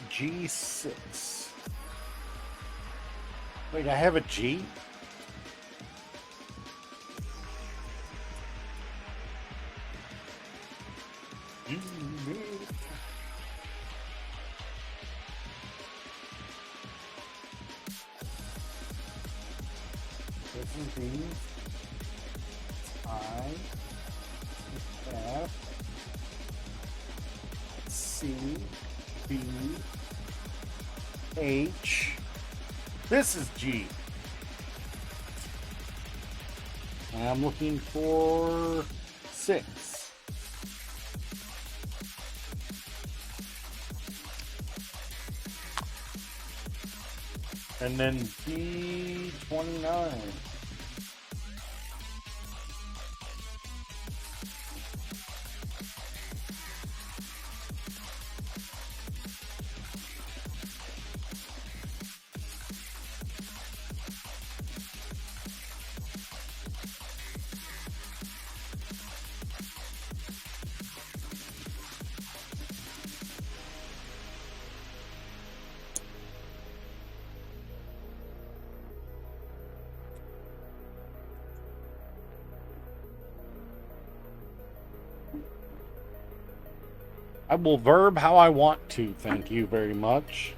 G6. Wait, I have a G? This is B, I, F, C, B, H. This is G. And I'm looking for 6. And then B29. I will verb how I want to, thank you very much.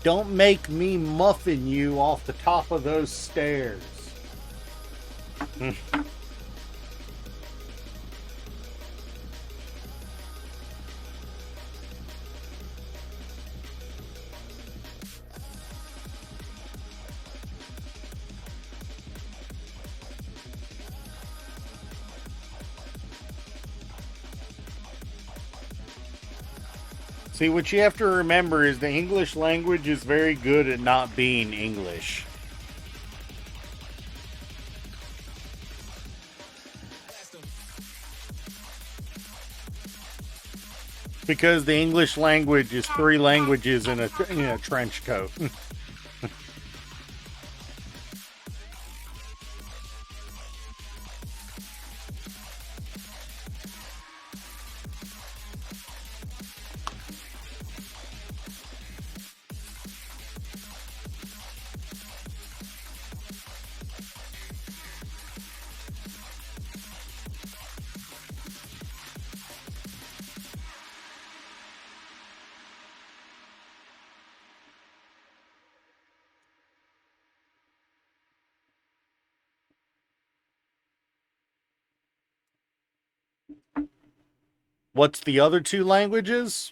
Don't make me muffin you off the top of those stairs. See, what you have to remember is the English language is very good at not being English. Because the English language is 3 languages in a trench coat. What's the other 2 languages?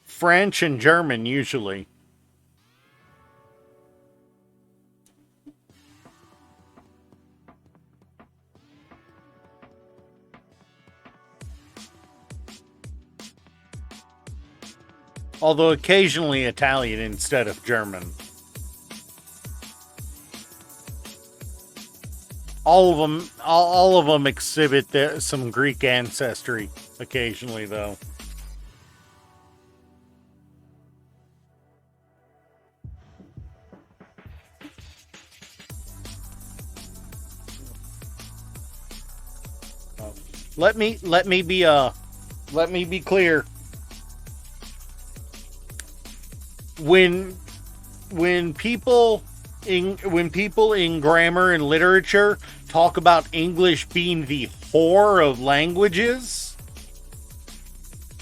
French and German, usually. Although occasionally Italian instead of German. All of them exhibit some Greek ancestry occasionally, though. Let me be clear. When people in grammar and literature talk about English being the whore of languages,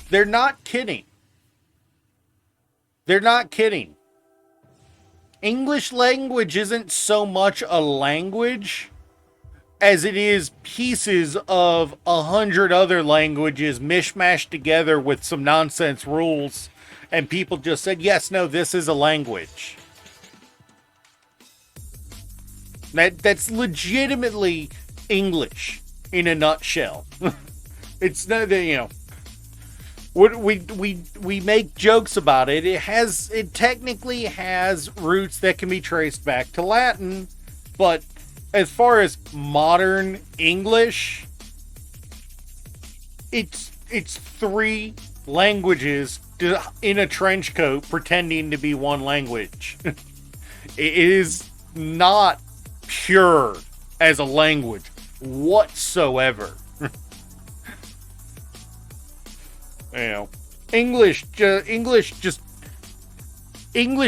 they're not kidding. They're not kidding. English language isn't so much a language as it is pieces of 100 other languages mishmashed together with some nonsense rules, and people just said, yes, no, this is a language. That's legitimately English in a nutshell. It's not, we make jokes about it. It technically has roots that can be traced back to Latin, but as far as modern English, it's three languages in a trench coat pretending to be one language. It is not pure as a language whatsoever. You know, English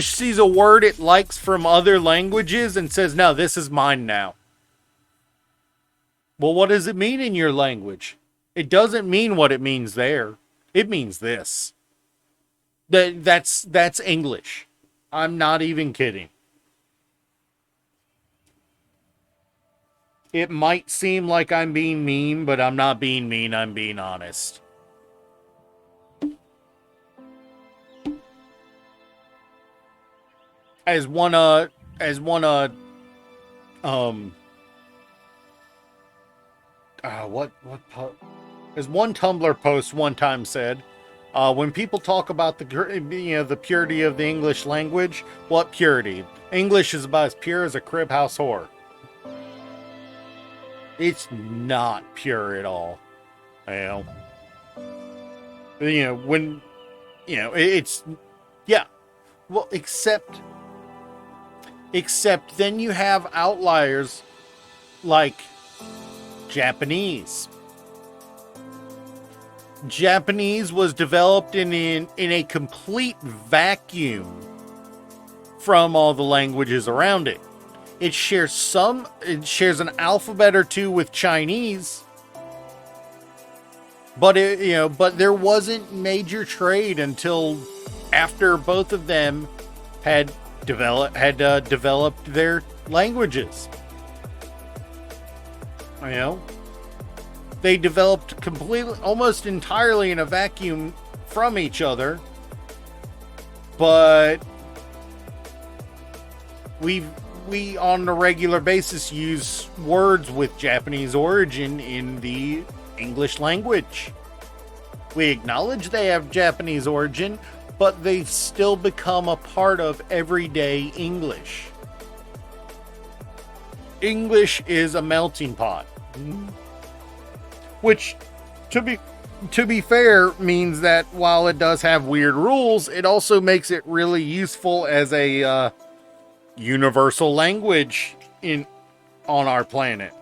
sees a word it likes from other languages and says, "No, this is mine now." Well, what does it mean in your language? It doesn't mean what it means there. It means this. That's English. I'm not even kidding. It might seem like I'm being mean, but I'm not being mean. I'm being honest. As one Tumblr post one time said, when people talk about the purity of the English language, what purity? English is about as pure as a crib house whore. It's not pure at all. It's yeah. Well, except then you have outliers like Japanese. Japanese was developed in a complete vacuum from all the languages around it. It shares an alphabet or two with Chinese, but there wasn't major trade until after both of them had developed their languages. They developed completely, almost entirely in a vacuum from each other, but we on a regular basis use words with Japanese origin in the English language. We acknowledge they have Japanese origin, but they've still become a part of everyday English. English is a melting pot. Which, to be fair, means that while it does have weird rules, it also makes it really useful as a universal language on our planet.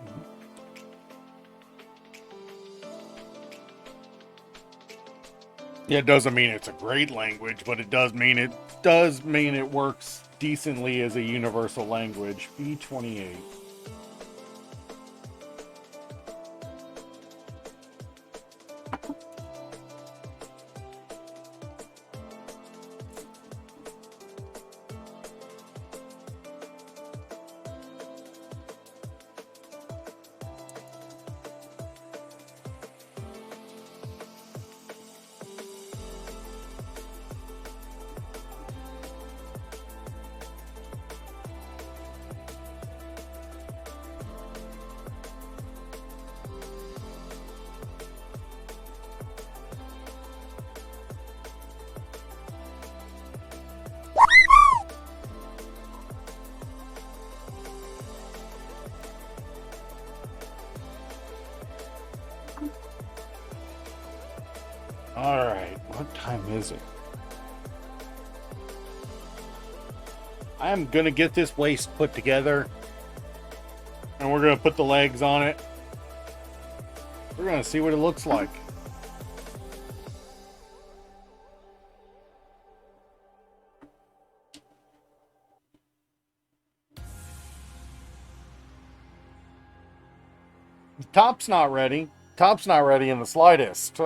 Yeah, it doesn't mean it's a great language, but it does mean it works decently as a universal language. B28. Alright, what time is it? I am going to get this waist put together. And we're going to put the legs on it. We're going to see what it looks like. The top's not ready. Top's not ready in the slightest.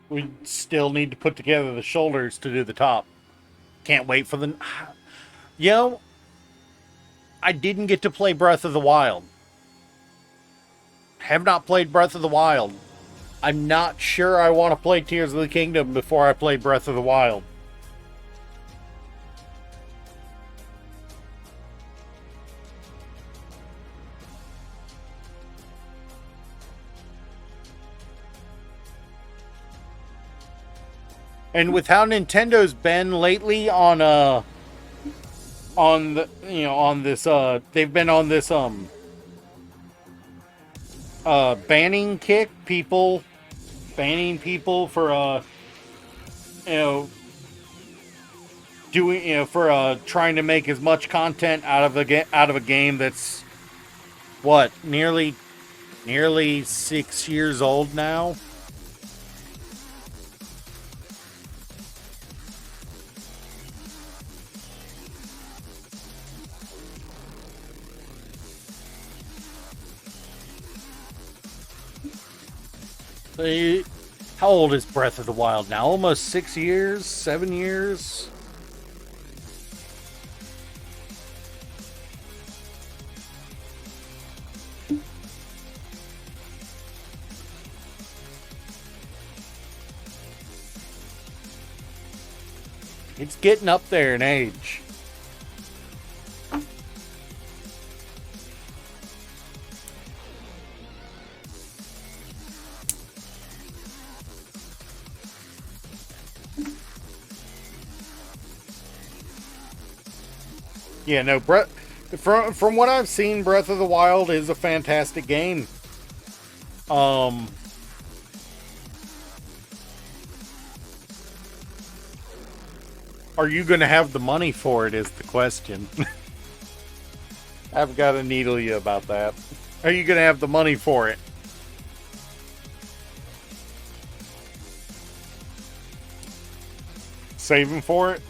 We still need to put together the shoulders to do the top. Can't wait for the... I didn't get to play Breath of the Wild. Have not played Breath of the Wild. I'm not sure I want to play Tears of the Kingdom before I play Breath of the Wild. And with how Nintendo's been lately on the on this they've been on this banning people for you know doing for trying to make as much content out of a game that's what nearly 6 years old now. How old is Breath of the Wild now? Almost 6 years? 7 years? It's getting up there in age. Yeah, no, from what I've seen, Breath of the Wild is a fantastic game. Are you going to have the money for it is the question. I've got to needle you about that. Are you going to have the money for it? Saving for it?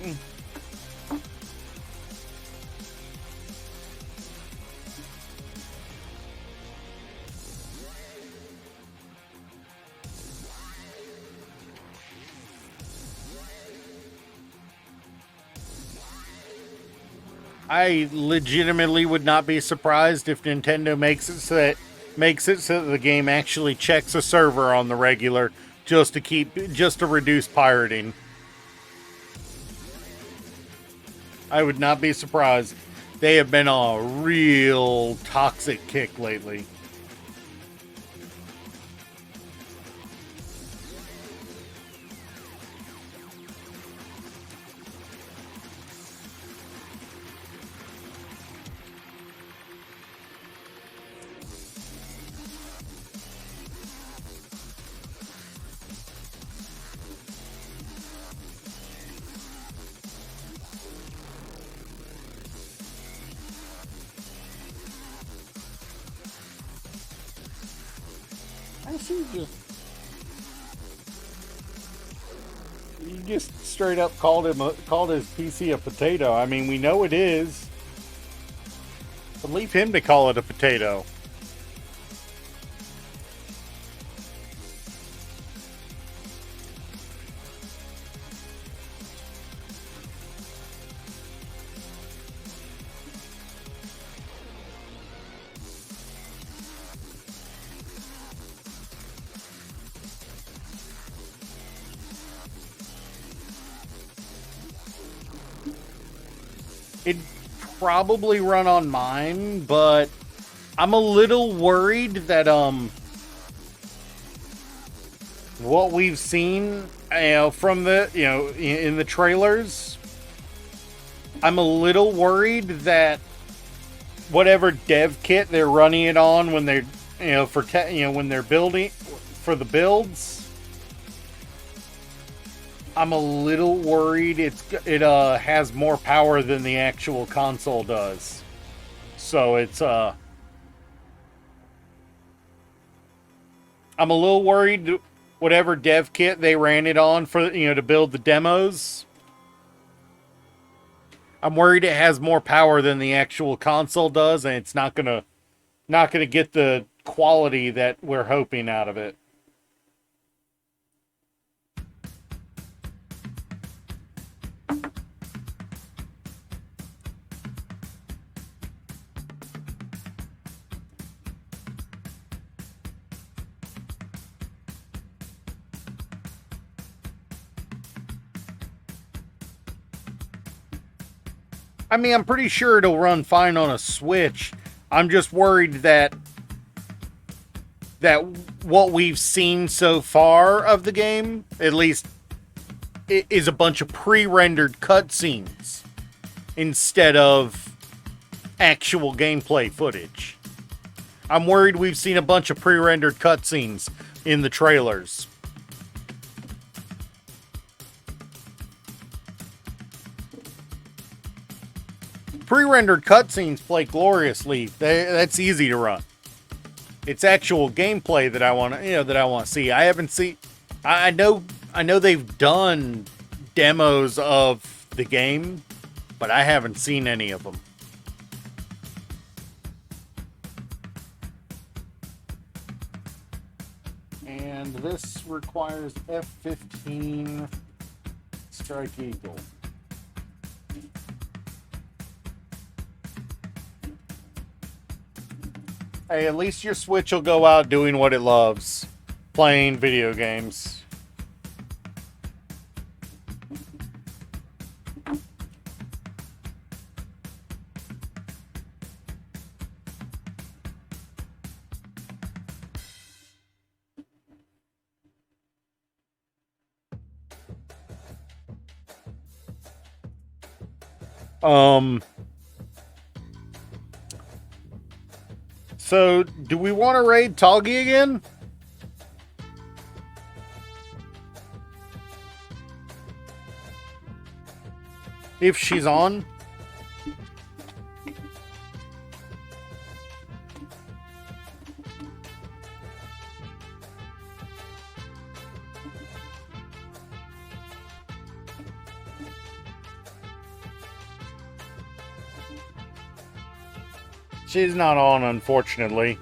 I legitimately would not be surprised if Nintendo makes it so that the game actually checks a server on the regular just to reduce pirating. I would not be surprised. They have been on a real toxic kick lately. You just straight up called his PC a potato. I mean, we know it is. But leave him to call it a potato. It'd probably run on mine, but I'm a little worried that what we've seen from the in the trailers, I'm a little worried that whatever dev kit they're running it on when they're when they're building for the builds, I'm a little worried it has more power than the actual console does. So it's I'm a little worried whatever dev kit they ran it on for to build the demos. I'm worried it has more power than the actual console does, and it's not gonna get the quality that we're hoping out of it. I mean, I'm pretty sure it'll run fine on a Switch. I'm just worried that what we've seen so far of the game, at least is a bunch of pre-rendered cutscenes instead of actual gameplay footage. I'm worried we've seen a bunch of pre-rendered cutscenes in the trailers. Pre-rendered cutscenes play gloriously. That's easy to run. It's actual gameplay that I want to see. I haven't seen. I know they've done demos of the game, but I haven't seen any of them. And this requires F-15 Strike Eagle. Hey, at least your Switch will go out doing what it loves. Playing video games. So, do we want to raid Toggy again? If she's on. She's not on, unfortunately.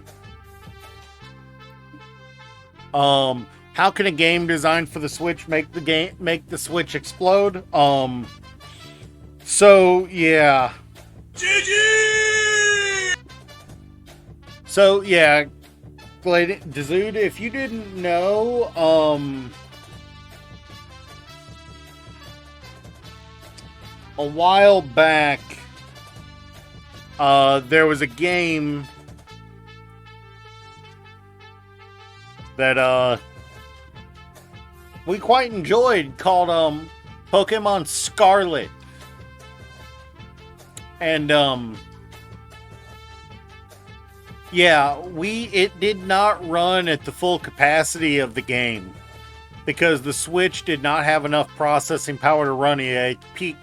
How can a game designed for the Switch make the Switch explode? So yeah. GG! So yeah, Dazood, if you didn't know, a while back, there was a game that we quite enjoyed called Pokemon Scarlet. And yeah, it did not run at the full capacity of the game because the Switch did not have enough processing power to run at its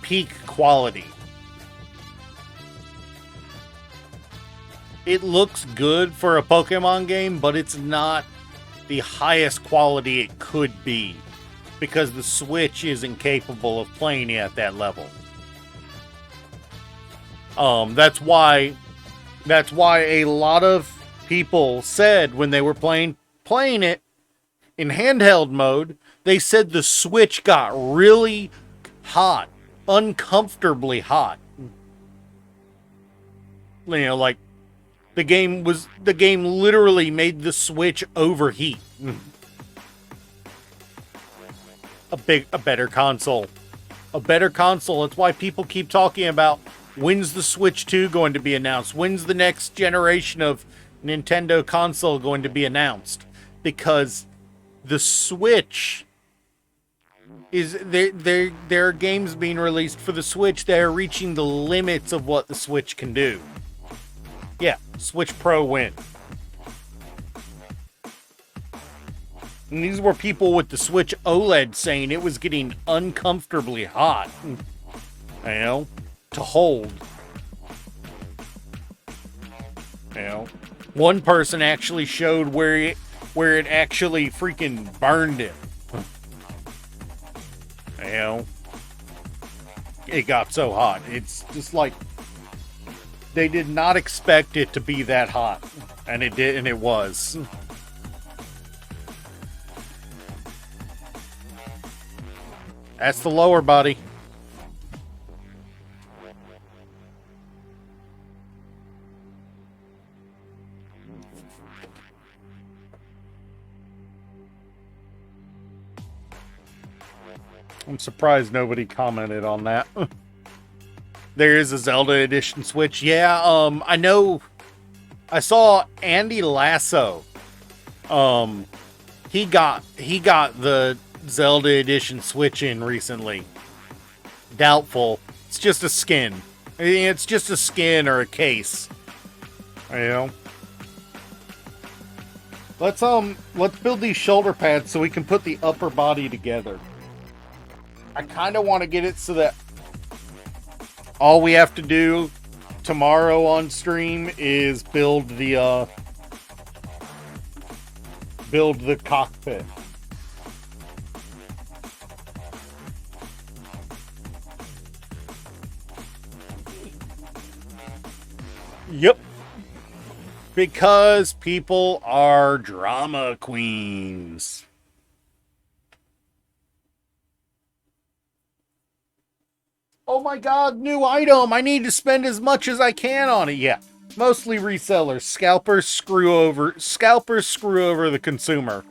peak quality. It looks good for a Pokemon game, but it's not the highest quality it could be because the Switch isn't capable of playing it at that level. That's why a lot of people said when they were playing it in handheld mode, they said the Switch got really hot, uncomfortably hot. You know, like the game literally made the Switch overheat. A better console. That's why people keep talking about when's the Switch 2 going to be announced? When's the next generation of Nintendo console going to be announced? Because the Switch there are games being released for the Switch that are reaching the limits of what the Switch can do. Yeah, Switch Pro win. And these were people with the Switch OLED saying it was getting uncomfortably hot, you know, to hold. You know, one person actually showed where it actually freaking burned him. You know, it got so hot. It's just like they did not expect it to be that hot, and it did, and it was. That's the lower body. I'm surprised nobody commented on that. There is a Zelda Edition Switch. Yeah, I know. I saw Andy Lasso he got the Zelda Edition Switch in recently. Doubtful. It's just a skin. It's just a skin or a case. You know. Let's build these shoulder pads so we can put the upper body together. I kind of want to get it so that all we have to do tomorrow on stream is build the cockpit. Yep. Because people are drama queens. Oh my god, new item! I need to spend as much as I can on it. Yeah, mostly resellers. Scalpers screw over the consumer.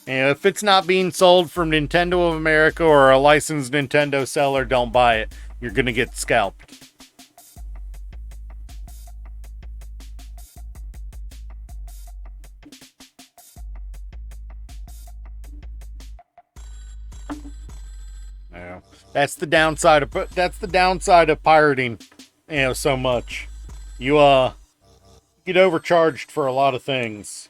And if it's not being sold from Nintendo of America or a licensed Nintendo seller, don't buy it. You're gonna get scalped. Yeah. That's the downside of pirating, so much. You get overcharged for a lot of things.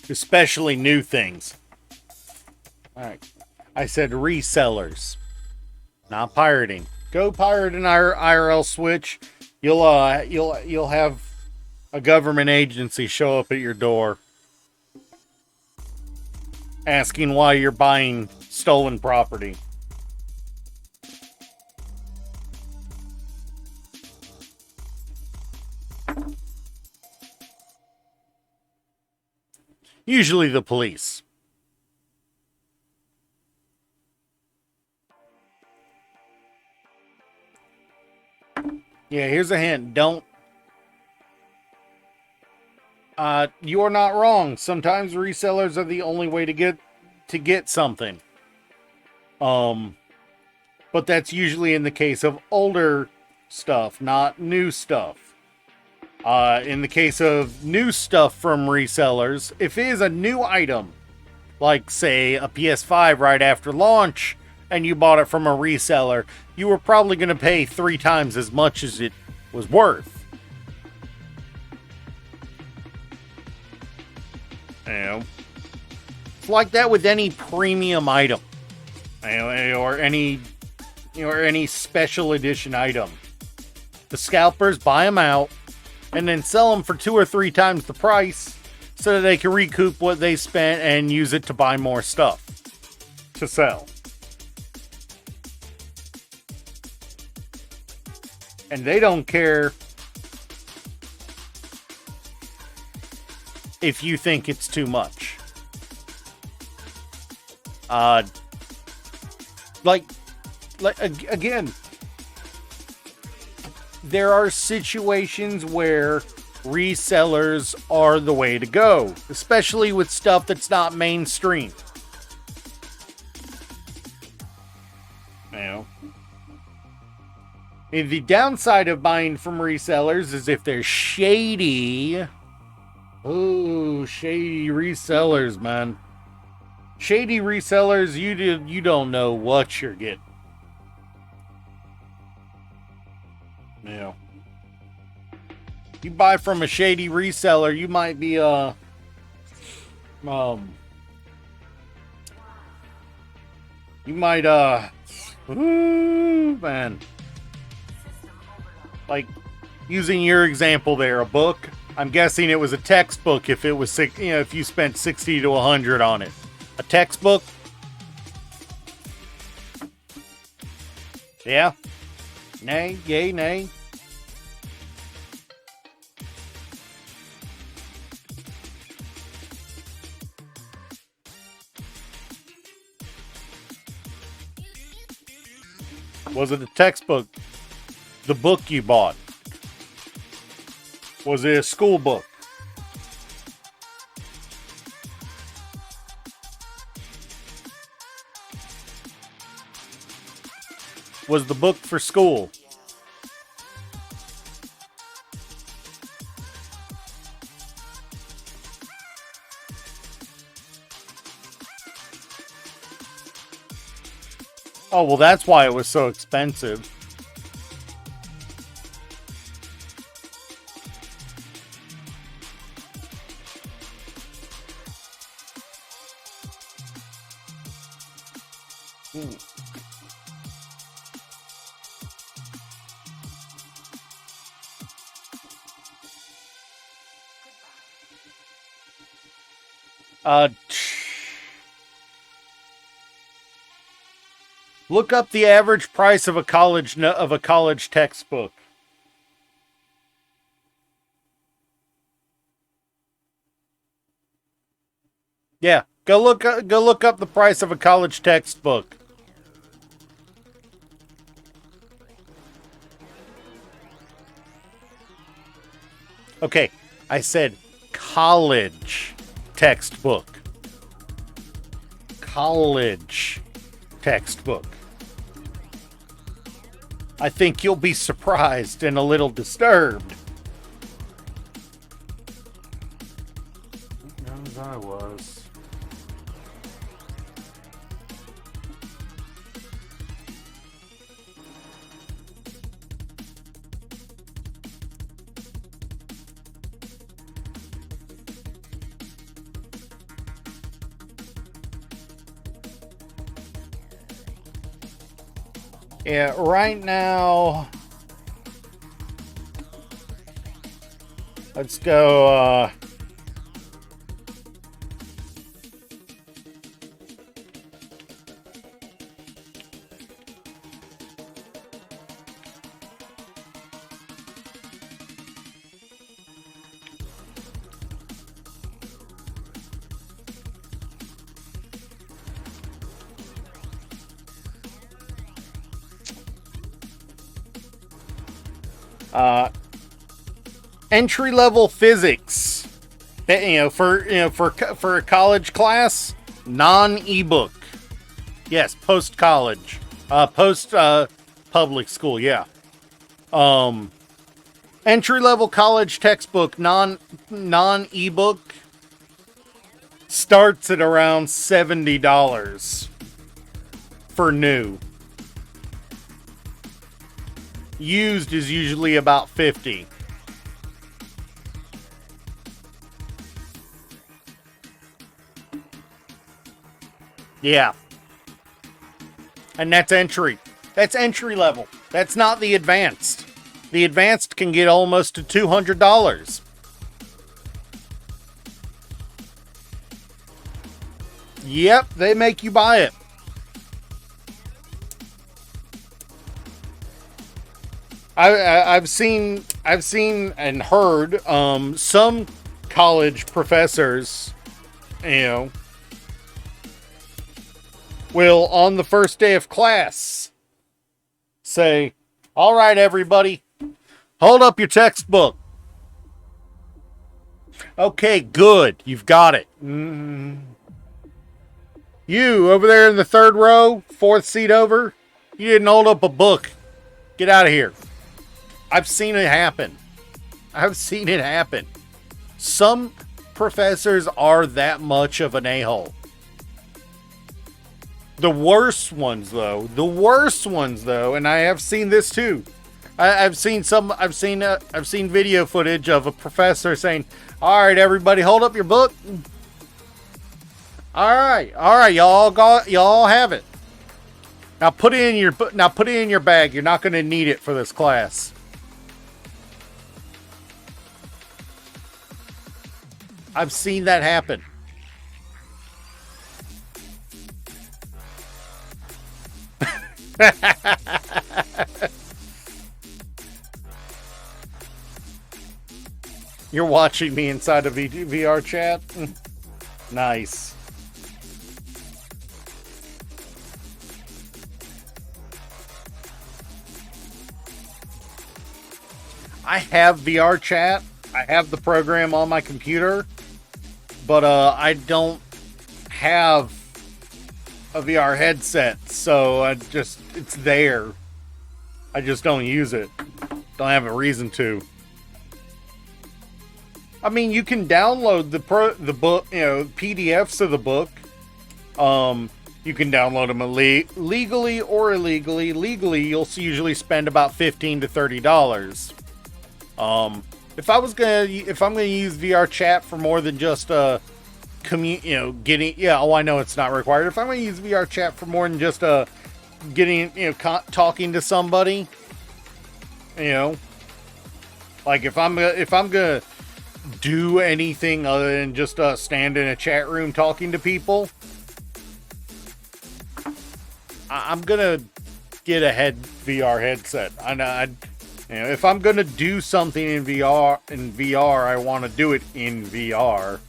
Especially new things. Alright. I said resellers. Not pirating. Go pirate an IRL Switch. You'll have a government agency show up at your door asking why you're buying stolen property. Usually the police. Yeah, here's a hint. Don't... you're not wrong. Sometimes resellers are the only way to get something. But that's usually in the case of older stuff, not new stuff. In the case of new stuff from resellers, if it is a new item, like, say, a PS5 right after launch, and you bought it from a reseller, you were probably going to pay 3 times as much as it was worth. It's like that with any premium item, or any special edition item. The scalpers buy them out, and then sell them for 2 or 3 times the price so that they can recoup what they spent and use it to buy more stuff to sell. And they don't care if you think it's too much. Again, there are situations where resellers are the way to go, especially with stuff that's not mainstream. The downside of buying from resellers is if they're shady. Oh, shady resellers, man. Shady resellers, you don't know what you're getting. You buy from a shady reseller, you might be man. Like, using your example there, a book. I'm guessing it was a textbook if it was if you spent 60 to 100 on it. A textbook? Yeah. Nay, yay, nay. Was it a textbook? The book you bought? Was it a school book? Was the book for school? Oh, well, that's why it was so expensive. Uh, look up the average price of a college textbook. Yeah, go look up the price of a college textbook. Okay, I said college textbook. College textbook. I think you'll be surprised and a little disturbed. As I was. Yeah, right now, let's go, entry-level physics. For a college class, non-ebook. Yes, post-college. Public school, yeah. Entry-level college textbook, non-ebook, starts at around $70 for new. Used is usually about $50. Yeah. And that's entry. That's entry level. That's not the advanced. The advanced can get almost to $200. Yep, they make you buy it. I've seen and heard some college professors, will on the first day of class say, "All right, everybody, hold up your textbook." Okay, good, you've got it. You over there in the third row, fourth seat over, you didn't hold up a book. Get out of here. I've seen it happen. Some professors are that much of an a-hole. The worst ones, though, and I have seen this too. I've seen video footage of a professor saying, "All right, everybody, hold up your book. All right, y'all have it. Now put it in your bag. You're not going to need it for this class." I've seen that happen. You're watching me inside of VR chat? Nice. I have VR chat. I have the program on my computer, but I don't have a VR headset, so it's there. I just don't use it. Don't have a reason to. I mean, you can download the book, PDFs of the book. You can download them legally or illegally. Legally, you'll usually spend about $15 to $30. If I'm gonna use VR chat for more than just I know it's not required. If I'm gonna use VR chat for more than just talking to somebody, like if I'm gonna do anything other than just stand in a chat room talking to people, I'm gonna get a VR headset. If I'm gonna do something in VR, I want to do it in VR.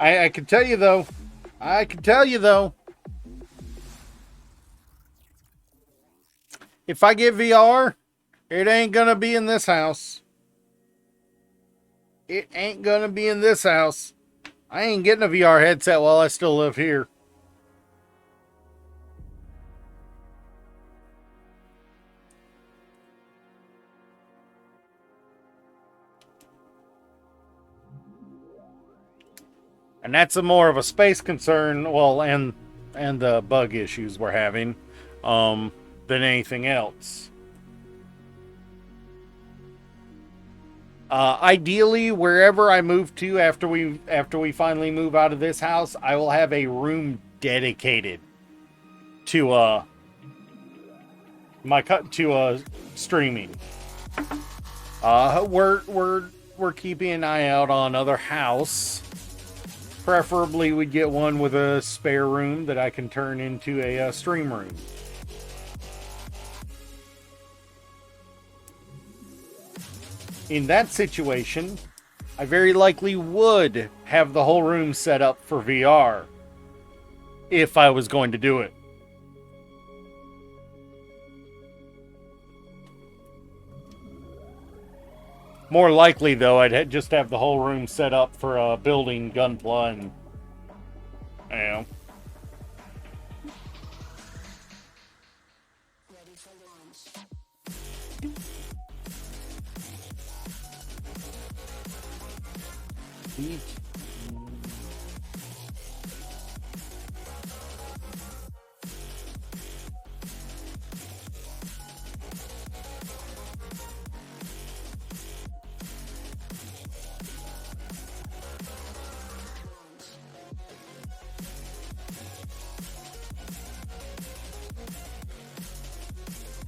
I can tell you though. If I get VR, it ain't gonna be in this house. It ain't gonna be in this house. I ain't getting a VR headset while I still live here. And that's more of a space concern, well, and the bug issues we're having, than anything else. Ideally, wherever I move to after we finally move out of this house, I will have a room dedicated to streaming. We're keeping an eye out on another house. Preferably, we'd get one with a spare room that I can turn into a stream room. In that situation, I very likely would have the whole room set up for VR if I was going to do it. More likely, though, I'd just have the whole room set up for building Gunpla and, Ready for launch.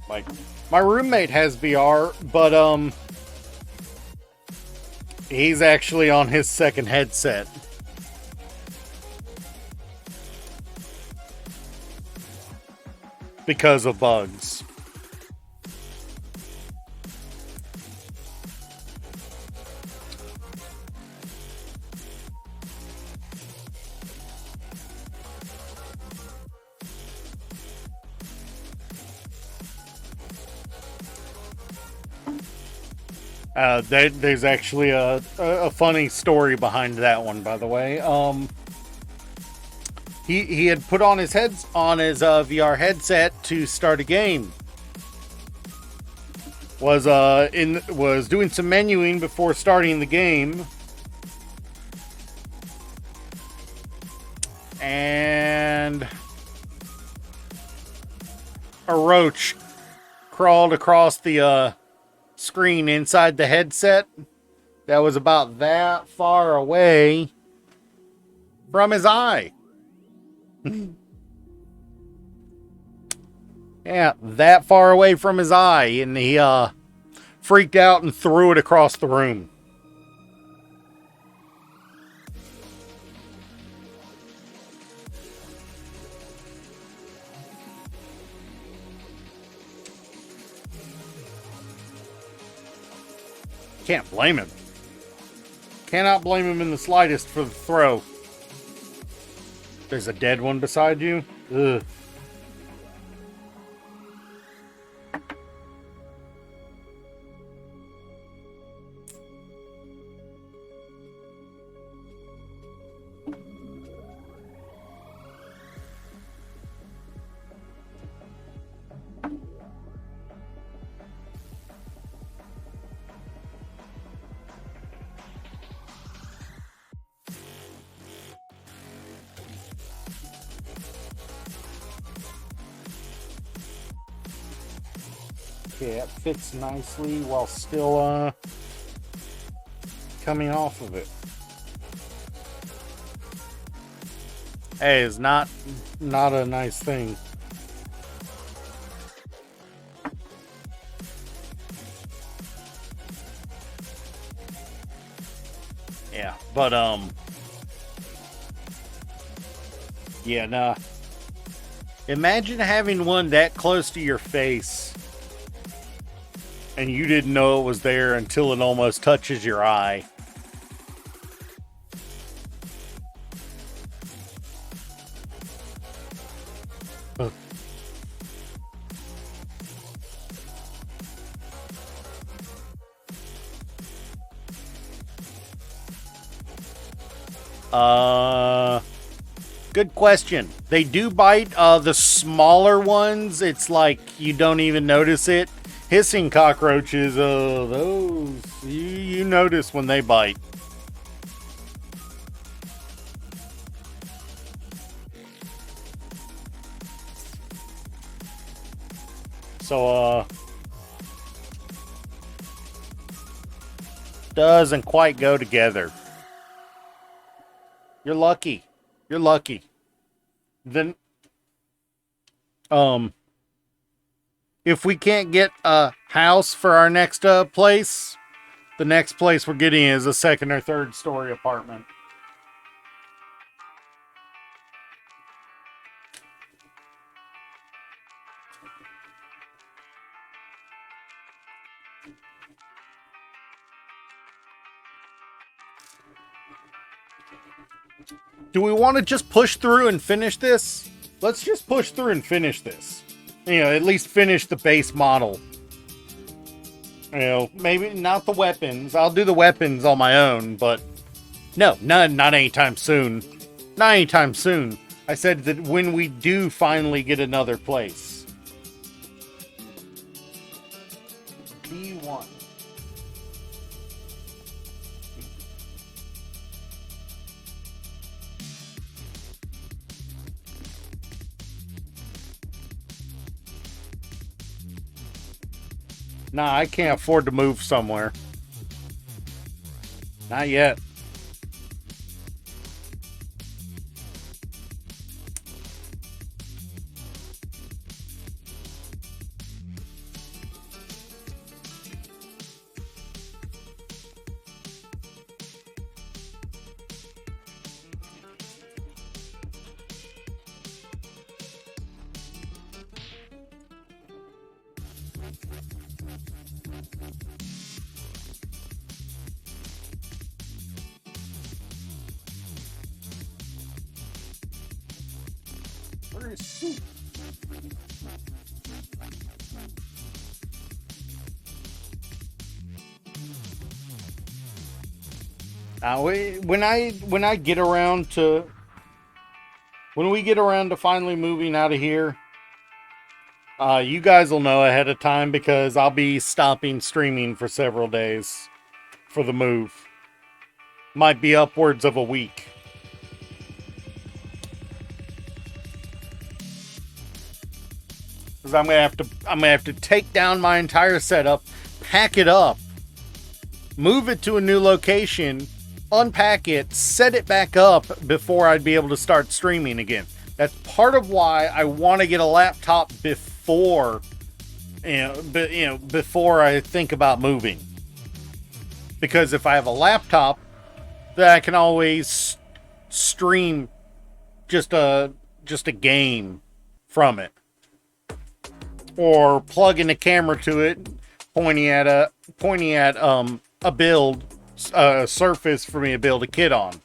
Like, my roommate has VR, but he's actually on his second headset. Because of bugs. There's actually a funny story behind that one, by the way. He had put on his VR headset to start a game. Was doing some menuing before starting the game, and a roach crawled across the screen inside the headset that was about that far away from his eye. Yeah, that far away from his eye, and he freaked out and threw it across the room. Can't blame him. Cannot blame him in the slightest for the throw. There's a dead one beside you? Ugh. Okay, it fits nicely while still coming off of it. Hey, it's not a nice thing. Yeah, but yeah, nah. Imagine having one that close to your face and you didn't know it was there until it almost touches your eye. Good question. They do bite the smaller ones. It's like you don't even notice it. Hissing cockroaches, those you notice when they bite. So doesn't quite go together. You're lucky. You're lucky. Then if we can't get a house for our next place, the next place we're getting is a second or third story apartment. Do we want to just push through and finish this? Let's just push through and finish this. You know, at least finish the base model. You know, maybe not the weapons. I'll do the weapons on my own, but no, not anytime soon. Not anytime soon. I said that when we do finally get another place. B1. Nah, I can't afford to move somewhere. Not yet. Where is soup? When we get around to finally moving out of here, you guys will know ahead of time because I'll be stopping streaming for several days for the move. Might be upwards of a week. Because I'm gonna have to take down my entire setup, pack it up, move it to a new location, unpack it, set it back up before I'd be able to start streaming again. That's part of why I want to get a laptop before, before I think about moving. Because if I have a laptop, then I can always stream just a game from it, or plug in a camera to it, pointing at a build surface for me to build a kit on.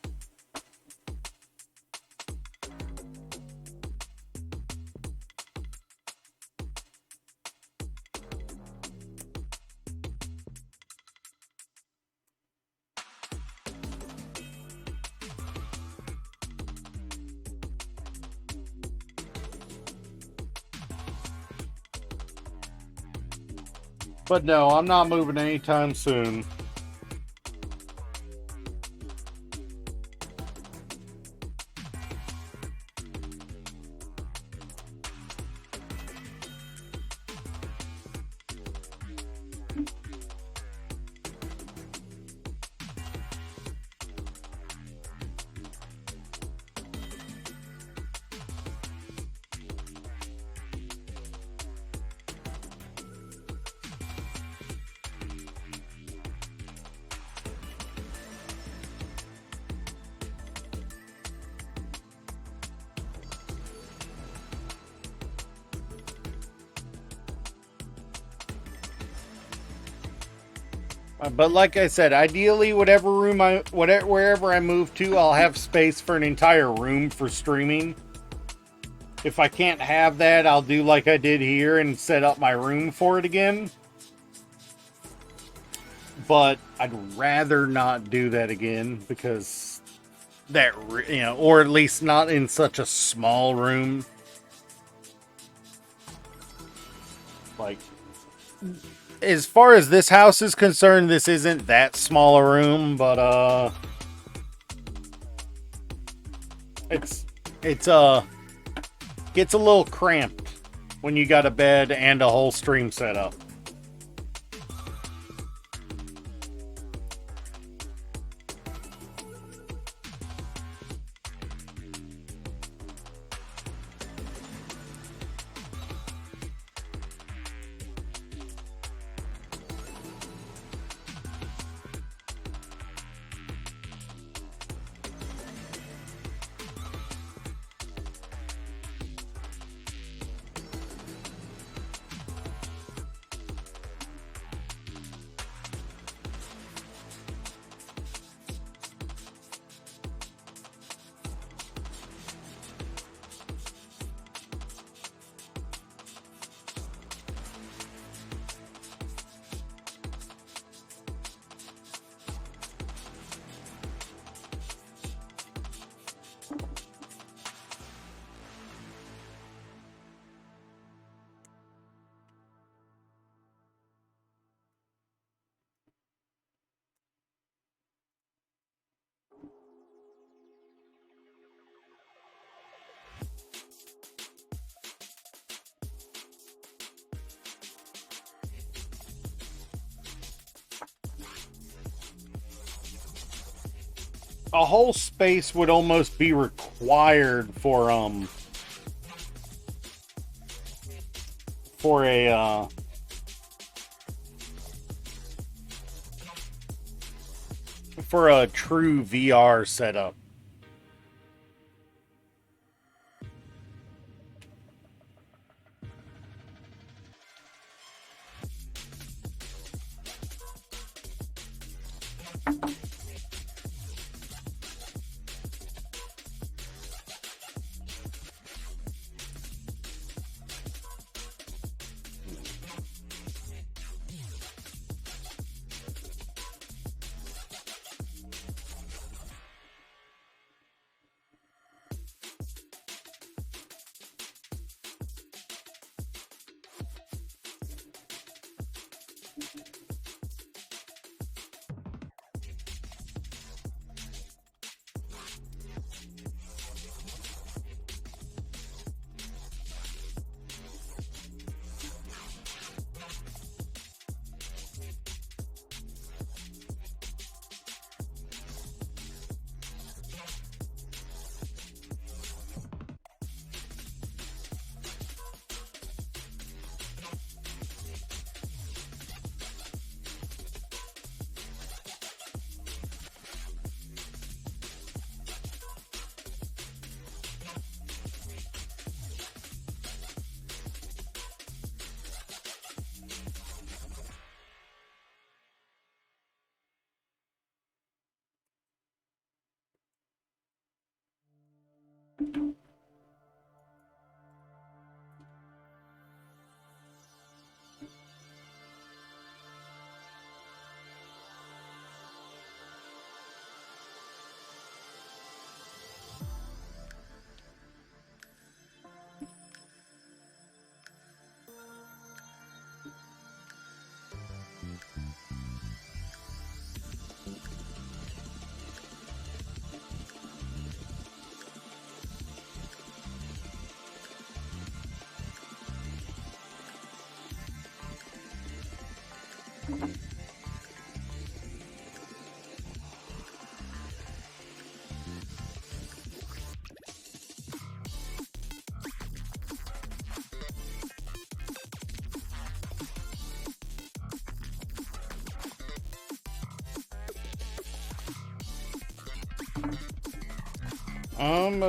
But no, I'm not moving anytime soon. But like I said, ideally, wherever I move to, I'll have space for an entire room for streaming. If I can't have that, I'll do like I did here and set up my room for it again. But I'd rather not do that again, because that, or at least not in such a small room. Like, as far as this house is concerned, this isn't that small a room, but it's gets a little cramped when you got a bed and a whole stream set up. A whole space would almost be required for a true VR setup.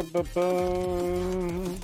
Bu-bu-bu.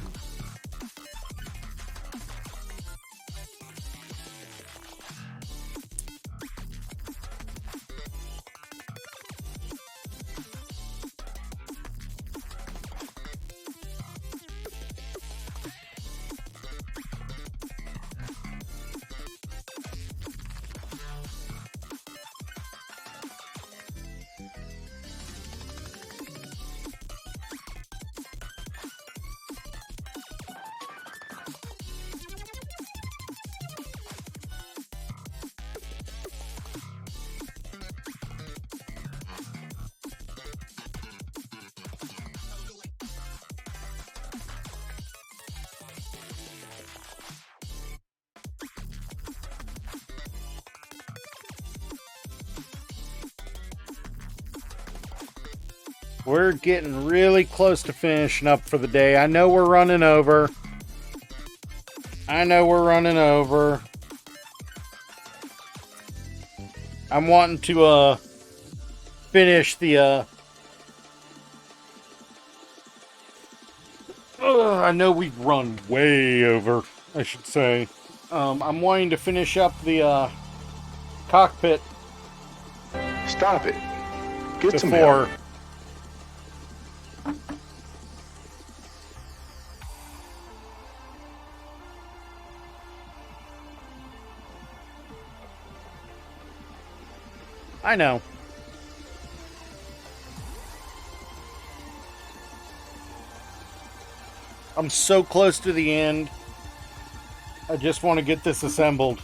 We're getting really close to finishing up for the day. I know we're running over. I'm wanting to finish the I know we've run way over, I should say. I'm wanting to finish up the cockpit Stop it. Get some help. before I know. I'm so close to the end. I just want to get this assembled.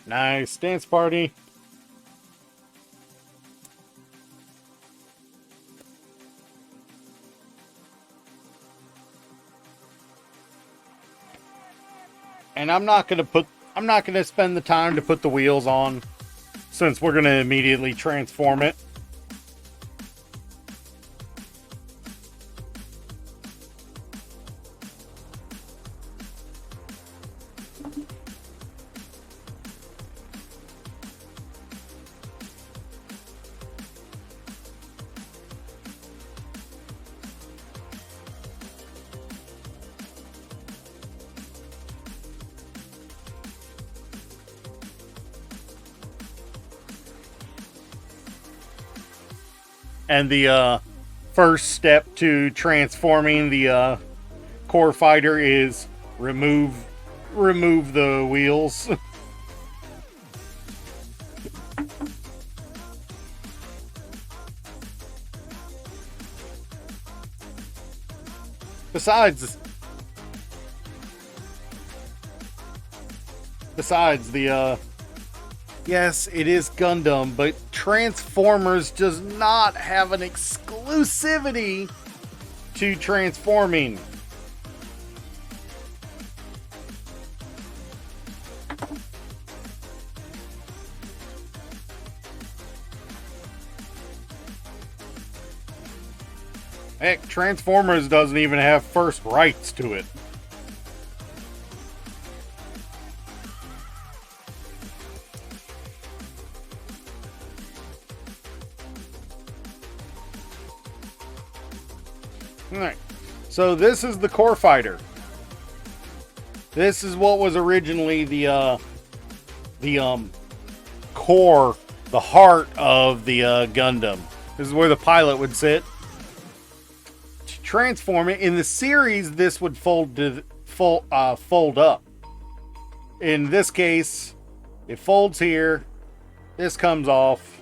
Nice dance party. And I'm not going to spend the time to put the wheels on, since we're going to immediately transform it. And the first step to transforming the core fighter is remove the wheels. Besides the yes, it is Gundam, but Transformers does not have an exclusivity to transforming. Heck, Transformers doesn't even have first rights to it. Alright, so this is the core fighter. This is what was originally the core, the heart of the Gundam. This is where the pilot would sit. To transform it in the series, this would fold up. In this case, it folds here. This comes off.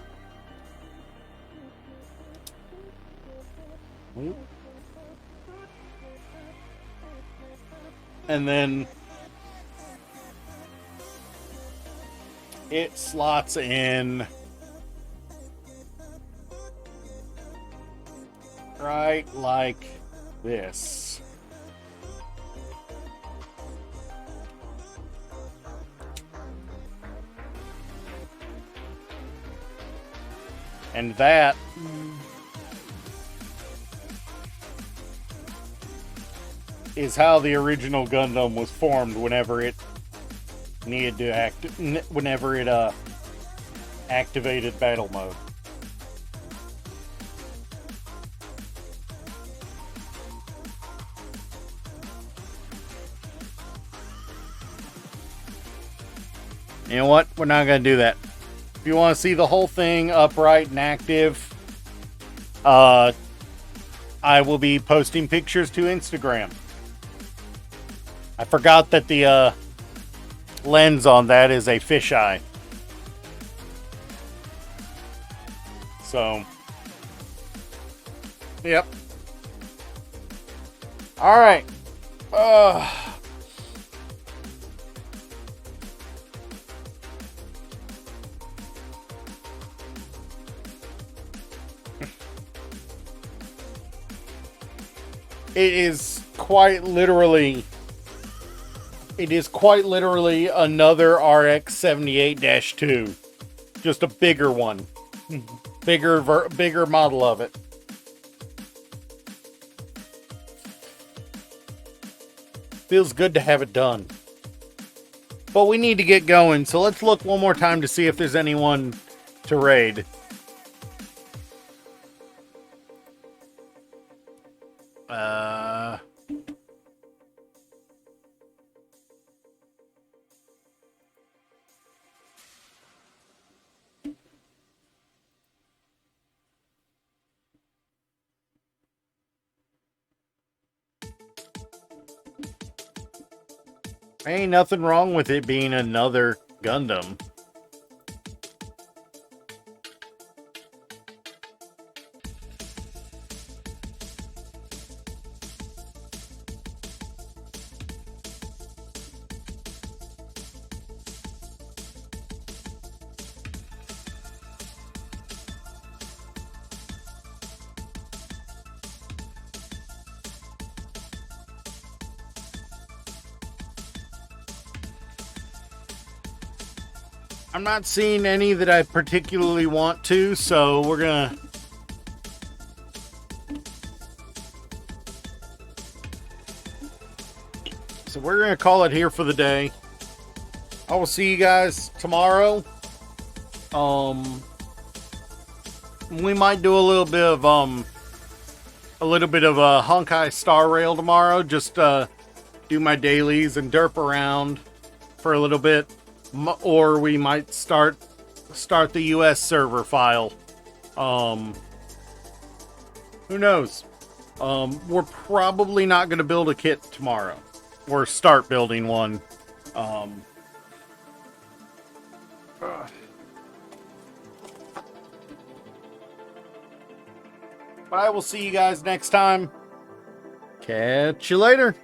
And then it slots in right like this. And that is how the original Gundam was formed whenever it needed to activated battle mode. You know what? We're not going to do that. If you want to see the whole thing upright and active, I will be posting pictures to Instagram. I forgot that the lens on that is a fisheye. So, yep. All right. It is quite literally another RX-78-2. Just a bigger one. Bigger model of it. Feels good to have it done. But we need to get going, so let's look one more time to see if there's anyone to raid. Ain't nothing wrong with it being another Gundam. I'm not seeing any that I particularly want to, so we're gonna call it here for the day. I will see you guys tomorrow. We might do a little bit of Honkai Star Rail tomorrow. Just do my dailies and derp around for a little bit. Or we might start the US server file. Who knows? We're probably not going to build a kit tomorrow. Or start building one. But I will see you guys next time. Catch you later.